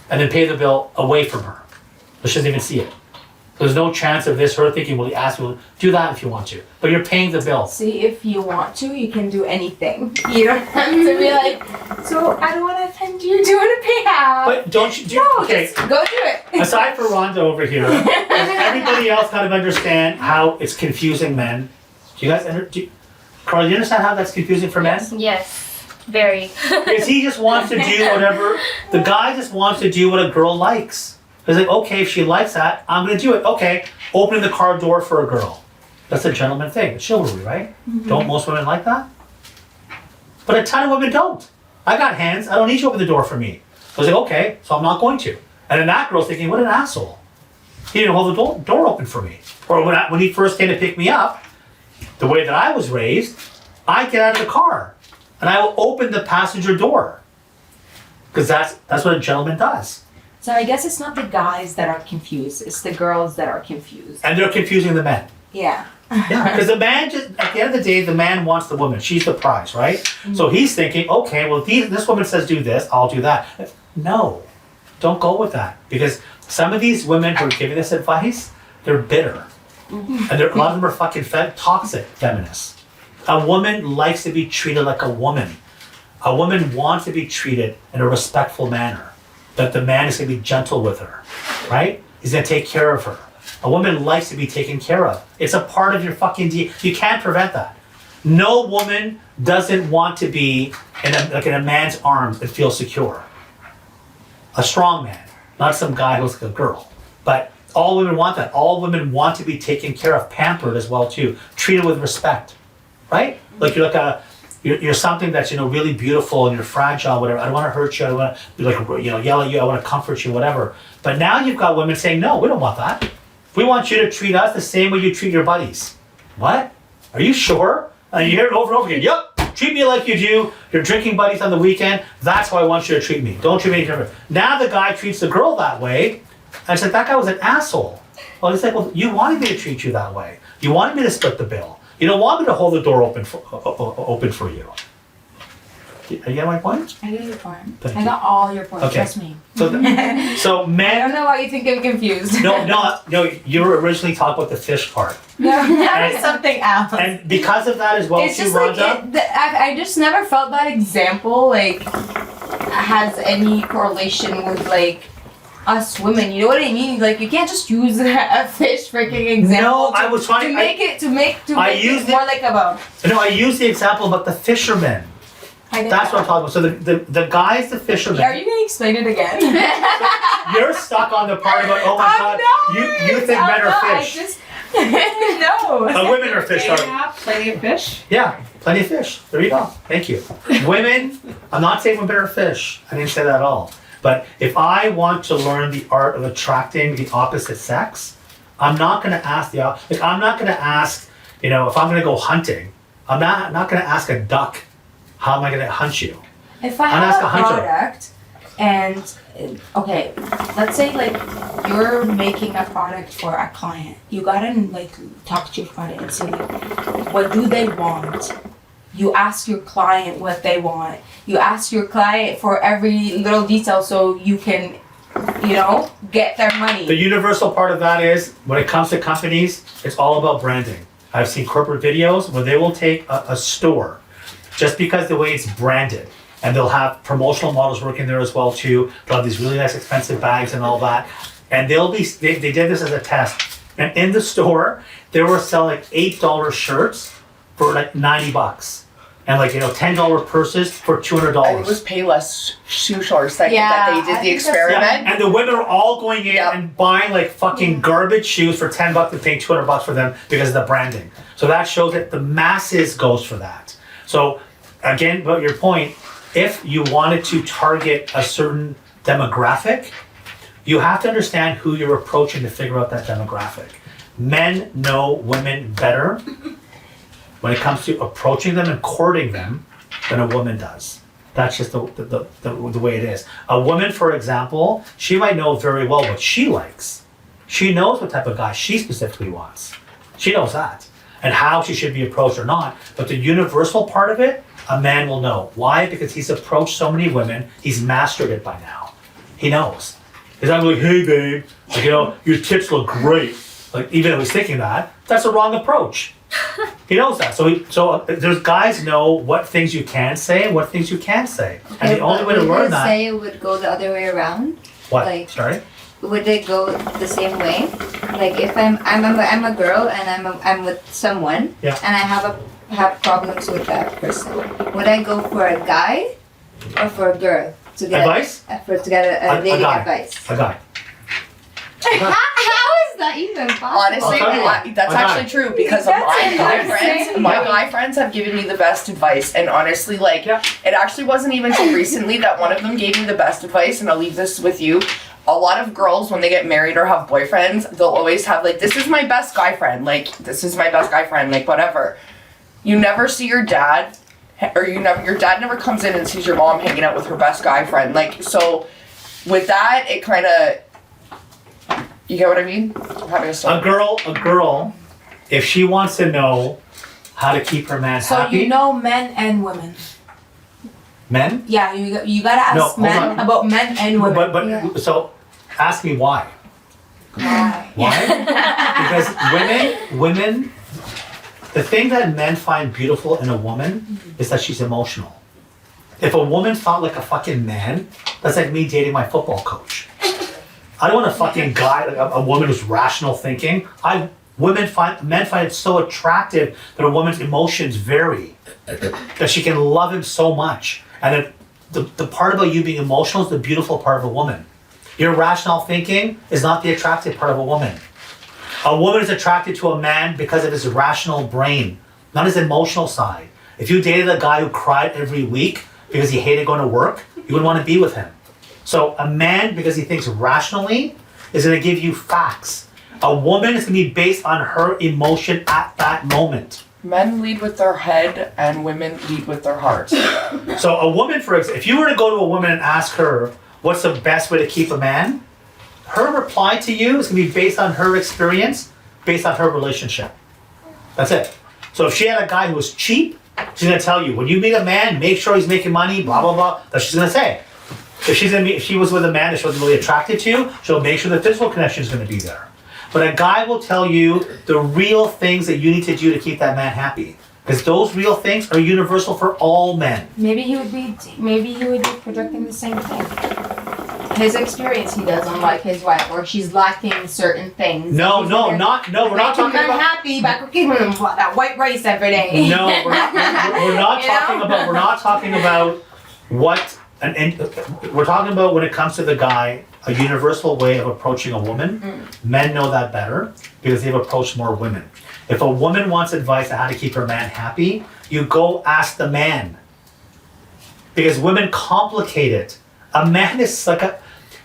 And then pay the bill away from her. So she doesn't even see it. There's no chance of her thinking, well, he asked me, do that if you want to. But you're paying the bill. See, if you want to, you can do anything. You don't have to be like, so I don't want to offend you. Do you want to pay half? But don't you? No, okay. just go do it. Aside from Rhonda over here, does everybody else kind of understand how it's confusing men? Do you guys, Carl, do you understand how that's confusing for men? Yes, very. Because he just wants to do whatever, the guy just wants to do what a girl likes. He's like, okay, if she likes that, I'm going to do it. Okay, opening the car door for a girl. That's a gentleman thing. It's chivalry, right? Mm-hmm. Don't most women like that? But a ton of women don't. I got hands. I don't need you to open the door for me. I was like, okay, so I'm not going to. And then that girl's thinking, what an asshole. He didn't hold the door open for me. Or when he first came to pick me up, the way that I was raised, I get out of the car and I will open the passenger door. Because that's what a gentleman does. So I guess it's not the guys that are confused, it's the girls that are confused. And they're confusing the men. Yeah. Yeah, because the man at the end of the day, the man wants the woman. She's the prize, right? Mm-hmm. So he's thinking, okay, well, this woman says do this, I'll do that. No, don't go with that. Because some of these women who are giving this advice, they're bitter. Mm-hmm. And a lot of them are fucking toxic feminists. A woman likes to be treated like a woman. A woman wants to be treated in a respectful manner. That the man is going to be gentle with her, right? He's going to take care of her. A woman likes to be taken care of. It's a part of your fucking DNA. You can't prevent that. No woman doesn't want to be in a man's arms and feel secure. A strong man, not some guy who's like a girl. But all women want that. All women want to be taken care of, pampered as well too, treated with respect, right? Like you're something that's really beautiful and you're fragile, whatever. I don't want to hurt you. I don't want to yell at you. I want to comfort you, whatever. But now you've got women saying, no, we don't want that. We want you to treat us the same way you treat your buddies. What? Are you sure? And you hear it over and over again. Yep, treat me like you do your drinking buddies on the weekend. That's how I want you to treat me. Don't treat me any different. Now the guy treats the girl that way. And I said, that guy was an asshole. Well, he's like, well, you wanted me to treat you that way. You wanted me to split the bill. You don't want me to hold the door open for you. You get my point? I get your point. Thank I you. got all your points. Okay. Trust me. So I men. don't know why you think I'm confused. No. You were originally talking about the fish part, No, that was something else. and because of that as well, It's too, just like Rhonda. I just never felt that example has any correlation with us women. You know what I mean? Like you can't just use a fish freaking example. No, I was trying to make it more like a boat. No, I used the example about the fishermen. get That's what I'm that. talking about. So the guy's the fisherman. Are you gonna explain it again? You're stuck on the part about, oh my God, you think men are fish. No. Women are fish, They sorry. have plenty of fish. Yeah, plenty of fish. There you go. Thank you. Women, I'm not saying women are fish. I didn't say that at all. But if I want to learn the art of attracting the opposite sex, I'm not going to ask I'm not going to ask, if I'm going to go hunting, I'm not going to ask a duck, how am I going to hunt you? If I I'm have ask a a hunter. product and okay, let's say like you're making a product for a client, you gotta like talk to your client and see like, what do they want? You ask your client what they want. You ask your client for every little detail so you can, get their The money. universal part of that is, when it comes to companies, it's all about branding. I've seen corporate videos where they will take a store just because the way it's branded, and they'll have promotional models working there as well too. They'll have these really nice expensive bags and all that. And they did this as a test. And in the store, they were selling $8 shirts for like $90. And like, $10 purses for $200. I think it was Payless Shoe Stores that Yeah, they did I the think that's- experiment. And the women are all going in Yep. and buying like fucking garbage shoes for $10 and paying $200 for them because of the branding. So that shows that the masses goes for that. So again, about your point, if you wanted to target a certain demographic, you have to understand who you're approaching to figure out that demographic. Men know women better when it comes to approaching them and courting them than a woman does. That's just the way it is. A woman, for example, she might know very well what she likes. She knows what type of guy she specifically wants. She knows that. And how she should be approached or not. But the universal part of it, a man will know. Why? Because he's approached so many women, he's mastered it by now. He knows. He's not like, hey babe, like, your tits look great. Like, even if he's thinking that, that's a wrong approach. He knows that. So there's guys know what things you can say and what things you can't say. And the only way to learn that. Say it would go the other way around. What? like- Sorry? Would it go the same way? Like if I'm a girl and I'm with someone Yeah. and I have problems with that person, would I go for a guy or for a girl to get Advice? to get a dating guy. advice? A guy. How is that even possible? Honestly, Okay. that's Okay. actually true because That's my guy friends, insane. my guy friends have given me the best advice, and honestly, like Yeah. it actually wasn't even till recently that one of them gave me the best advice, and I'll leave this with you. A lot of girls, when they get married or have boyfriends, they'll always have like, "This is my best guy friend," like, "This is my best guy friend," like whatever. You never see your dad, your dad never comes in and sees your mom hanging out with her best guy friend, like so. With that, it kind of. You get what I mean? I'm having a A stomach. girl, if she wants to know how to keep her man So happy, men and women. men? Yeah, you gotta ask No, hold men on. about men and women. But Yeah. so ask me why. Why? Why? Because women, the thing that men find beautiful in a woman is that she's emotional. If a woman thought like a fucking man, that's like me dating my football coach. I don't want a fucking guy, like a woman who's rational thinking. Men find it so attractive that a woman's emotions vary, that she can love him so much. And that the part about you being emotional is the beautiful part of a woman. Your rational thinking is not the attractive part of a woman. A woman is attracted to a man because of his rational brain, not his emotional side. If you dated a guy who cried every week because he hated going to work, you wouldn't want to be with him. So a man, because he thinks rationally, is going to give you facts. A woman is going to be based on her emotion at that moment. Men lead with their head and women lead with their heart. So a woman, for example, if you were to go to a woman and ask her what's the best way to keep a man, her reply to you is going to be based on her experience, based on her relationship. That's it. So if she had a guy who was cheap, she's going to tell you, when you meet a man, make sure he's making money, blah, blah, blah. That's what she's going to say. If she was with a man that she wasn't really attracted to, she'll make sure the physical connection is going to be there. But a guy will tell you the real things that you need to do to keep that man happy. Because those real things are universal for all men. Maybe he would be projecting the same thing. his experience, he doesn't like his wife, or she's lacking certain things. No, He's no, gonna not, no, we're not make him talking about. unhappy by cooking him that white rice every day. No, we're not You know? talking about. We're not talking about what. And we're talking about when it comes to the guy, a universal way of approaching a woman. Men know that better because they've approached more women. If a woman wants advice on how to keep her man happy, you go ask the man. Because women complicate it. A man is like a.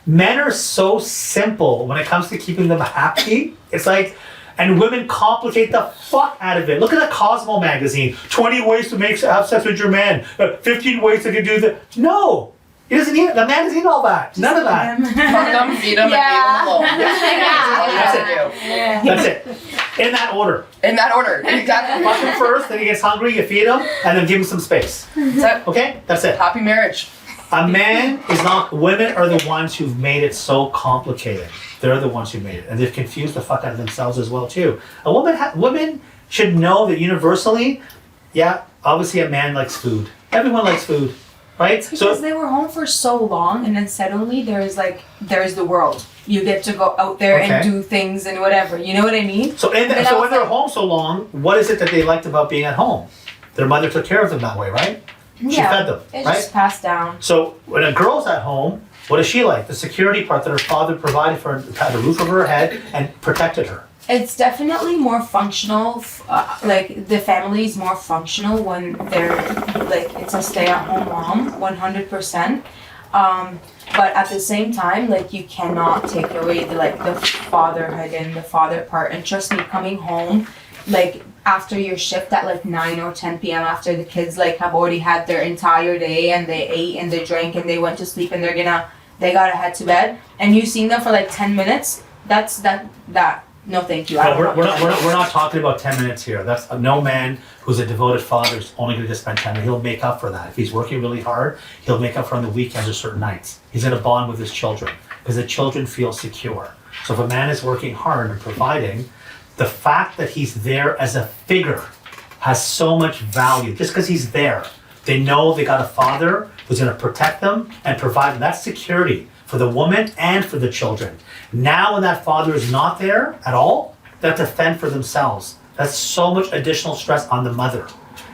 Men are so simple when it comes to keeping them happy. It's like, and women complicate the fuck out of it. Look at the Cosmo magazine. 20 ways to have sex with your man. 15 ways to do that. No, he doesn't need it. The man doesn't need all that. None of that. Fuck them, feed them, Yeah. and leave them alone. That's it. Yeah. That's it. In that order. In that order, exactly. Fuck him first, then he gets hungry, you feed him, and then give him some space. That's it. Okay? That's it. Happy marriage. A man is not, women are the ones who've made it so complicated. They're the ones who made it. And they've confused the fuck out of themselves as well too. A woman should know that universally, yeah, obviously a man likes food. Everyone likes food, right? Because they were home for so long, and then suddenly there's the world. You get to go out there and Okay. do things and whatever. You know what I mean? So Then I when was they're like- home so long, what is it that they liked about being at home? Their mother took care of them that way, right? She fed them, It's right? just passed down. So when a girl's at home, what does she like? The security part that her father provided for her, had a roof over her head and protected her. It's definitely more functional. Like the family is more functional when they're like it's a stay-at-home mom, 100%. But at the same time, like you cannot take away the fatherhood and the father part. And trust me, coming home, like after your shift at like 9 or 10 p.m. after the kids like have already had their entire day and they ate and they drank and they went to sleep and they gotta head to bed, and you seen them for like 10 minutes. That's no thank you. I No, don't we're want not, we're not talking about 10 minutes here. That's no man who's a devoted father is only going to just spend 10 minutes. He'll make up for that. If he's working really hard, he'll make up for on the weekends or certain nights. He's going to bond with his children because the children feel secure. So if a man is working hard and providing, the fact that he's there as a figure has so much value just because he's there. They know they got a father who's going to protect them and provide them. That's security for the woman and for the children. Now when that father is not there at all, they have to fend for themselves. That's so much additional stress on the mother.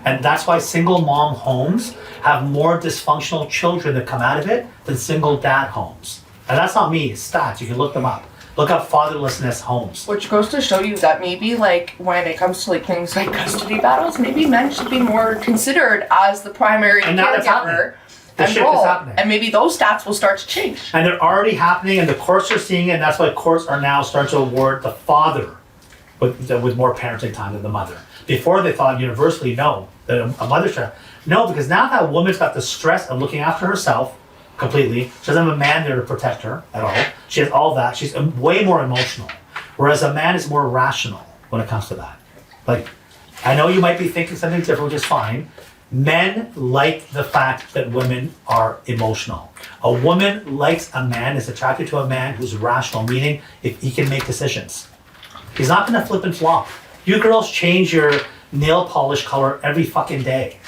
And that's why single mom homes have more dysfunctional children that come out of it than single dad homes. And that's not me, it's stats, you can look them up. Look up fatherlessness homes. Which goes to show you that maybe like when it comes to like things like custody battles, maybe men should be more considered as the primary And now it's happening. caregiver The and shift is role. happening. And maybe those stats will start to change. And they're already happening, and the courts are seeing it, and that's why courts are now starting to award the father with more parenting time than the mother. Before they thought universally no, that a mother should. No, because now that woman's got the stress of looking after herself completely. She doesn't have a man there to protect her at all. She has all that. She's way more emotional. Whereas a man is more rational when it comes to that. Like, I know you might be thinking something different, which is fine. Men like the fact that women are emotional. A woman likes a man, is attracted to a man who's rational, meaning if he can make decisions. He's not gonna flip and flop. You girls change your nail polish color every fucking day.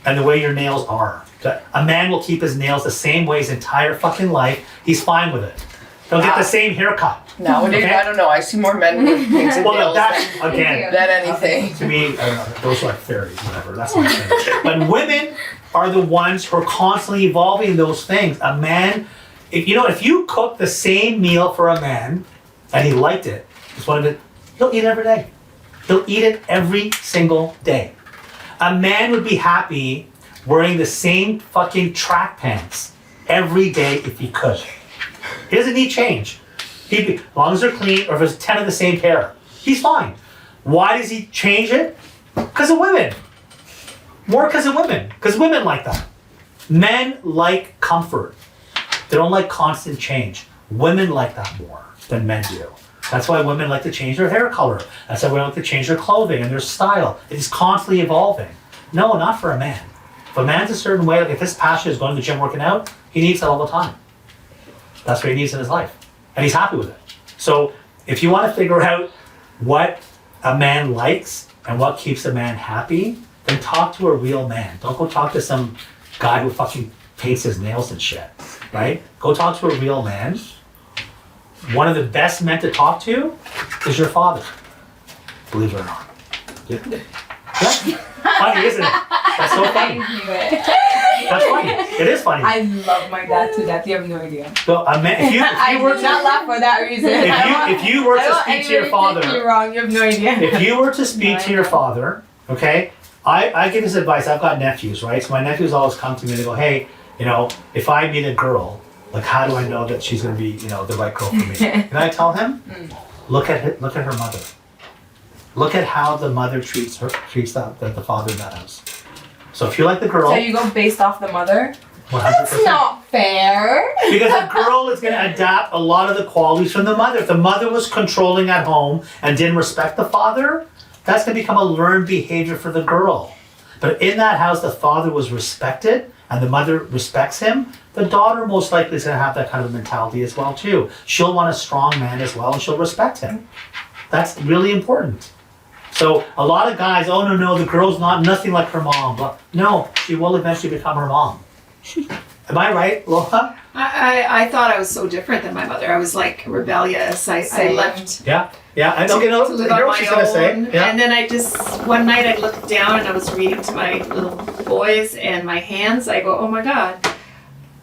And the way your nails are. A man will keep his nails the same way his entire fucking life. He's fine with it. He'll get the same haircut. Nowadays, Okay. I don't know. I see more men with painted Well, nails that's, again, than anything. to me, I don't know, those are like fairies, whatever, that's not thing. But women are the ones who are constantly evolving those things. A man, if you cook the same meal for a man and he liked it, just wanted it, he'll eat it every day. He'll eat it every single day. A man would be happy wearing the same fucking track pants every day if he could. He doesn't need change. As long as they're clean, or if it's 10 of the same pair, he's fine. Why does he change it? Because of women. More because of women. Because women like that. Men like comfort. They don't like constant change. Women like that more than men do. That's why women like to change their hair color. That's why women like to change their clothing and their style. It is constantly evolving. No, not for a man. If a man's a certain way, like if his passion is going to the gym working out, he needs that all the time. That's what he needs in his life. And he's happy with it. So if you want to figure out what a man likes and what keeps a man happy, then talk to a real man. Don't go talk to some guy who fucking paints his nails and shit. right? Go talk to a real man. One of the best men to talk to is your father. Believe it or not. Yeah. Funny, isn't it? That's so funny. That's funny. It is funny. I love my dad to death. You have no idea. Well, a man, if you I were would not laugh for that reason. if you were to speak to your You're father, wrong. You have no idea. if you were to speak No, to I your know. father, okay, I give this advice. I've got nephews, right? So my nephews always come to me and they go, hey, you know, if I meet a girl, like how do I know that she's gonna be, you know, the right girl for me? And I tell him, look at her mother. Look at how the mother treats the father in that house. So if you like the girl, So you go based off the mother? 100%. That's not fair. Because a girl is going to adapt a lot of the qualities from the mother. If the mother was controlling at home and didn't respect the father, that's going to become a learned behavior for the girl. But in that house, the father was respected and the mother respects him. The daughter most likely is going to have that kind of mentality as well too. She'll want a strong man as well and she'll respect him. That's really important. So a lot of guys, oh no, the girl's nothing like her mom. But no, she will eventually become her mom. Am I right, Lola? I thought I was so different than my mother. I was like rebellious. I Same. left Yeah. I to, know. You know to live what on my she's gonna say. own. Yeah. And then I just, one night I looked down and I was reading to my little boys and my hands. I go, oh my God,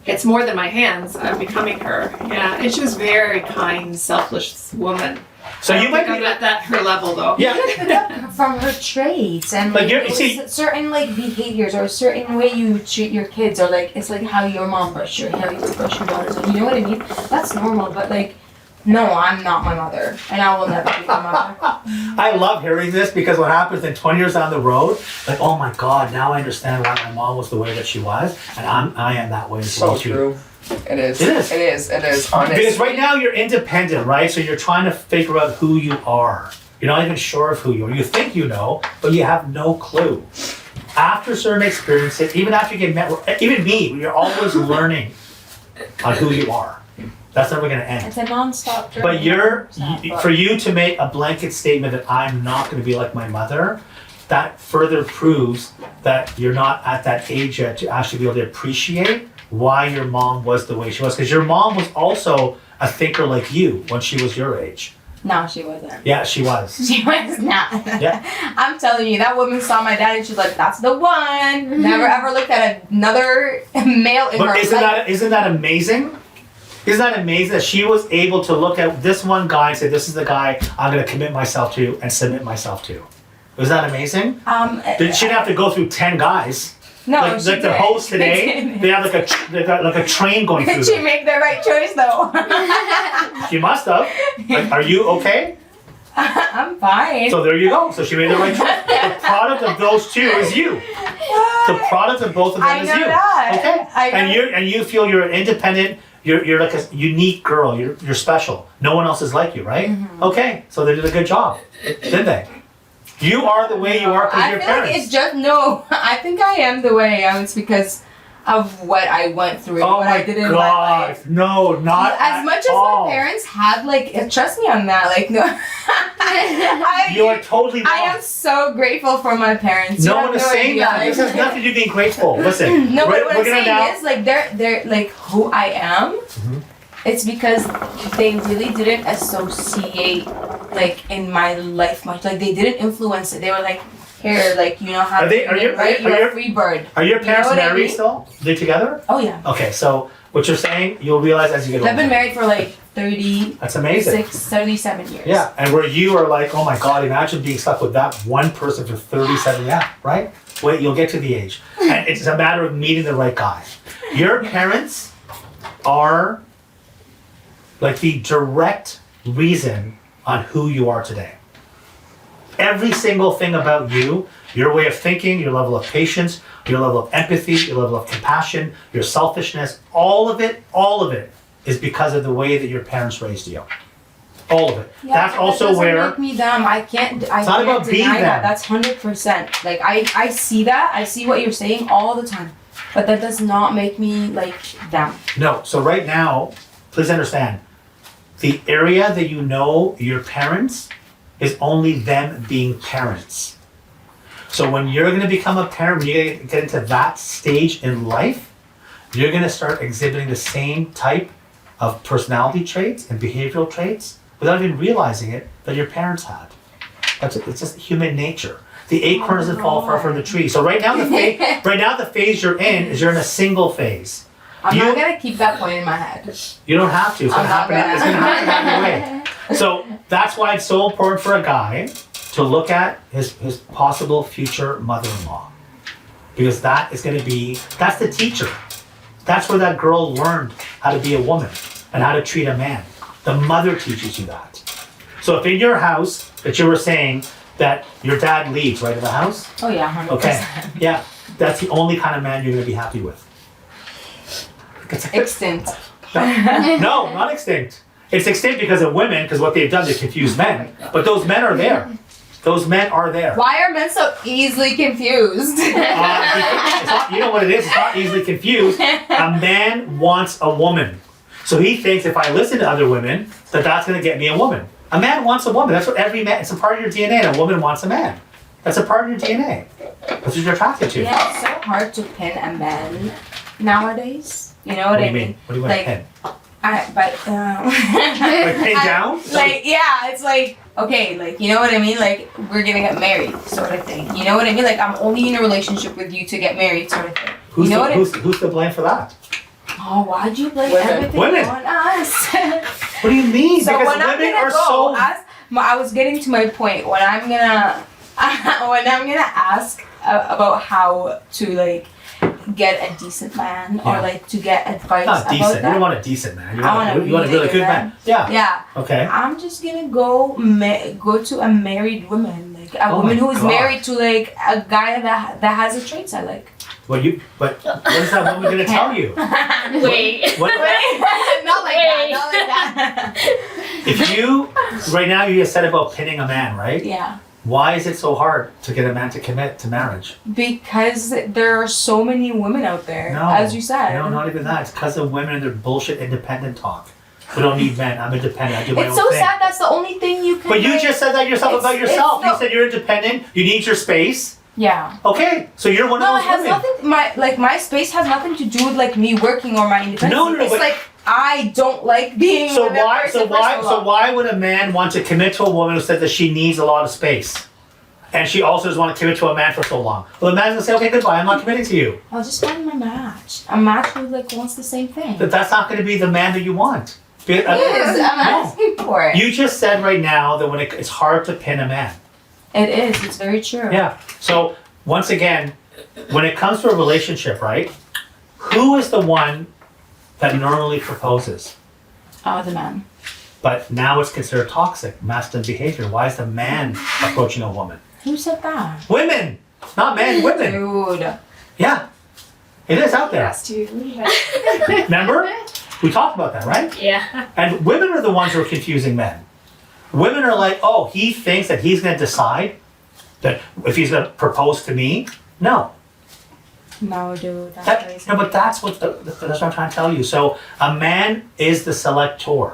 it's more than my hands. I'm becoming her. Yeah. And she was a very kind, selfless woman. So I you don't might think be I'm at that her level though. Yeah. Pick up from her traits and Like like, you're- it was see- certain like behaviors or a certain way you treat your kids or like it's like how your mom brushed your hair, you brush your daughters. Like, you know what I mean? That's normal, but like, no, I'm not my mother, and I will never be my mother. I love hearing this because what happens in 20 years down the road, like, oh my God, now I understand why my mom was the way that she was, and I am that way as So well too. true. It is. It is. It is. It is. Honest. Because right now you're independent, right? So you're trying to figure out who you are. You're not even sure of who you are. You think you know, but you have no clue. After certain experiences, even after you get met, even me, you're always learning on who you are. That's never going to end. It's a non-stop journey. But but- for you to make a blanket statement that I'm not going to be like my mother, that further proves that you're not at that age yet to actually be able to appreciate why your mom was the way she was. Because your mom was also a thinker like you when she was your age. No, she wasn't. Yeah, she was. She was not. Yeah. I'm telling you, that woman saw my dad and she's like, "That's the one." Never ever looked at another male in her But life. isn't that amazing? Isn't that amazing that she was able to look at this one guy and say, this is the guy I'm going to commit myself to and submit myself to? Was that amazing? She didn't have to go through 10 guys. No, like she the did. host today, She did. they have they got like a train going through Did she them. make the right choice though? She must have. Like, are you okay? I'm fine. So there you go. So she made the right choice. The product of those two is you. The product of both of them I is know you. that. Okay. I know. And you feel you're independent. You're like a unique girl. You're special. No one else is like you, right? Mm-hmm. Okay. So they did a good job, didn't they? You are the way you are because I of your feel parents. like it's just no. I think I am the way I am. It's because of what I went through and oh what my I did in my God! life. No, not As at much as all. my parents had, like, trust me on that. Like, no, You are totally wrong. I am so grateful for my parents. You No have one is no saying idea. that. This has nothing to do with being grateful. Listen. No, but what I'm we're gonna saying now. is, like, they're like who I am. Mhm. It's because they really didn't associate, like, in my life much. Like, they didn't influence it. They were like, here, like, you know how Are they- to are do you- it, right? are You're you- a free bird. Are your You parents know what I married mean? still? Are they together? Oh yeah. Okay, so what you're saying, you'll realize as you get older. I've been married for like 36, That's amazing. 37 years. Yeah, and where you are like, oh my God, imagine being stuck with that one person for 37 years, right? Wait, you'll get to the age. And it's a matter of meeting the right guy. Your parents are like the direct reason on who you are today. Every single thing about you, your way of thinking, your level of patience, your level of empathy, your level of compassion, your selfishness, all of it is because of the way that your parents raised you. All of it. Yeah, That's but also that doesn't where make me dumb. I can't. I It's not can't about being deny that. them. That's 100%. Like I see that. I see what you're saying all the time, but that does not make me like them. No, so right now, please understand, the area that you know your parents is only them being parents. So when you're gonna become a parent, when you get into that stage in life, you're gonna start exhibiting the same type of personality traits and behavioral traits without even realizing it that your parents had. It's just human nature. The acorn doesn't fall far from the tree. So right now the phase you're in is you're in a single phase. I'm not gonna keep that point in my head. You don't have to. It's gonna I'm not happen. It's gonna happen either way. So that's why it's so important for a guy to look at his possible future mother-in-law, because that is gonna be, that's the teacher. That's where that girl learned how to be a woman and how to treat a man. The mother teaches you that. So if in your house that you were saying that your dad leads right in the house, Oh yeah, 100%. okay, yeah, that's the only kind of man you're gonna be happy with. Extinct. No, not extinct. It's extinct because of women, because what they've done, they confuse men. But those men are there. Those men are there. Why are men so easily confused? It's not, you know what it is? It's not easily confused. A man wants a woman. So he thinks if I listen to other women, that's going to get me a woman. A man wants a woman. That's what every man, it's a part of your DNA. And a woman wants a man. That's a part of your DNA. That's what you're attracted to. Yeah, it's so hard to pin a man nowadays. You know what What do I you mean? mean? What do you want Like, to pin? Like pin down? Like, yeah, it's like, okay, like, you know what I mean? Like, we're gonna get married, sort of thing. You know what I mean? Like, I'm only in a relationship with you to get married, sort of thing. Who's, you know who's to blame for that? Oh, why'd you blame Women. everything Women. on us? What do you mean? So because when I'm women gonna are go, so... I was getting to my point. When I'm gonna ask about how to, like, get a decent man, Yeah. or like to get advice Not about decent. You that. don't want a decent man. You I want, want a you want a really really good good man. man. Yeah. Yeah. Okay. I'm just gonna go to a married woman, like a Oh woman my who is God. married to like a guy that has the traits I like. But what is that woman going to tell you? Wait. What, Not like Wait. that. Not like that. if you, right now you just said about pinning a man, right? Yeah. Why is it so hard to get a man to commit to marriage? Because there are so many women out there, No. as you said. No, not even that. It's because of women and their bullshit independent talk. We don't need men. I'm independent. I do my It's own so thing. sad. That's the only thing you can. But you like- just said that yourself about It's- yourself. it's You said you're independent. You need your space. Yeah. Okay, so you're one No, of it those has women. nothing. My space has nothing to do with like me working or my independence. No, It's but- like I don't like being. So with that why? person, So first why? of So all. why would a man want to commit to a woman who says that she needs a lot of space, and she also doesn't want to commit to a man for so long? Well, the man's gonna say, "Okay, goodbye. I'm not committing to you." I'll just find my match. A match who like wants the same thing. But that's not going to be the man that you want. It is. I'm asking for it. You just said right now that when it's hard to pin a man. It is. It's very true. Yeah. So once again, when it comes to a relationship, right? Who is the one that normally proposes? Oh, the man. But now it's considered toxic, masculine behavior. Why is the man approaching a woman? Who said that? Women, not men, women. Dude. Yeah, it is out there. Yes, too. Remember? We talked about that, right? Yeah. And women are the ones who are confusing men. Women are like, oh, he thinks that he's going to decide that if he's going to propose to me. No. No, dude. That's crazy. No, but that's what that's what I'm trying to tell you. So a man is the selector.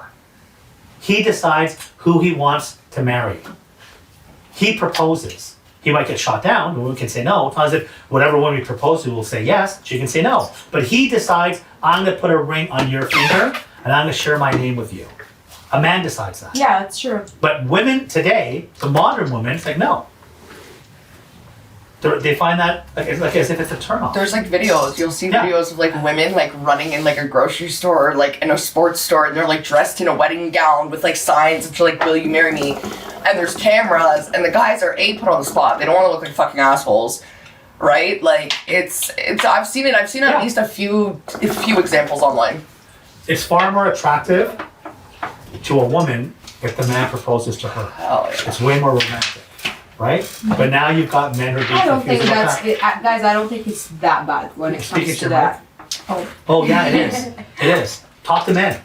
He decides who he wants to marry. He proposes. He might get shot down, but women can say no. It's not as if whatever woman we propose to will say yes, she can say no. But he decides, I'm going to put a ring on your finger and I'm going to share my name with you. A man decides that. Yeah, that's true. But women today, the modern women, it's like, no. They find that like as if it's a turn-off. There's like videos, you'll see Yeah. videos of like women like running in like a grocery store or like in a sports store and they're like dressed in a wedding gown with like signs and like, will you marry me? And there's cameras and the guys are put on the spot. They don't want to look like fucking assholes. Right? Like it's I've seen Yeah. at least a few examples online. It's far more attractive to a woman if the man proposes to her. Hell yeah. It's way more romantic, right? But now you've got men who are being I don't think confused about that's that. it, guys. I don't think it's that bad when it Speak comes it to your that. Oh yeah, it is. It is. Talk to men.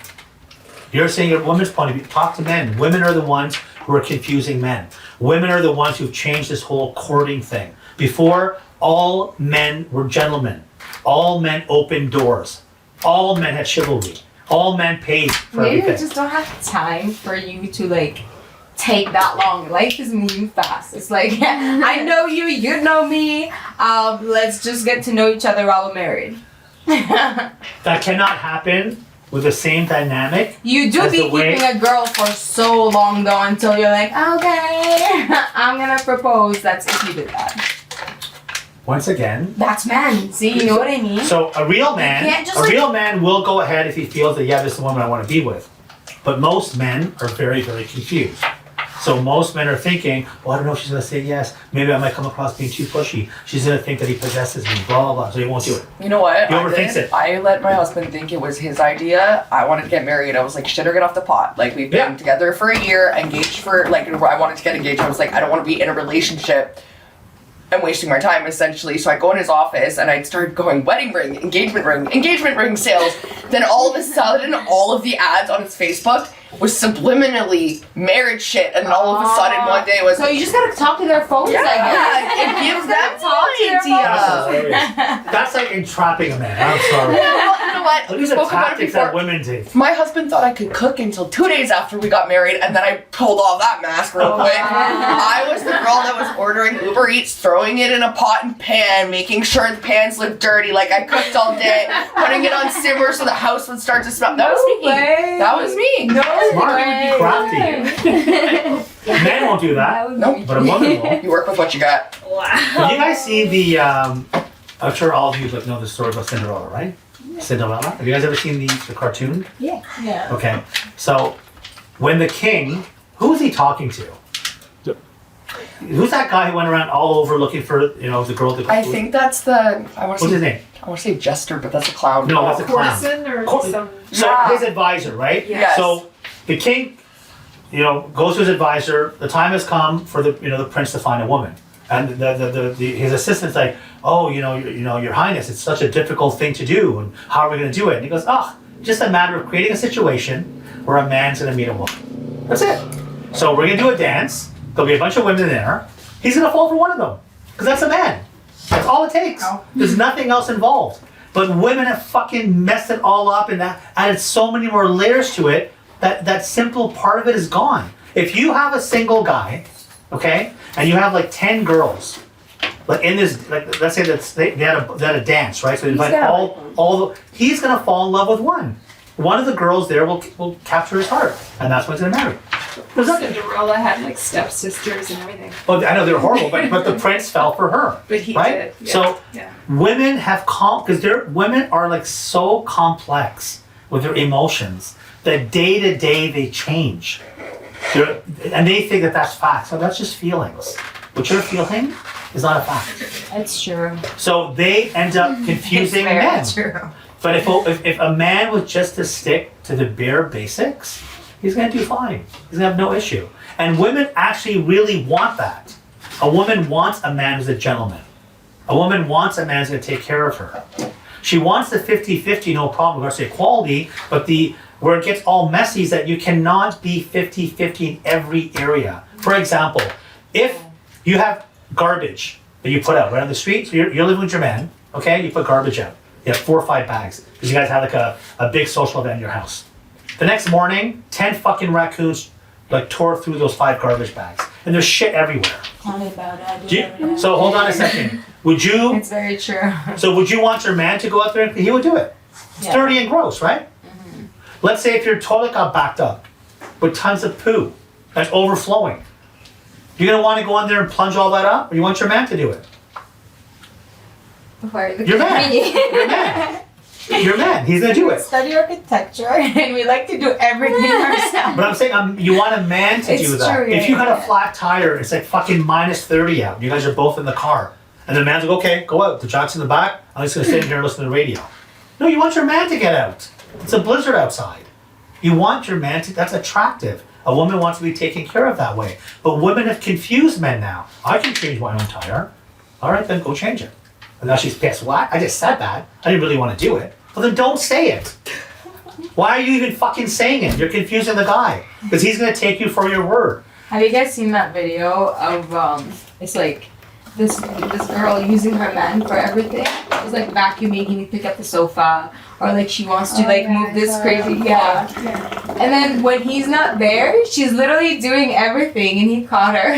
You're saying a woman's point of view. Talk to men. Women are the ones who are confusing men. Women are the ones who've changed this whole courting thing. Before, all men were gentlemen. All men opened doors. All men had chivalry. All men paid for Maybe we everything. just don't have time for you to like take that long. Life is moving fast. It's like I know you, you know me. Let's just get to know each other while we're married. That cannot happen with the same dynamic. You do As be the way- keeping a girl for so long though until you're like, okay, I'm gonna propose. That's if you did that. Once again, That's man. See, you know what I mean? so a real man, can't just, a like- real man will go ahead if he feels that, yeah, this is the woman I want to be with. But most men are very, very confused. So most men are thinking, well, I don't know if she's going to say yes. Maybe I might come across being too pushy. She's going to think that he possesses me, blah, blah, blah. So he won't do it. You know what? He overthinks it. I let my husband think it was his idea. I wanted to get married. I was like, shit or get off the pot. Like, we've been Yeah. together for a year, engaged for, like, I wanted to get engaged. I was like, I don't want to be in a relationship and wasting my time, essentially. So I go in his office and I started going, wedding ring, engagement ring sales. Then all of a sudden, all of the ads on his Facebook was subliminally marriage shit. And then all of a sudden, one day it was, So you just gotta talk to their phones, yeah, I guess. it gives that Talk to your That's idea. hilarious. That's like entrapping a man. I'm sorry. Well, you know what? These are Spoke about it tactics before. that women take. My husband thought I could cook until 2 days after we got married, and then I pulled off that mask real quick. I was the girl that was ordering Uber Eats, throwing it in a pot and pan, making sure the pans looked dirty, like I cooked all day, putting it on simmer so the house would start to smell. That was me. way. That was me. No Smart would be way. crafty. Men won't do that, Nope. but a woman will. You work with what you got. Wow. Have you guys seen the, I'm sure all of you like know the story about Cinderella, right? Cinderella? Have you guys ever seen the cartoon? Yeah. Okay. So, when the king, who was he talking to? Who's that guy who went around all over looking for, the girl? I think that's the. What's his name? I want to say jester, but that's a clown. No, that's a clown. Corson or Cor- some. So, Yeah. his advisor, right? Yes. So, the king, goes to his advisor. The time has come for the prince to find a woman, and his assistant's like, oh, your highness, it's such a difficult thing to do, and how are we going to do it? And he goes, just a matter of creating a situation where a man's going to meet a woman. That's it. So we're going to do a dance. There'll be a bunch of women there. He's going to fall for one of them because that's a man. That's all it takes. Oh. There's nothing else involved. But women have fucking messed it all up and added so many more layers to it that simple part of it is gone. If you have a single guy, okay, and you have like 10 girls, like in this, like let's say they had a dance, right? So they invite he's gonna fall in love with one. One of the girls there will capture his heart, and that's when he's gonna marry. There's nothing. Cinderella had like stepsisters and everything. Well, I know they're horrible, but the prince fell for her. But he Right? did. Yeah. So yeah. women have women are like so complex with their emotions that day to day they change. And they think that that's facts. So that's just feelings. What you're feeling is not a fact. That's true. So they end up confusing men. True. But if a man was just to stick to the bare basics, he's gonna do fine. He's gonna have no issue. And women actually really want that. A woman wants a man who's a gentleman. A woman wants a man who's gonna take care of her. She wants the 50-50, no problem, with regards to equality, but where it gets all messy is that you cannot be 50-50 in every area. For example, if you have garbage that you put out right on the street, so you're living with your man, okay, you put garbage out. You have 4 or 5 bags, because you guys have like a big social event in your house. The next morning, 10 fucking raccoons like tore through those 5 garbage bags, and there's shit everywhere. Tell me about it. I do every day. So hold on a second. Would you It's very true. would you want your man to go out there and he would do it? It's Yeah. dirty and gross, right? Let's say if your toilet got backed up with tons of poo that's overflowing. You're gonna want to go in there and plunge all that up, or you want your man to do it? Your man. Your man. Your man. He's gonna do it. Study architecture and we like to do everything ourselves. But I'm saying you want a man to It's do that. true, If you yeah, got a yeah. flat tire, it's like fucking minus 30 out. You guys are both in the car. And the man's like, okay, go out. The jock's in the back. I'm just gonna sit in here and listen to the radio. No, you want your man to get out. It's a blizzard outside. You want your man to, that's attractive. A woman wants to be taken care of that way. But women have confused men now. I can change my own tire. All right, then go change it. And now she's pissed. What? I just said that. I didn't really want to do it. Well, then don't say it. Why are you even fucking saying it? You're confusing the guy. Because he's going to take you for your word. Have you guys seen that video of it's like this girl using her man for everything. She's like vacuuming, he needs to pick up the sofa, or like she wants to move this crazy, And then when he's not there, she's literally doing everything, and he caught her.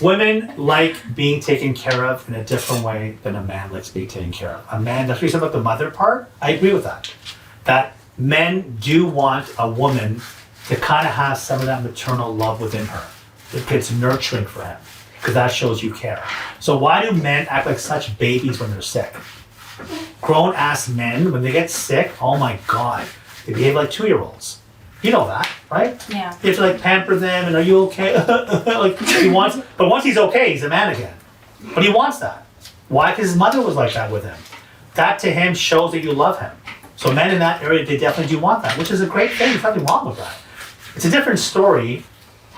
Women like being taken care of in a different way than a man likes being taken care of. A man, that's what you said about the mother part. I agree with that. That men do want a woman to kind of have some of that maternal love within her. It's nurturing for him, because that shows you care. So why do men act like such babies when they're sick? Grown ass men, when they get sick, oh my God, they behave like 2-year-olds. You know that, right? Yeah. You have to pamper them and are you okay? But once he's okay, he's a man again. But he wants that. Why? Because his mother was like that with him. That to him shows that you love him. So men in that area, they definitely do want that, which is a great thing. There's nothing wrong with that. It's a different story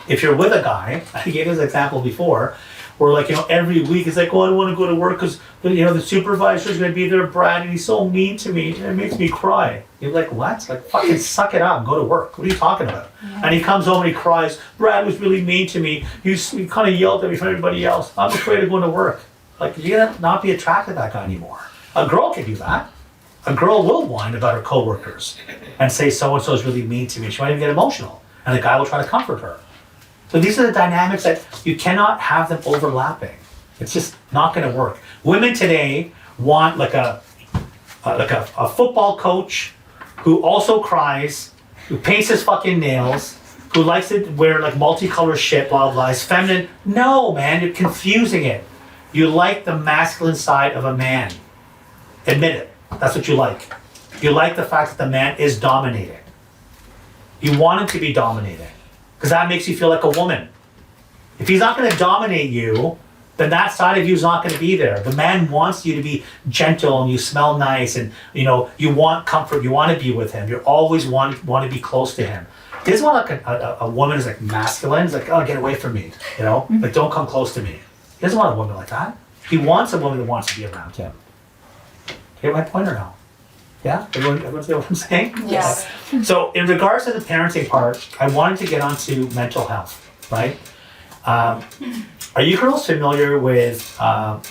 if you're with a guy. I gave this example before, where every week it's like, oh, I don't want to go to work because the supervisor's going to be there, Brad, and he's so mean to me and it makes me cry. You're like, what? Like, fucking suck it up and go to work. What are you talking about? Yeah. And he comes home and he cries, Brad was really mean to me. He kind of yelled at me from everybody else. I'm afraid of going to work. Like, you're going to not be attracted to that guy anymore. A girl can do that. A girl will whine about her coworkers and say so-and-so is really mean to me. She might even get emotional. And the guy will try to comfort her. So these are the dynamics that you cannot have them overlapping. It's just not going to work. Women today want like a football coach who also cries, who paints his fucking nails, who likes to wear multicolored shit, blah, blah, is feminine. No, man, you're confusing it. You like the masculine side of a man. Admit it. That's what you like. You like the fact that the man is dominating. You want him to be dominating, because that makes you feel like a woman. If he's not going to dominate you, then that side of you is not going to be there. The man wants you to be gentle and you smell nice and you want comfort, you want to be with him. You always want to be close to him. He doesn't want a woman who's masculine. It's like, oh, get away from me. Like, don't come close to me. He doesn't want a woman like that. He wants a woman that wants to be around him. Get my point or no? Yeah? Everyone see what I'm saying? Yes. So in regards to the parenting part, I wanted to get onto mental health, right? Are you girls familiar with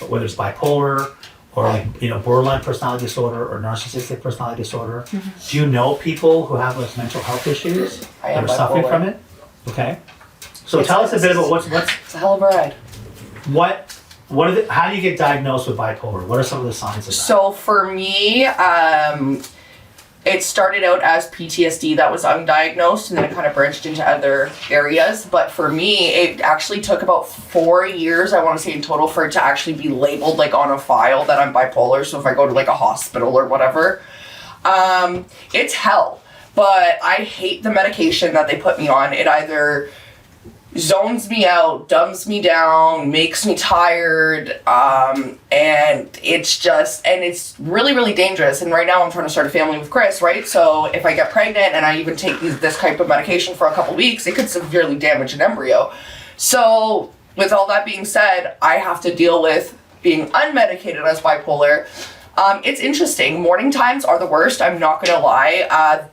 whether it's bipolar or borderline personality disorder or narcissistic personality disorder? Mm-hmm. Do you know people who have mental health issues that are suffering from it? Okay. So tell us a bit about what's it's a hell of a ride. How do you get diagnosed with bipolar? What are some of the signs of that? So for me, it started out as PTSD that was undiagnosed, and then it kind of branched into other areas. But for me, it actually took about 4 years, I want to say in total, for it to actually be labeled on a file that I'm bipolar. So if I go to a hospital or whatever, it's hell. But I hate the medication that they put me on. It either zones me out, dumbs me down, makes me tired, and it's really, really dangerous. And right now I'm trying to start a family with Chris, right? So if I get pregnant and I even take this type of medication for a couple weeks, it could severely damage an embryo. So with all that being said, I have to deal with being unmedicated as bipolar. It's interesting. Morning times are the worst, I'm not gonna lie.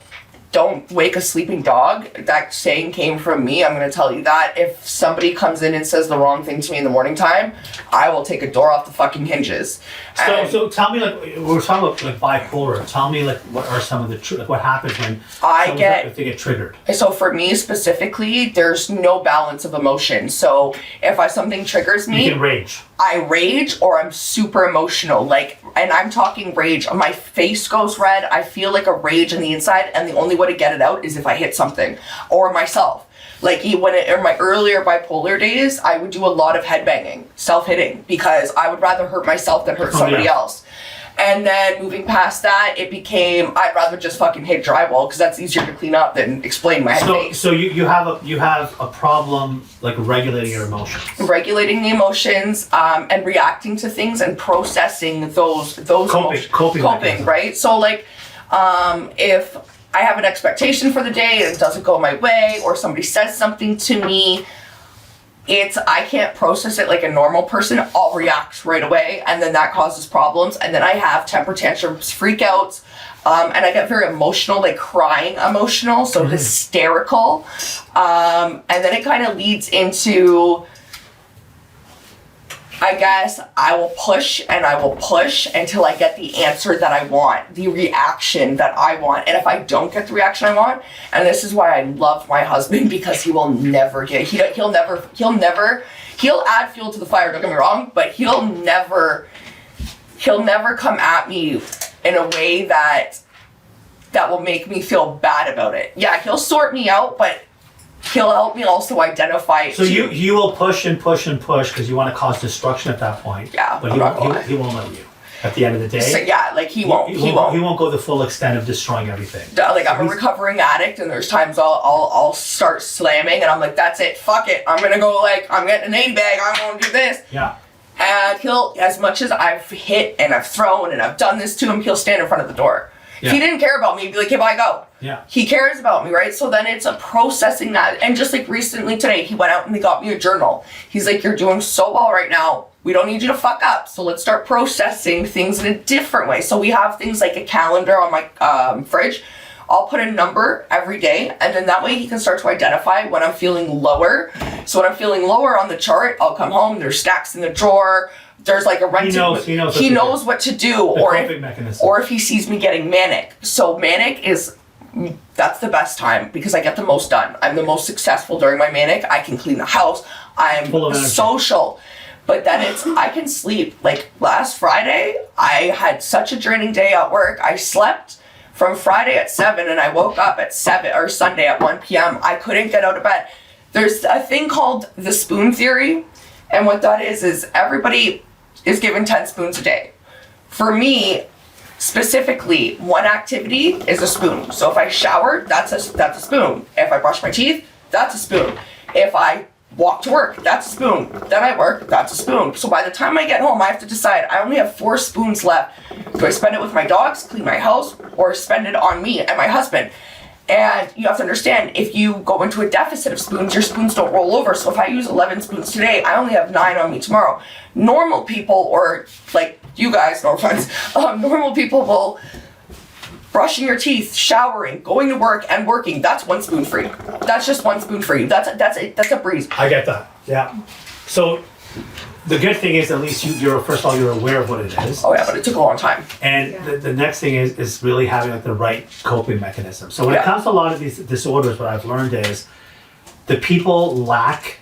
Don't wake a sleeping dog. That saying came from me. I'm going to tell you that. If somebody comes in and says the wrong thing to me in the morning time, I will take a door off the fucking hinges. So tell me, we're talking about bipolar. Tell me, what are some of the what happens when if they get triggered? So for me specifically, there's no balance of emotion. So if something triggers me, you can rage. I rage, or I'm super emotional. And I'm talking rage. My face goes red. I feel like a rage on the inside, and the only way to get it out is if I hit something or myself. In my earlier bipolar days, I would do a lot of headbanging, self-hitting, because I would rather hurt myself than hurt somebody else. And then moving past that, it became, I'd rather just fucking hit drywall because that's easier to clean up than explain my face. So you have a problem regulating your emotions. Regulating the emotions, and reacting to things and processing those coping, right? So if I have an expectation for the day and it doesn't go my way, or somebody says something to me, I can't process it like a normal person. I'll react right away, and then that causes problems. And then I have temper tantrums, freakouts, and I get very emotional, crying emotional, so hysterical. And then it kind of leads into I guess I will push and I will push until I get the answer that I want, the reaction that I want. And if I don't get the reaction I want, and this is why I love my husband, because he will never get, he'll add fuel to the fire, don't get me wrong, but he'll never come at me in a way that will make me feel bad about it. Yeah, he'll sort me out, but he'll help me also identify it So too. you will push and push and push because you want to cause destruction at that point. Yeah, But I'm not gonna lie. he won't let you. At the end of the day, So, yeah, like he won't. He won't go the full extent of destroying everything. Like I'm a recovering addict, and there's times I'll start slamming, and I'm like, that's it, fuck it, I'm gonna go, like, I'm getting an 80 bag, I'm gonna do this. Yeah. And he'll, as much as I've hit and I've thrown and I've done this to him, he'll stand in front of the door. Yeah. If he didn't care about me, he'd be like, hey, bye, go. Yeah. He cares about me, right? So then it's a processing that. And just like recently today, he went out and he got me a journal. He's like, you're doing so well right now. We don't need you to fuck up. So let's start processing things in a different way. So we have things like a calendar on my fridge. I'll put a number every day, and then that way he can start to identify when I'm feeling lower. So when I'm feeling lower on the chart, I'll come home, there's snacks in the drawer, there's like a rented... He knows what to do. The Or coping mechanism. or if he sees me getting manic. So manic is... That's the best time because I get the most done. I'm the most successful during my manic. I can clean the house. I'm Full of energy. social. But then I can sleep. Like last Friday, I had such a draining day at work. I slept from Friday at 7 and I woke up at 7, or Sunday at 1 p.m. I couldn't get out of bed. There's a thing called the spoon theory. And what that is everybody is given 10 spoons a day. For me, specifically, one activity is a spoon. So if I shower, that's a spoon. If I brush my teeth, that's a spoon. If I walk to work, that's a spoon. Then I work, that's a spoon. So by the time I get home, I have to decide, I only have 4 spoons left. Do I spend it with my dogs, clean my house, or spend it on me and my husband? And you have to understand, if you go into a deficit of spoons, your spoons don't roll over. So if I use 11 spoons today, I only have 9 on me tomorrow. Normal people, or like you guys, no offense, normal people will brushing your teeth, showering, going to work, and working. That's 1 spoon for you. That's just 1 spoon for you. That's a breeze. I get that. Yeah. So the good thing is at least you're first of all you're aware of what it is. Oh yeah, but it took a long time. And the next thing is really having like the right coping mechanism. So when it Yeah. comes to a lot of these disorders, what I've learned is the people lack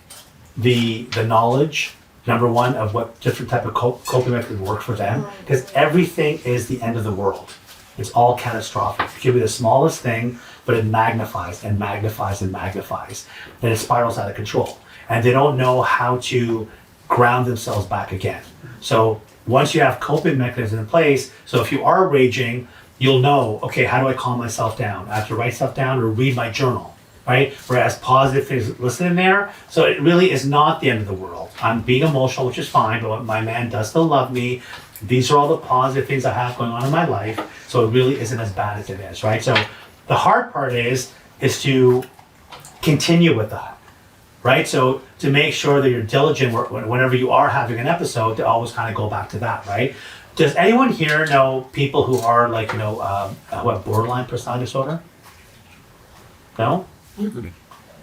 the knowledge, number one, of what different type of coping mechanisms work for them, because everything is the end of the world. It's all catastrophic. It could be the smallest thing, but it magnifies and magnifies and magnifies. Then it spirals out of control. And they don't know how to ground themselves back again. So once you have coping mechanisms in place, so if you are raging, you'll know, okay, how do I calm myself down? I have to write stuff down or read my journal, right? Whereas positive things listed in there. So it really is not the end of the world. I'm being emotional, which is fine, but my man does still love me. These are all the positive things I have going on in my life. So it really isn't as bad as it is, right? So the hard part is to continue with that, right? So to make sure that you're diligent whenever you are having an episode, to always kind of go back to that, right? Does anyone here know people who are like, who have borderline personality disorder? No?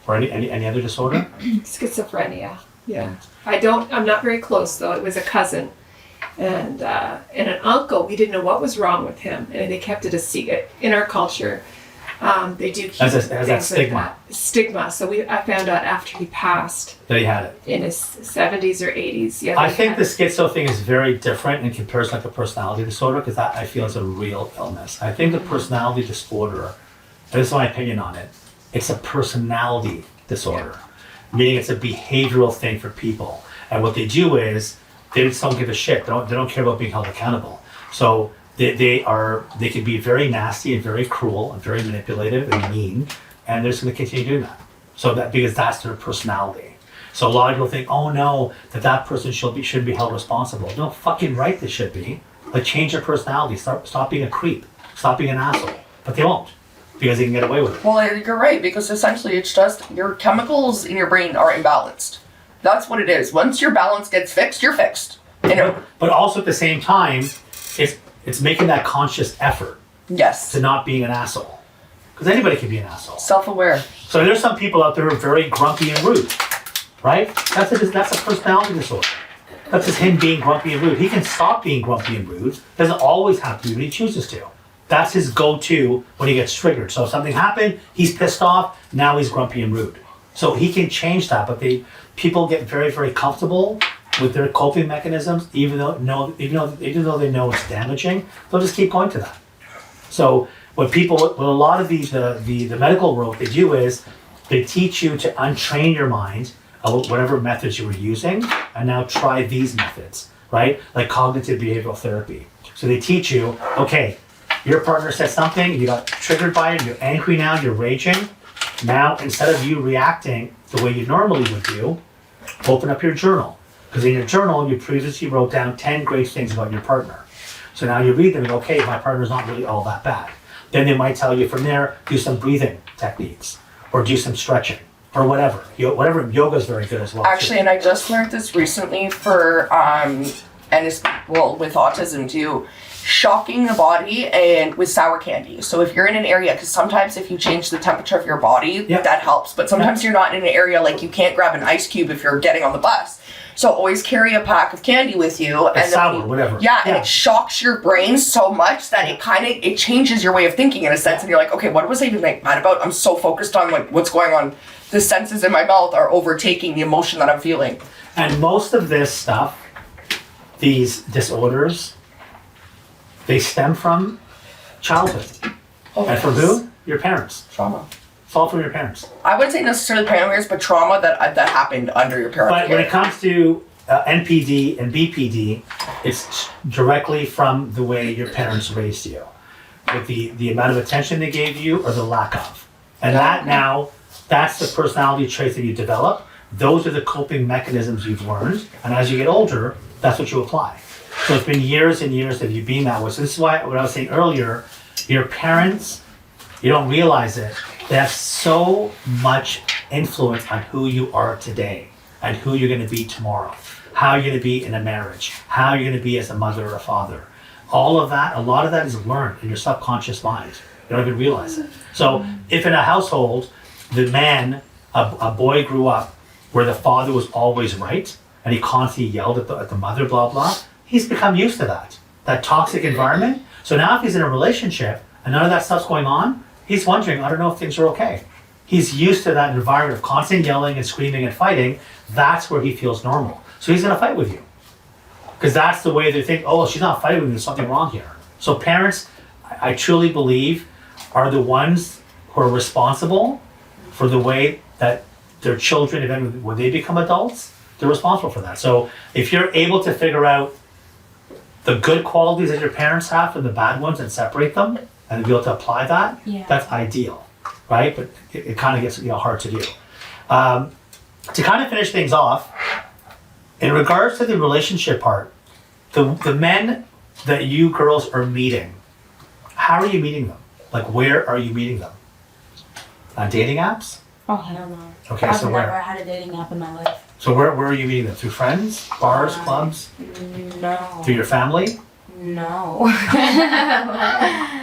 Or any other disorder? Schizophrenia. Yeah. I'm not very close though. It was a cousin. And an uncle, we didn't know what was wrong with him, and they kept it a secret. In our culture, they do keep Has that things like stigma. that. Stigma. So I found out after he passed That he had it. in his 70s or 80s. Yeah, I they think had the schizo thing is very different in comparison to like a personality disorder, because that I feel is a real illness. I think the personality disorder, this is my opinion on it, it's a personality disorder, meaning it's a behavioral thing for people. And what they do is they just don't give a shit. They don't care about being held accountable. So they can be very nasty and very cruel and very manipulative and mean, and they're just going to continue doing that. So because that's their personality. So a lot of people think, oh no, that person should be held responsible. No, fucking right they should be. Like, change their personality. Stop being a creep. Stop being an asshole. But they won't, because they can get away with it. Well, you're right, because essentially it's just your chemicals in your brain are imbalanced. That's what it is. Once your balance gets fixed, you're fixed. But also at the same time, it's making that conscious effort Yes. to not being an asshole. Because anybody can be an asshole. Self-aware. So there's some people out there who are very grumpy and rude, right? That's a personality disorder. That's just him being grumpy and rude. He can stop being grumpy and rude. Doesn't always have to be when he chooses to. That's his go-to when he gets triggered. So if something happened, he's pissed off, now he's grumpy and rude. So he can change that, but people get very, very comfortable with their coping mechanisms, even though they know it's damaging, they'll just keep going to that. So what a lot of the medical world they do is they teach you to untrain your mind of whatever methods you were using, and now try these methods, right? Like cognitive behavioral therapy. So they teach you, okay, your partner said something, you got triggered by it, you're angry now, you're raging. Now, instead of you reacting the way you normally would do, open up your journal. Because in your journal, you previously wrote down 10 great things about your partner. So now you read them and go, okay, my partner's not really all that bad. Then they might tell you from there, do some breathing techniques, or do some stretching, or whatever. Yoga is very good as well. Actually, and I just learned this recently for, and it's, well, with autism too, shocking the body and with sour candy. So if you're in an area, because sometimes if you change the temperature of your body, that helps. But sometimes you're not in an area, like you can't grab an ice cube if you're getting on the bus. So always carry a pack of candy with you. And sour, whatever. Yeah, and it shocks your brain so much that it changes your way of thinking in a sense. And you're like, okay, what was I even like mad about? I'm so focused on like what's going on. The senses in my mouth are overtaking the emotion that I'm feeling. And most of this stuff, these disorders, they stem from childhood. And from who? Your parents. Trauma. It's all from your parents. I wouldn't say necessarily parents, but trauma that happened under your parents. But when it comes to NPD and BPD, it's directly from the way your parents raised you, with the amount of attention they gave you or the lack of. And that's the personality traits that you develop. Those are the coping mechanisms you've learned. And as you get older, that's what you apply. So it's been years and years that you've been that way. So this is why, what I was saying earlier, your parents, you don't realize it, they have so much influence on who you are today and who you're going to be tomorrow, how you're going to be in a marriage, how you're going to be as a mother or a father. All of that, a lot of that is learned in your subconscious mind. You don't even realize it. So if in a household, the man, a boy grew up where the father was always right and he constantly yelled at the mother, blah, blah, he's become used to that toxic environment. So now if he's in a relationship and none of that stuff's going on, he's wondering, I don't know if things are okay. He's used to that environment of constant yelling and screaming and fighting. That's where he feels normal. So he's gonna fight with you. Because that's the way they think, oh, well, she's not fighting with me, there's something wrong here. So parents, I truly believe, are the ones who are responsible for the way that their children, when they become adults, they're responsible for that. So if you're able to figure out the good qualities that your parents have and the bad ones and separate them and be able to apply that, that's ideal, right? But it kind of gets hard to do. To kind of finish things off, in regards to the relationship part, the men that you girls are meeting, how are you meeting them? Like, where are you meeting them? On dating apps? Oh, hell no. Okay, I've so never where? had a dating app in my life. So where are you meeting them? Through friends, bars, clubs? No. Through your family? No.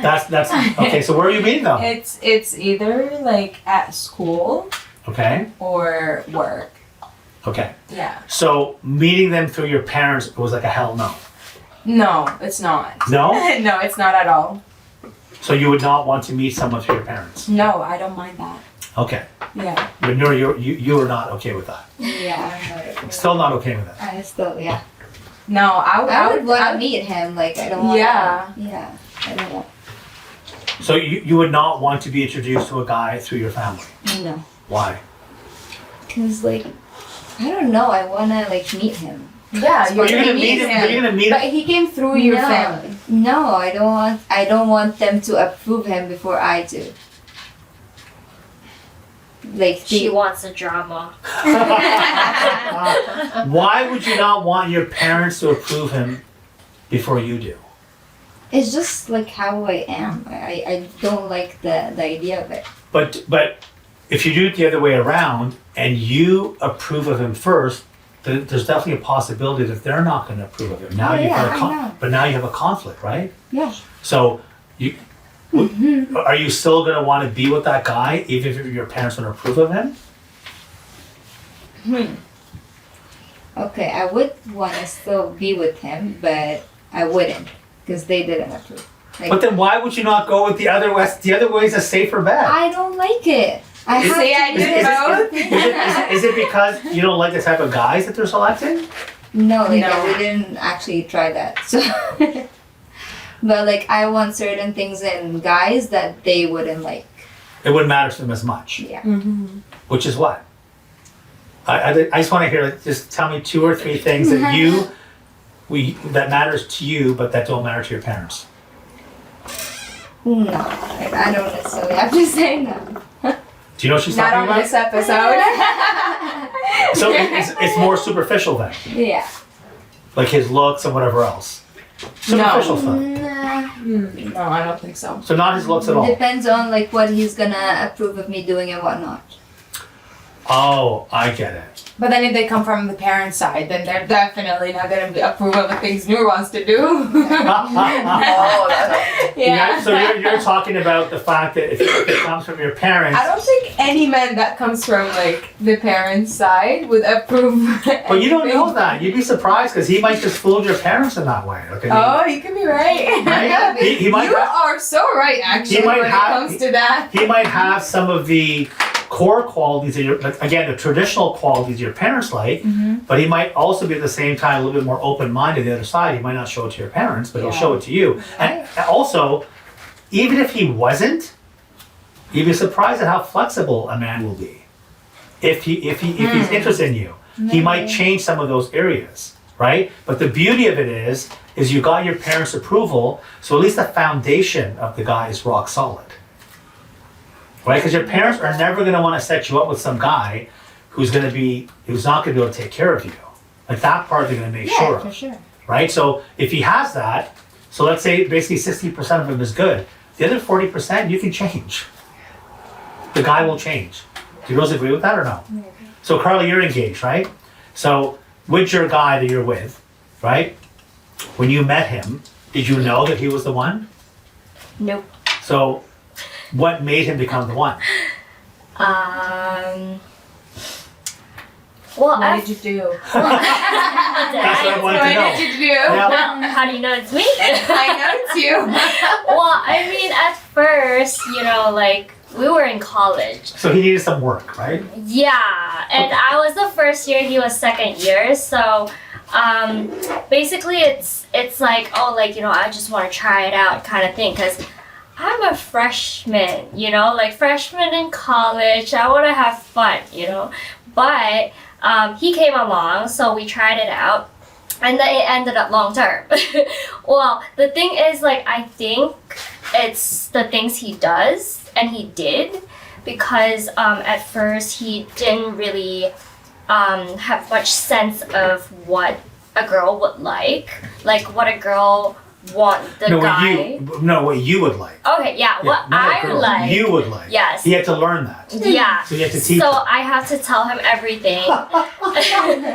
That's okay. So where are you meeting them? It's either like at school Okay. or work. Okay. Yeah. So meeting them through your parents was like a hell no. No, it's not. No? No, it's not at all. So you would not want to meet someone through your parents? No, I don't mind that. Okay. Yeah. But you are not okay with that. Yeah. Still not okay with that. I still, yeah. No, I would want to meet him. Like, I don't want Yeah. Yeah. I don't want. So you would not want to be introduced to a guy through your family? No. Why? Because, like, I don't know. I want to, like, meet him. Yeah, You're gonna meet him. You're gonna meet But him. he came through your family. No, I don't want them to approve him before I do. Like, She wants a drama. Why would you not want your parents to approve him before you do? it's just like how I am. I don't like the idea of it. But if you do it the other way around and you approve of him first, there's definitely a possibility that they're not going to approve of him. Now Oh, you've yeah, got I know. but now you have a conflict, right? Yeah. So you are you still going to want to be with that guy even if your parents don't approve of him? okay, I would want to still be with him, but I wouldn't because they didn't approve. Like, But then why would you not go with the other way? The other way is a safer bet. I don't like it. I Is have See, to I do did it. both. Is it because you don't like the type of guys that they're selecting? No, like No. we didn't actually try that. So, but like I want certain things in guys that they wouldn't like. It wouldn't matter to them as much. Yeah. Which is what? I just want to hear, like, just tell me 2 or 3 things that that matters to you, but that don't matter to your parents. No, like, I don't necessarily have to say no. Do you know what she's Not talking on about? this episode. So it's more superficial then, Yeah. like his looks and whatever else. Superficial stuff. Nah. No, I don't think so. So not his looks at all. Depends on like what he's gonna approve of me doing and whatnot. Oh, I get it. But then if they come from the parents' side, then they're definitely not gonna approve of the things Noor wants to do. Oh, that, Yeah. So you're talking about the fact that if it comes from your parents, I don't think any man that comes from like the parents' side would approve. but you don't anything. know that. You'd be surprised because he might just fool your parents in that way. Okay. Oh, you could be right. Right? He might You have, are so right, actually, might when have- it comes to that. he might have some of the core qualities that like, again, the traditional qualities your parents like, but he might also be at the same time a little bit more open-minded the other side. He might not show it to your parents, but he'll show it to you. And also, even if he wasn't, you'd be surprised at how flexible a man will be. If he's interested in you, he might change some of those areas, right? But the beauty of it is you got your parents' approval, so at least the foundation of the guy is rock solid. Right? Because your parents are never going to want to set you up with some guy who's not going to be able to take care of you. Like that part they're going to make sure Yeah, of. for sure. Right? So if he has that, so let's say basically 60% of him is good. The other 40% you can change. The guy will change. Do you girls agree with that or no? So Carly, you're engaged, right? So with your guy that you're with, right? When you met him, did you know that he was the one? Nope. So what made him become the one? Well, What did you do? That's what I wanted to What know. did you do? Yeah. Well, how do you know it's me? I know it's you. Well, I mean, at first, like, we were in college. So he needed some work, right? Yeah, and I was the first year, he was second year, so basically it's like, I just want to try it out kind of thing, because I'm a freshman, like freshman in college, I want to have fun, but he came along, so we tried it out, and then it ended up long term. Well, the thing is, like, I think it's the things he does and he did, because at first he didn't really have much sense of what a girl would like what a girl want the guy. What you would like. Okay, yeah, what not a I girl. like. You would like. Yes. He had to learn that. Yeah. So you have to teach So him. I have to tell him everything.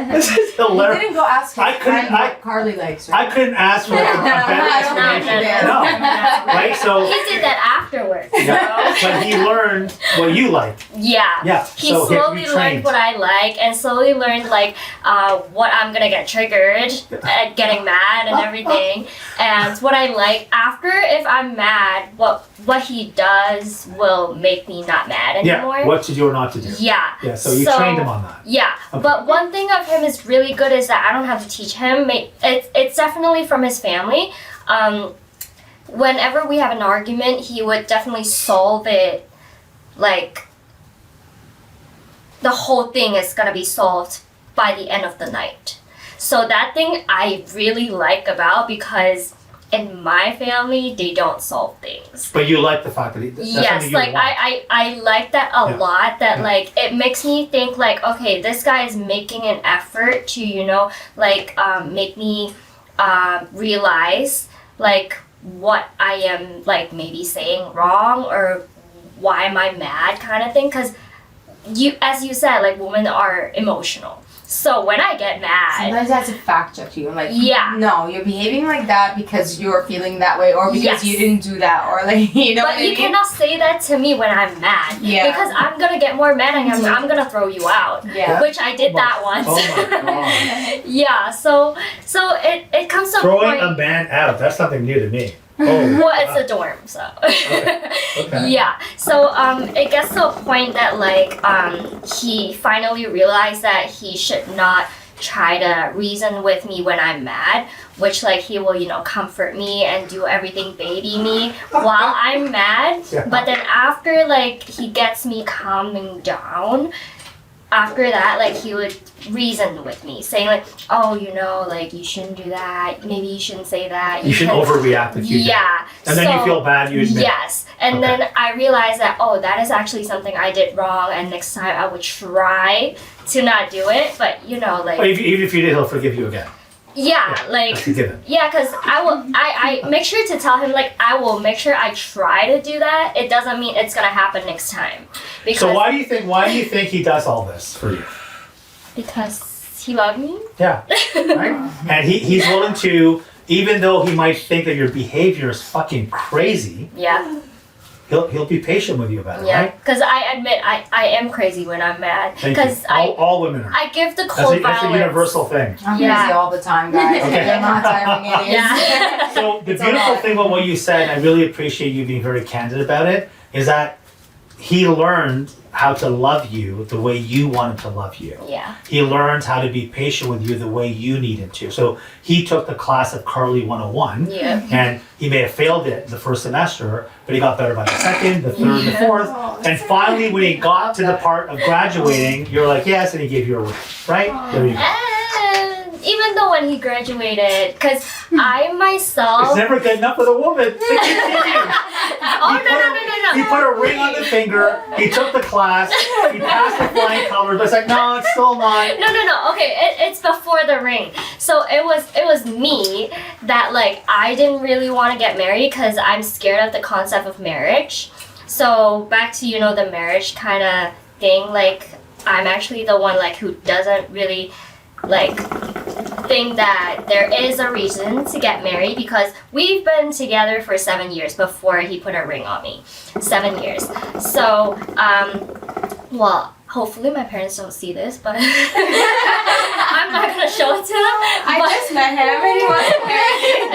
This is You hilarious. didn't go ask his I couldn't- friend what Carly likes, I right? couldn't ask for a better explanation. No. Right? So, He did that afterwards. yeah. But he learned what you like. Yeah. Yeah. He So he had to slowly be learned trained. what I like and slowly learned what I'm gonna get triggered at getting mad and everything, and what I like after. If I'm mad, what he does will make me not mad anymore. Yeah. What to do or not to do. Yeah. Yeah. So you trained him on that. Yeah, Okay. but one thing of him is really good is that I don't have to teach him. It's definitely from his family. Whenever we have an argument, he would definitely solve it. Like, the whole thing is gonna be solved by the end of the night. So that thing I really like about, because in my family they don't solve things. But you like the fact that that's Yes, something you like want. I like that a Yeah. lot, that Yeah. like it makes me think like, okay, this guy is making an effort to make me realize like what I am like maybe saying wrong, or why am I mad kind of thing, because as you said, like, women are emotional. So when I get mad, Sometimes I have to fact check you. I'm like, Yeah. no, you're behaving like that because you're feeling that way, or because Yes. you didn't do that, or like, you know what but I you mean? cannot say that to me when I'm mad. Yeah. Because I'm gonna get more mad and I'm gonna throw you out. Yeah. Which I did that once. Oh my god. Yeah, so it comes to a Throwing point. a man out, that's something new to me. Oh. Well, it's a dorm, so. Okay. Yeah. So it gets to a point that like he finally realized that he should not try to reason with me when I'm mad, which like he will, comfort me and do everything baby me while I'm mad. Yeah. But then after like he gets me calming down, after that, like he would reason with me, saying like, oh, like you shouldn't do that. Maybe you shouldn't say that. You shouldn't overreact if you do. Yeah. And then you feel bad, you admit. Yes. And Okay. then I realized that, that is actually something I did wrong, and next time I would try to not do it. But like, But even if you did, he'll forgive you again. yeah, like. That's a given. Yeah, because I make sure to tell him, like, I will make sure I try to do that. It doesn't mean it's going to happen next time. Because, So why do you think he does all this for you? Because he loved me. Yeah. Right? And he's willing to, even though he might think that your behavior is fucking crazy, Yeah, he'll be patient with you about it, yeah. right? Because I admit I am crazy when I'm mad. Thank you. Because All women are. I give the That's cold a violence. universal thing. I'm Yeah. crazy all the time, guys. Okay. The amount of tiring it is. Yeah. So the It's a beautiful lot. thing about what you said, I really appreciate you being very candid about it, is that he learned how to love you the way you wanted to love you. Yeah. He learned how to be patient with you the way you needed to. So he took the class of Carly 101, Yeah. and he may have failed it the first semester, but he got better by the second, the third, the fourth. And finally, when he got to the part of graduating, you're like, yes, and he gave you a ring, right? There you go. And even though when he graduated, because I myself. It's never good enough for the woman. It continues. Oh, no. He put a ring on the finger, he took the class, he passed the flying colors, but it's like, no, it's still not. No. Okay, it's before the ring. So it was me that like I didn't really want to get married because I'm scared of the concept of marriage. So back to the marriage kind of thing. Like I'm actually the one like who doesn't really like think that there is a reason to get married because we've been together for 7 years before he put a ring on me. 7 years. So well, hopefully my parents don't see this, but I'm not gonna show it to them. I just met him and he wasn't married.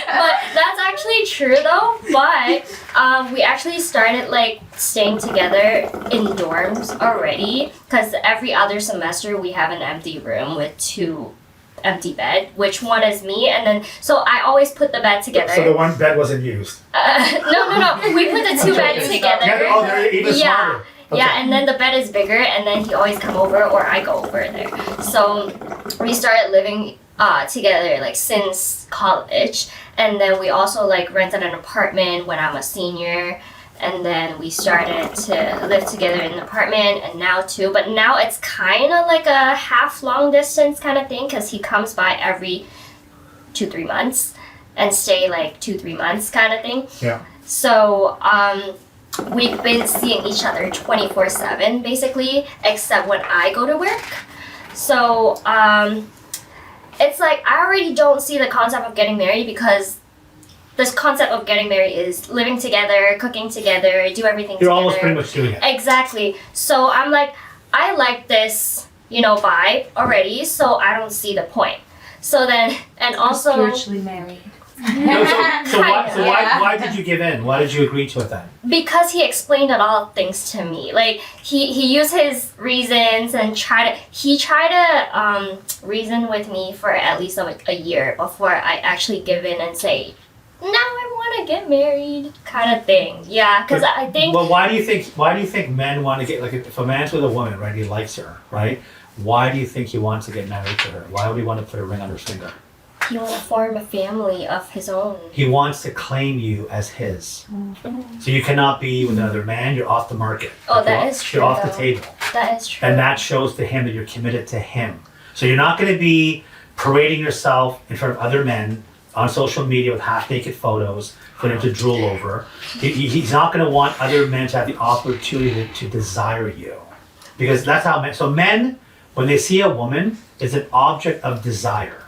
But that's actually true though. But we actually started like staying together in dorms already because every other semester we have an empty room with 2 empty bed, which one is me, and then so I always put the bed together. So the one bed wasn't used. No. We put the 2 beds together. Oh, they're even Yeah. smarter. Okay. Yeah, and then the bed is bigger, and then he always come over, or I go over there. So we started living together like since college, and then we also like rented an apartment when I'm a senior, and then we started to live together in an apartment, and now too. But now it's kind of like a half long distance kind of thing, because he comes by every 2-3 months and stay like 2-3 months kind of thing. Yeah. So we've been seeing each other 24/7 basically, except when I go to work. So it's like I already don't see the concept of getting married because this concept of getting married is living together, cooking together, do everything You're together. almost pretty much doing it. Exactly. So I'm like, I like this, vibe already, so I don't see the point. So then, and also, Spiritually married. No, so Yeah. why did you give in? Why did you agree to it then? because he explained a lot of things to me, like he used his reasons and tried to reason with me for at least a year before I actually give in and say, now I want to get married, kind of thing. Yeah, because I think Well, why do you think men want to get, like, if a man's with a woman, right? He likes her, right? Why do you think he wants to get married to her? Why would he want to put a ring on her finger? he wants to form a family of his own. He wants to claim you as his. So you cannot be with another man. You're off the market. Oh, that is true, You're off the though. table. That is true. And that shows to him that you're committed to him. So you're not going to be parading yourself in front of other men on social media with half-naked photos for him to drool over. He's not going to want other men to have the opportunity to desire you. Because that's how men... So men when they see a woman, it's an object of desire.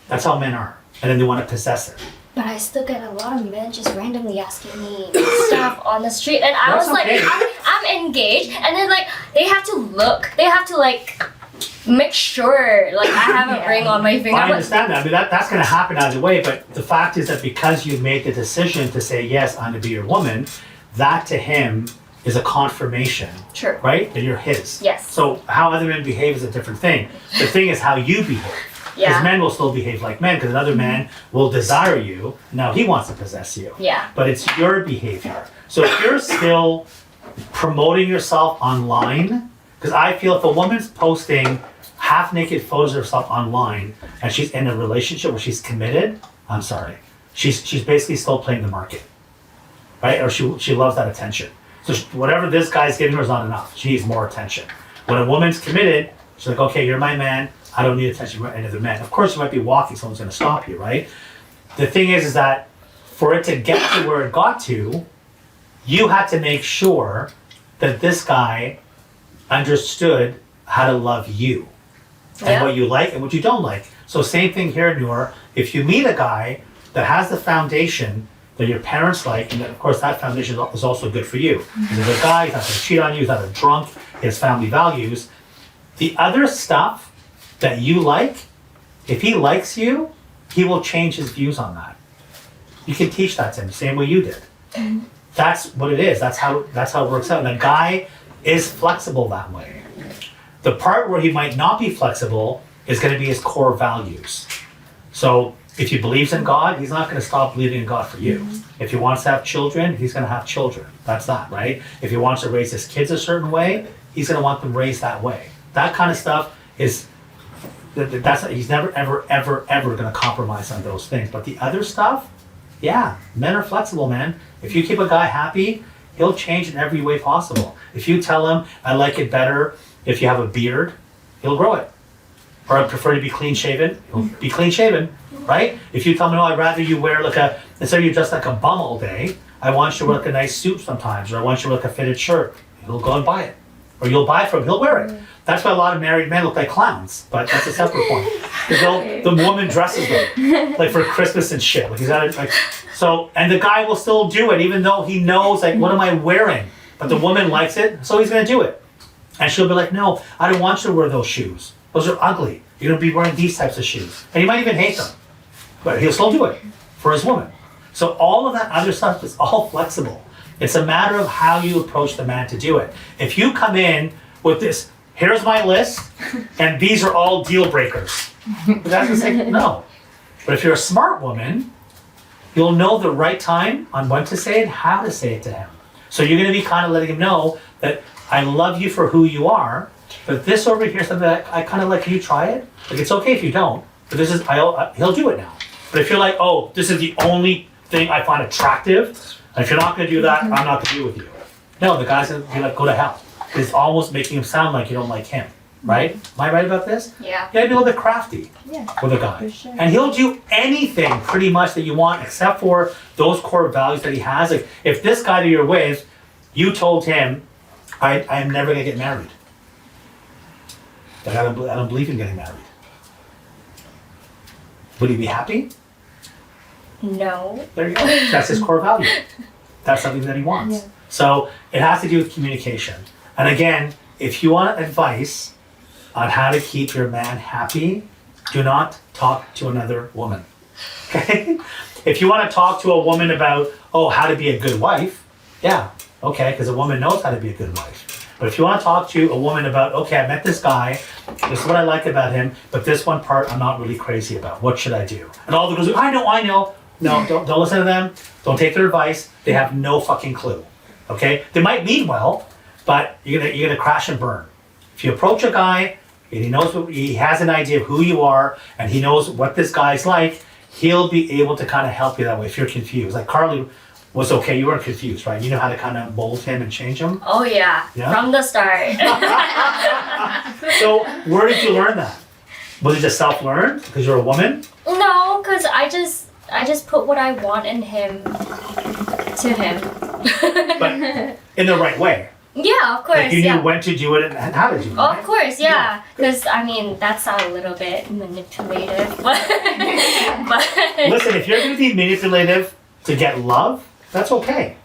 That's how men are. And then they want to possess it. But I still get a lot of men just randomly asking me stuff on the street, and I That's was like, okay. I'm engaged, and then like they have to look, they have to like make sure like I have a ring on my finger. I I'm like, understand that. I mean, that's going to happen either way, but the fact is that because you made the decision to say, yes, I'm going to be your woman, that to him is a confirmation, True. right? That you're his. Yes. So how other men behave is a different thing. The thing is how you behave. Because Yeah. men will still behave like men, because another man will desire you. Now he wants to possess you. Yeah. But it's your behavior. So if you're still promoting yourself online, because I feel if a woman's posting half-naked photos of herself online and she's in a relationship where she's committed, I'm sorry, she's basically still playing the market, right? Or she loves that attention. So whatever this guy's giving her is not enough. She needs more attention. When a woman's committed, she's like, okay, you're my man. I don't need attention from any other man. Of course, you might be walking, someone's going to stop you, right? The thing is that for it to get to where it got to, you had to make sure that this guy understood how to love you and Yeah. what you like and what you don't like. So same thing here, Noor. If you meet a guy that has the foundation that your parents like, and that, of course that foundation is also good for you. He's a good guy, he's not going to cheat on you, he's not a drunk, he has family values. The other stuff that you like, if he likes you, he will change his views on that. You can teach that to him the same way you did. That's what it is. That's how it works out. And the guy is flexible that way. The part where he might not be flexible is going to be his core values. So if he believes in God, he's not going to stop believing in God for you. If he wants to have children, he's going to have children. That's that, right? If he wants to raise his kids a certain way, he's going to want them raised that way. That kind of stuff is, he's never, ever, ever, ever going to compromise on those things. But the other stuff, yeah, men are flexible, man. If you keep a guy happy, he'll change in every way possible. If you tell him, I like it better if you have a beard, he'll grow it. Or I prefer to be clean shaven, he'll be clean shaven, right? If you tell him, no, I'd rather you wear instead of you dress like a bum all day, I want you to wear like a nice suit sometimes, or I want you to wear like a fitted shirt, he'll go and buy it. Or you'll buy it from him, he'll wear it. That's why a lot of married men look like clowns, but that's a separate point. Because the woman dresses them, like for Christmas and shit. Like he's got like, so, and the guy will still do it, even though he knows, like, what am I wearing? But the woman likes it, so he's gonna do it. And she'll be like, no, I don't want you to wear those shoes. Those are ugly. You're gonna be wearing these types of shoes. And he might even hate them, but he'll still do it for his woman. So all of that other stuff is all flexible. It's a matter of how you approach the man to do it. If you come in with this, here's my list, and these are all deal breakers, the guy's gonna say no. But if you're a smart woman, you'll know the right time on when to say it, how to say it to him. So you're gonna be kind of letting him know that I love you for who you are, but this over here is something that I kind of like. Can you try it? Like, it's okay if you don't, but this is, he'll do it now. But if you're like, oh, this is the only thing I find attractive, and if you're not gonna do that, I'm not gonna be with you. No, the guy's gonna be like, go to hell. It's almost making him sound like you don't like him, right? Am I right about this? Yeah. You gotta be a little bit crafty with a guy. For sure. And he'll do anything pretty much that you want except for those core values that he has. Like, if this guy that you're with, you told him, I'm never gonna get married. Like, I don't believe in getting married. Would he be happy? No. There you go. That's his core value. That's something that he wants. Yeah. So it has to do with communication. And again, if you want advice on how to keep your man happy, do not talk to another woman. Okay? If you want to talk to a woman about, how to be a good wife, yeah, okay, because a woman knows how to be a good wife. But if you want to talk to a woman about, okay, I met this guy, this is what I like about him, but this one part I'm not really crazy about. What should I do? And all the girls go, I know. No, don't listen to them. Don't take their advice. They have no fucking clue. Okay? They might mean well, but you're gonna crash and burn. If you approach a guy and he has an idea of who you are and he knows what this guy's like, he'll be able to kind of help you that way if you're confused. Like Carly was okay, you weren't confused, right? You know how to kind of mold him and change him. Oh yeah. Yeah? From the start. So where did you learn that? Was it just self-learned because you're a woman? No, because I just put what I want in him to him. But in the right way. Yeah, of course. Like you yeah. knew when to do it and how to do it. Of right? course, yeah. Because I mean, that sounds a little bit manipulative, but Listen, if you're going to be manipulative to get love, that's okay,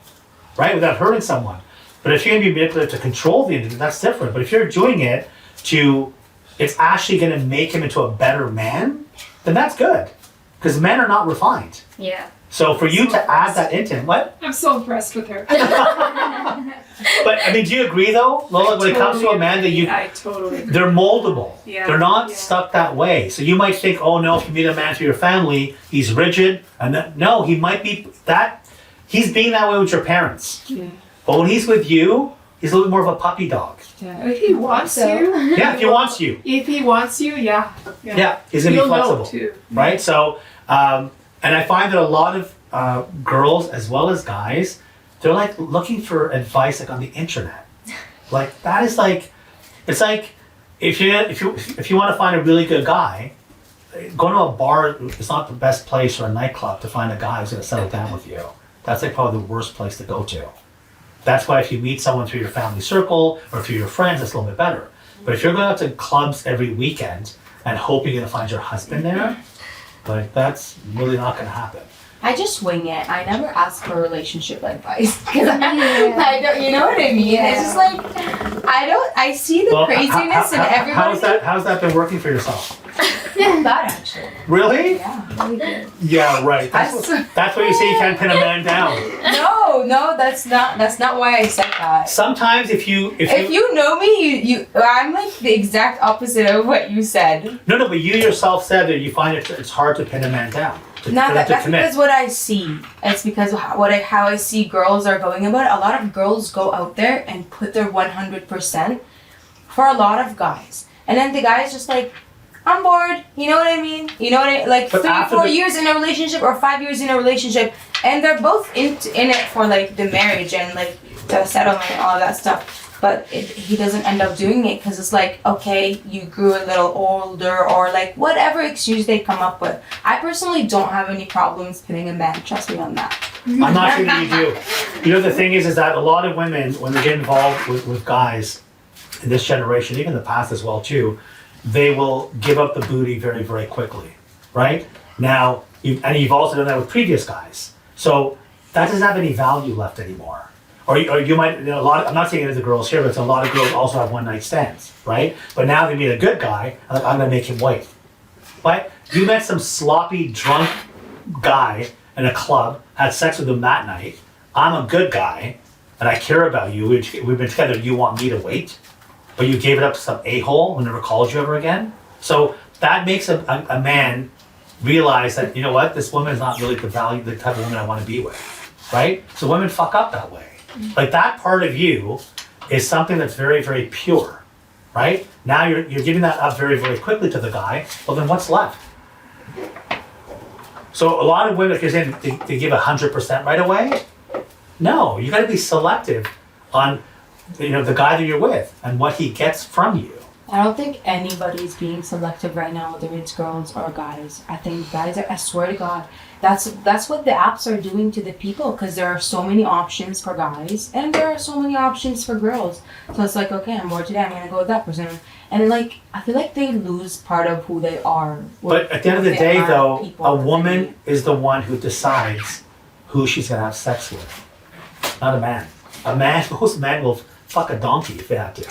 right? Without hurting someone. But if you're going to be manipulative to control the individual, that's different. But if you're doing it to, it's actually going to make him into a better man, then that's good. Because men are not refined. yeah. So for you to add that into him, what? I'm so impressed with her. But I mean, do you agree though, Lola, when it comes to a man that you, I totally agree. they're moldable. Yeah, They're not yeah. stuck that way. So you might think, oh no, if you meet a man for your family, he's rigid. And that, no, he might be that, he's being that way with your parents. Yeah. But when he's with you, he's a little more of a puppy dog. Yeah. If he wants So- you. Yeah, if he wants you. If he wants you, yeah. Yeah, he's gonna be You'll flexible. know too. Right? So, and I find that a lot of girls as well as guys, they're like looking for advice like on the internet. Like that is like, it's like if you want to find a really good guy, going to a bar is not the best place or a nightclub to find a guy who's going to settle down with you. That's like probably the worst place to go to. That's why if you meet someone through your family circle or through your friends, it's a little bit better. But if you're going out to clubs every weekend and hoping you're going to find your husband there, like that's really not going to happen. I just wing it. I never ask for relationship advice because I don't. You know what I mean? Yeah. It's just like I see the craziness in everybody. How's that been working for yourself? That actually. Really? Yeah. Really good. Yeah, right. That's why you say you can't pin a man down. No, that's not why I said that. Sometimes if you If you know me, you I'm like the exact opposite of what you said. no, but you yourself said that you find it's hard to pin a man down. For Not them that, to that's commit. because what I see. It's because how I see girls are going about it. A lot of girls go out there and put their 100% for a lot of guys, and then the guy is just like, I'm bored. You know what I mean? You know what I like? But 3-4 years in a relationship or 5 years in a relationship, and they're both in it for like the marriage and like the settlement and all that stuff. But he doesn't end up doing it because it's like, okay, you grew a little older or like whatever excuse they come up with. I personally don't have any problems pinning a man. Trust me on that. I'm not saying that you do. You know, the thing is that a lot of women, when they get involved with guys in this generation, even the past as well too, they will give up the booty very, very quickly, right? Now, you've also done that with previous guys. So that doesn't have any value left anymore. Or you might, a lot. I'm not saying it is the girls here, but it's a lot of girls also have one night stands, right? But now they meet a good guy, and like, I'm gonna make him wait. But you met some sloppy, drunk guy in a club, had sex with him that night. I'm a good guy, and I care about you. We've been together. You want me to wait? But you gave it up to some a-hole who never called you ever again? So that makes a man realize that, you know what, this woman is not really the type of woman I want to be with, right? So women fuck up that way. Like that part of you is something that's very, very pure, right? Now you're giving that up very, very quickly to the guy. Well, then what's left? So a lot of women, if you're saying they give 100% right away, no, you got to be selective on, the guy that you're with and what he gets from you. I don't think anybody's being selective right now, whether it's girls or guys. I think guys I swear to God, that's what the apps are doing to the people because there are so many options for guys and there are so many options for girls. So it's like, okay, I'm bored today, I'm gonna go with that person. And like, I feel like they lose part of who they are. But at the end of the day, though, a woman is the one who decides who she's gonna have sex with, not a man. Most men will fuck a donkey if they have to.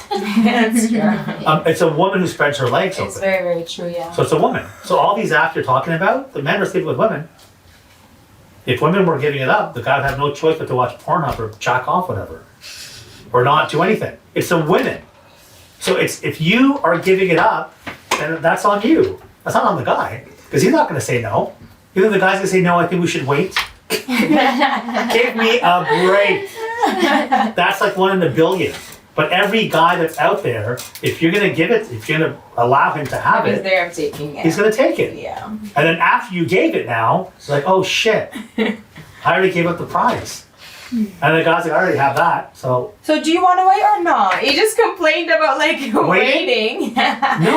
That's true. It's a woman who spreads her legs It's open. very, very true, yeah. So it's a woman. So all these apps you're talking about, the men are sleeping with women. If women were giving it up, the guy would have no choice but to watch Pornhub or jack off, whatever, or not do anything. It's the women. So it's if you are giving it up, then that's on you. That's not on the guy because he's not going to say no. Either the guy's going to say no. I think we should wait. Give me a break. That's like 1 in a billion. But every guy that's out there, if you're gonna give it, if you're gonna allow him to have If it's it, there, I'm taking it. he's gonna take it. Yeah. And then after you gave it now, it's like, oh shit, I already gave up the prize. And the guy's like, I already have that, so. So do you want to wait or not? You just complained about like waiting. No,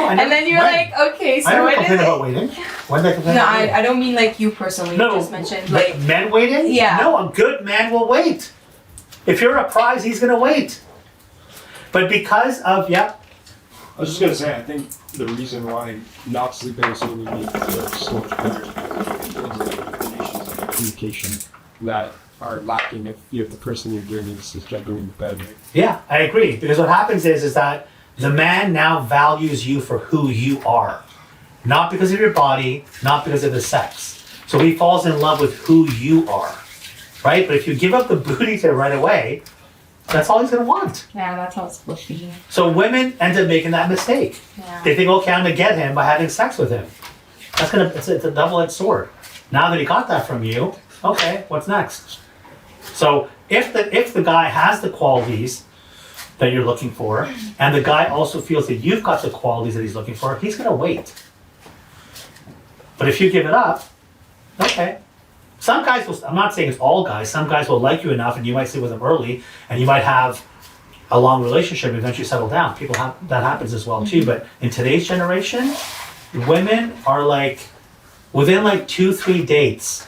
I And then you're when? like, okay, so I never when complained is about it? waiting. When did I complain No, about waiting? I don't mean like you personally. No, You just mentioned but like, men waiting? Yeah. No, a good man will wait. If you're a prize, he's gonna wait. But because of, yep, I was just gonna say, I think the reason why not sleeping is so unique to so much better is because of communication that are lacking if you have the person you're doing this is juggling in the bed. yeah, I agree. Because what happens is that the man now values you for who you are. Not because of your body, not because of the sex. So he falls in love with who you are, right? But if you give up the booty to right away, that's all he's gonna want. Yeah, that's how it's supposed to be. So women end up making that mistake. Yeah. They think, okay, I'm gonna get him by having sex with him. It's a double-edged sword. Now that he got that from you, okay, what's next? So if the guy has the qualities that you're looking for, and the guy also feels that you've got the qualities that he's looking for, he's gonna wait. But if you give it up, okay. Some guys will, I'm not saying it's all guys, some guys will like you enough and you might sit with them early and you might have a long relationship and eventually settle down. That happens as well too. But in today's generation, women are like, within like 2-3 dates,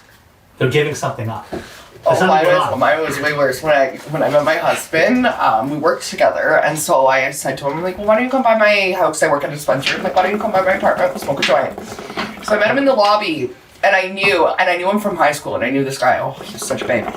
they're giving something up. There's something going on. Mine was way worse. When I met my husband, we worked together, and so I said to him, I'm like, well, why don't you come by my house? I work at a dispensary. I'm like, why don't you come by my apartment? We'll smoke a joint. So I met him in the lobby, and I knew him from high school, and I knew this guy. Oh, he's such a babe.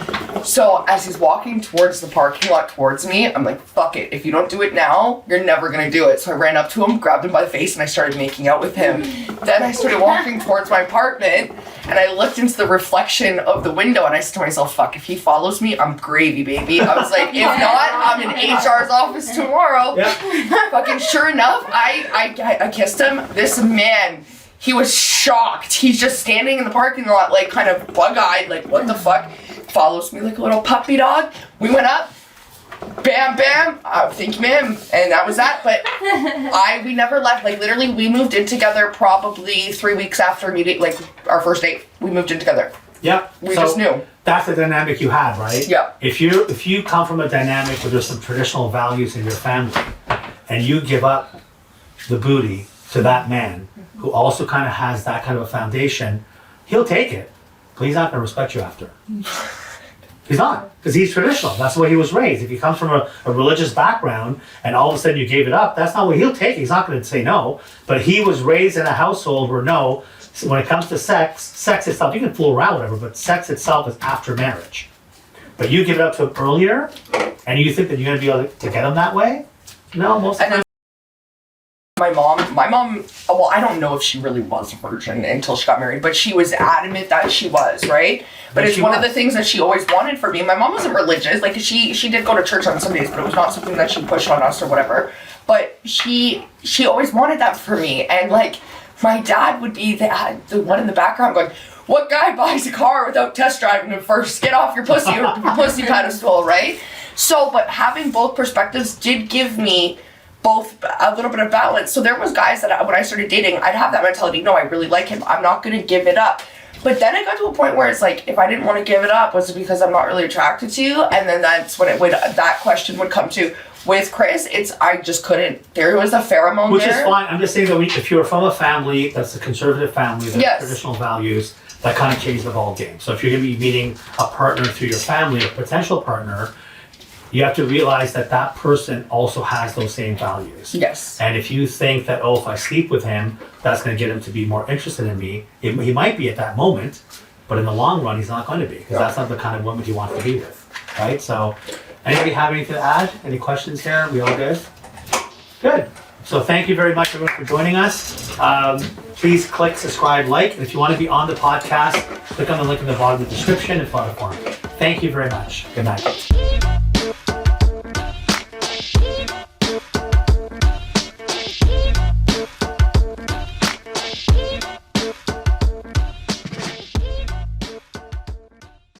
So as he's walking towards the parking lot towards me, I'm like, fuck it. If you don't do it now, you're never gonna do it. So I ran up to him, grabbed him by the face, and I started making out with him. Then I started walking towards my apartment, and I looked into the reflection of the window, and I said to myself, fuck, if he follows me, I'm gravy, baby. I was like, if not, I'm in HR's office tomorrow. Yeah. Fucking sure enough, I kissed him. This man, he was shocked. He's just standing in the parking lot, like kind of bug-eyed, like what the fuck? Follows me like a little puppy dog. We went up, bam, bam. Thank you, ma'am, and that was that. But we never left. Like literally, we moved in together probably 3 weeks after meeting, like our first date. We moved in together. Yep. We just knew. That's the dynamic you had, right? Yeah. If you come from a dynamic where there's some traditional values in your family, and you give up the booty to that man who also kind of has that kind of a foundation, he'll take it, but he's not going to respect you after. He's not, because he's traditional. That's the way he was raised. If you come from a religious background and all of a sudden you gave it up, that's not what he'll take. He's not going to say no. But he was raised in a household where no, when it comes to sex itself, you can fool around, whatever, but sex itself is after marriage. But you give it up to him earlier, and you think that you're going to be able to get him that way? No, most of the time. My mom, well, I don't know if she really was a virgin until she got married, but she was adamant that she was, right? But it's one of the things that she always wanted for me. My mom wasn't religious, like she did go to church on Sundays, but it was not something that she pushed on us or whatever. But she always wanted that for me, and like my dad would be the one in the background going, "What guy buys a car without test driving it first? Get off your pussy or pussy pedestal," right? So, but having both perspectives did give me both a little bit of balance. So there was guys that when I started dating, I'd have that mentality, no, I really like him, I'm not gonna give it up. But then it got to a point where it's like, if I didn't want to give it up, was it because I'm not really attracted to you? And then that's when that question would come to. With Chris, I just couldn't. There was a pheromone Which there. is fine. I'm just saying that if you're from a family that's a conservative family, that has traditional values, that kind of changes the ball game. So if you're going to be meeting a partner through your family, a potential partner, you have to realize that that person also has those same values. Yes. And if you think that, oh, if I sleep with him, that's going to get him to be more interested in me, he might be at that moment, but in the long run, he's not going to be, because that's not the kind of woman he wants to be with, right? So, anybody have anything to add? Any questions here? We all good? Good. So thank you very much, everyone, for joining us. Please click subscribe, like. And if you want to be on the podcast, click on the link in the bottom of the description and fill out a form. Thank you very much. Good night.